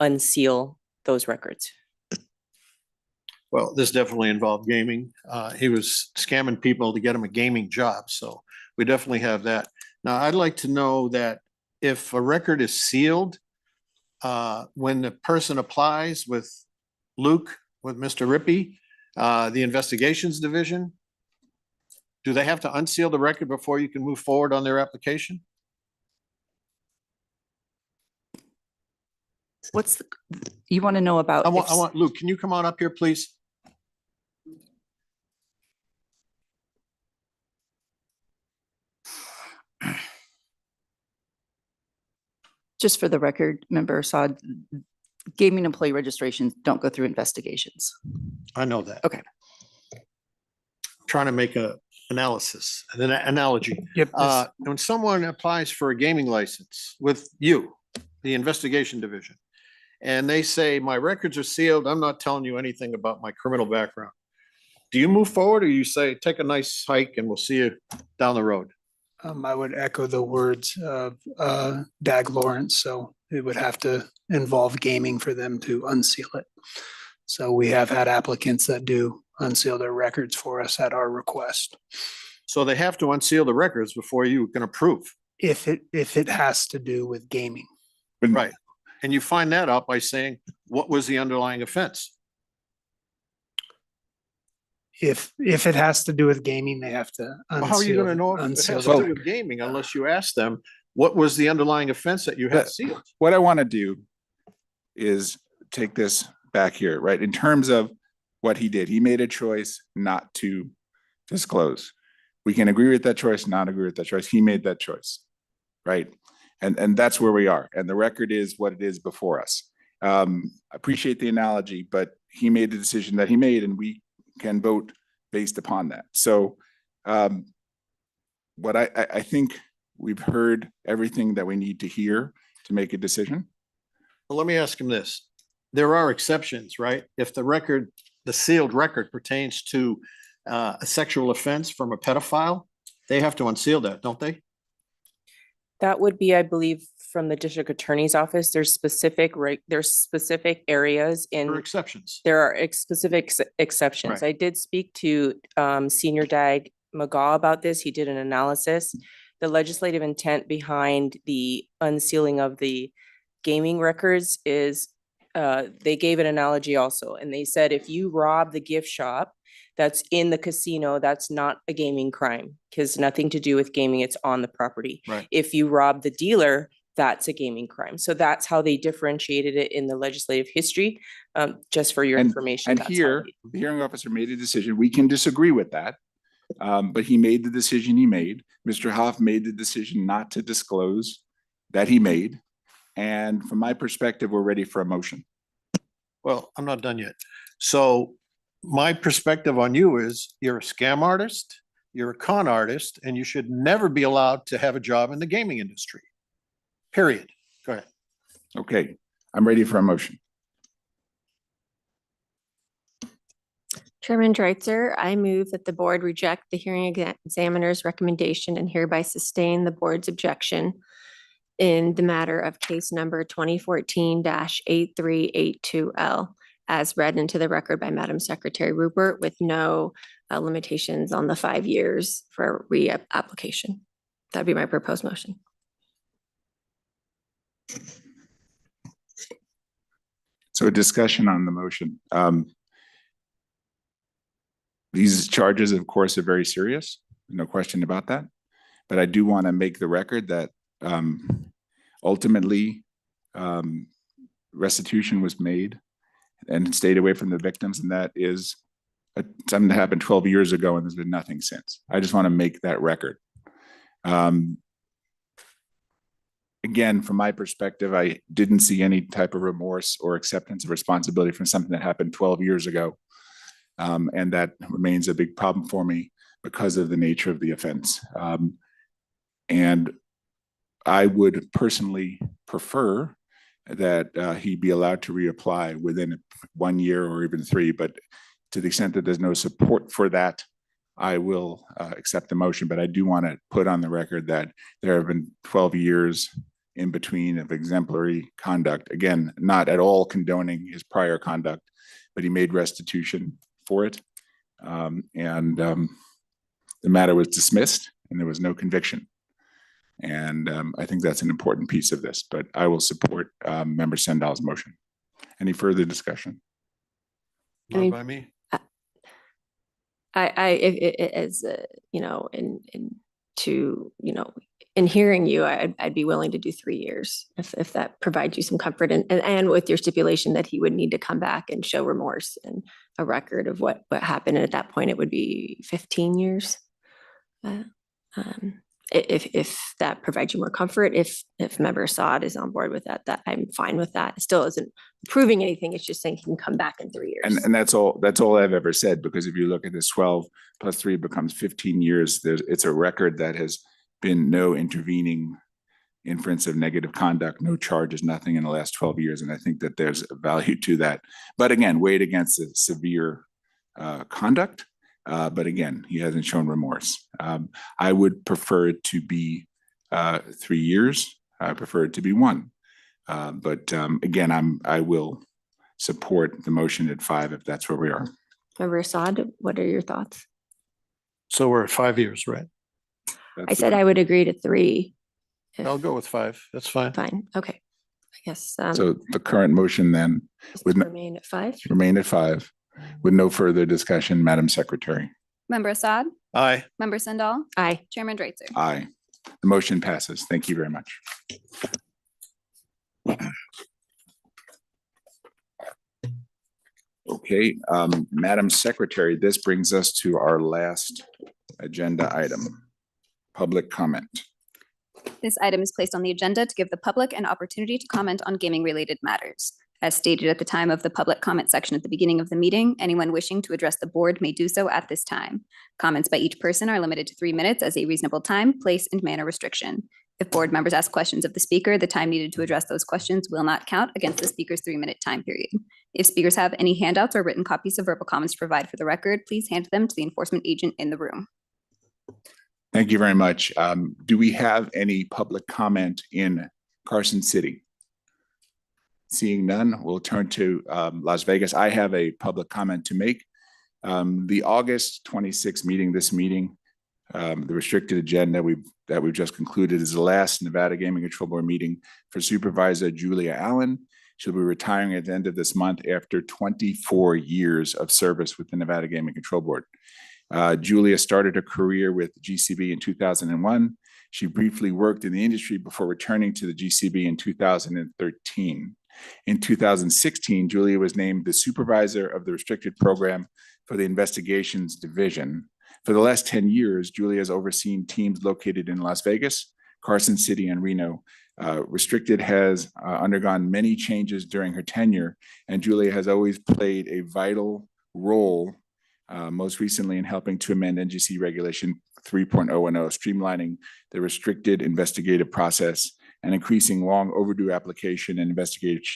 unseal those records. Well, this definitely involved gaming. He was scamming people to get him a gaming job. So we definitely have that. Now, I'd like to know that if a record is sealed, when the person applies with Luke, with Mr. Rippey, the investigations division, do they have to unseal the record before you can move forward on their application? What's, you want to know about? I want, Luke, can you come on up here, please? Just for the record, Member Assad, gaming employee registrations don't go through investigations. I know that. Okay. Trying to make a analysis, an analogy. Yep. When someone applies for a gaming license with you, the investigation division, and they say, my records are sealed, I'm not telling you anything about my criminal background. Do you move forward or you say, take a nice hike and we'll see you down the road? I would echo the words of Dag Lawrence, so it would have to involve gaming for them to unseal it. So we have had applicants that do unseal their records for us at our request. So they have to unseal the records before you can approve. If it has to do with gaming. Right. And you find that out by saying, what was the underlying offense? If it has to do with gaming, they have to Well, how are you unseal, going to know if it unseal has the to do record. with gaming unless you ask them, what was the underlying offense that you had But sealed? What I want to do is take this back here, right? In terms of what he did, he made a choice not to disclose. We can agree with that choice, not agree with that choice. He made that choice, right? And that's where we are. And the record is what it is before us. I appreciate the analogy, but he made the decision that he made, and we can vote based upon that. So what I think we've heard everything that we need to hear to make a decision. Well, let me ask him this. There are exceptions, right? If the record, the sealed record pertains to a sexual offense from a pedophile, they have to unseal that, don't they? That would be, I believe, from the district attorney's office. There's specific, there's specific areas in. There are exceptions. There are specific exceptions. Right. I did speak to Senior Dag McGaw about this. He did an analysis. The legislative intent behind the unsealing of the gaming records is, they gave an analogy also, and they said if you rob the gift shop that's in the casino, that's not a gaming crime because nothing to do with gaming, it's on the property. Right. If you rob the dealer, that's a gaming crime. So that's how they differentiated it in the legislative history, just for your information. And that's how here, the hearing officer made a decision. We can disagree with that. But he made the decision he made. Mr. Hoff made the decision not to disclose that he made. And from my perspective, we're ready for a motion. Well, I'm not done yet. So my perspective on you is you're a scam artist, you're a con artist, and you should never be allowed to have a job in the gaming industry. Period. Go ahead. Okay, I'm ready for a motion. Chairman Dreitzer, I move that the board reject the hearing examiner's recommendation and hereby sustain the board's objection in the matter of case number 2014-8382L as read into the record by Madam Secretary Rupert with no limitations on the 5 years for reapplication. That'd be my proposed motion. So a discussion on the motion. These charges, of course, are very serious, no question about that. But I do want to make the record that ultimately restitution was made and stayed away from the victims, and that is something that happened 12 years ago, and there's been nothing since. I just want to make that record. Again, from my perspective, I didn't see any type of remorse or acceptance of responsibility for something that happened 12 years ago. And that remains a big problem for me because of the nature of the offense. And I would personally prefer that he be allowed to reapply within 1 year or even 3, but to the extent that there's no support for that, I will accept the motion. But I do want to put on the record that there have been 12 years in between of exemplary conduct. Again, not at all condoning his prior conduct, but he made restitution for it. The matter was dismissed and there was no conviction. And I think that's an important piece of this, but I will support Member Sendall's motion. Any further discussion? Not by me. As in hearing you, I'd be willing to do 3 years if that provides you some comfort and with your stipulation that he would need to come back and show remorse and a record of what happened. And at that point, it would be 15 years. If that provides you more comfort, if Member Assad is on board with that, I'm fine with that. It still isn't proving anything. It's just saying he can come back in 3 years. And that's all I've ever said, because if you look at this 12 plus 3 becomes 15 years, it's a record that has been no intervening inference of negative conduct, no charges, nothing in the last 12 years. And I think that there's a value to that. But again, weighed against the severe conduct. But again, he hasn't shown remorse. I would prefer it to be 3 years. I prefer it to be 1. But again, I will support the motion at 5 if that's where we are. Member Assad, what are your thoughts? So we're at 5 years, right? I said I would agree to 3. I'll go with 5. That's fine. Fine, okay. I guess. So the current motion then would Remain at 5. remain at 5 with no further discussion, Madam Secretary. Member Assad? Aye. Member Sandal? Aye. Chairman Dreitzer? Aye. The motion passes. Thank you very much. Okay, Madam Secretary, this brings us to our last agenda item, public comment. This item is placed on the agenda to give the public an opportunity to comment on gaming-related matters. As stated at the time of the public comment section at the beginning of the meeting, anyone wishing to address the board may do so at this time. Comments by each person are limited to 3 minutes as a reasonable time, place, and manner restriction. If board members ask questions of the speaker, the time needed to address those questions will not count against the speaker's 3-minute time period. If speakers have any handouts or written copies of verbal comments to provide for the record, please hand them to the enforcement agent in the room. Thank you very much. Do we have any public comment in Carson City? Seeing none, we'll turn to Las Vegas. I have a public comment to make. The August 26th meeting, the restricted agenda that we've just concluded is the last Nevada Gaming Control Board meeting for Supervisor Julia Allen. She'll be retiring at the end of this month after 24 years of service with the Nevada Gaming Control Board. Julia started her career with GCB in 2001. She briefly worked in the industry before returning to the GCB in 2013. In 2016, Julia was named the supervisor of the restricted program for the investigations division. For the last 10 years, Julia has overseen teams located in Las Vegas, Carson City, and Reno. Restricted has undergone many changes during her tenure, and Julia has always played a vital role, most recently in helping to amend NGC Regulation 3.010, streamlining the restricted investigative process and increasing long overdue application and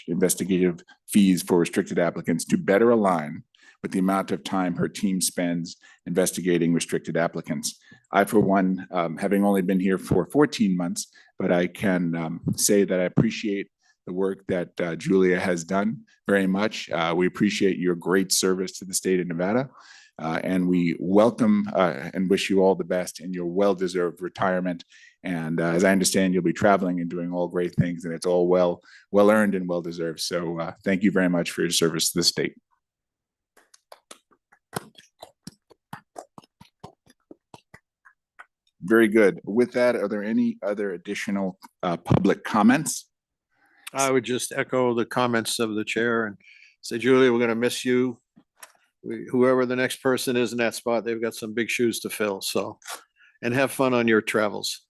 investigative fees for restricted applicants to better align with the amount of time her team spends investigating restricted applicants. I, for one, having only been here for 14 months, but I can say that I appreciate the work that Julia has done very much. We appreciate your great service to the state of Nevada. And we welcome and wish you all the best in your well-deserved retirement. And as I understand, you'll be traveling and doing all great things, and it's all well earned and well-deserved. So thank you very much for your service to the state. Very good. With that, are there any other additional public comments? I would just echo the comments of the chair and say, Julia, we're going to miss you. Whoever the next person is in that spot, they've got some big shoes to fill. So, and have fun on your travels.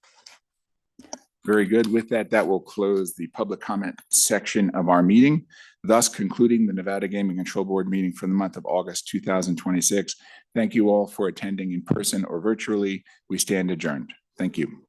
Very good. With that, that will close the public comment section of our meeting, thus concluding the Nevada Gaming Control Board meeting for the month of August 2026. Thank you all for attending in person or virtually. We stand adjourned. Thank you.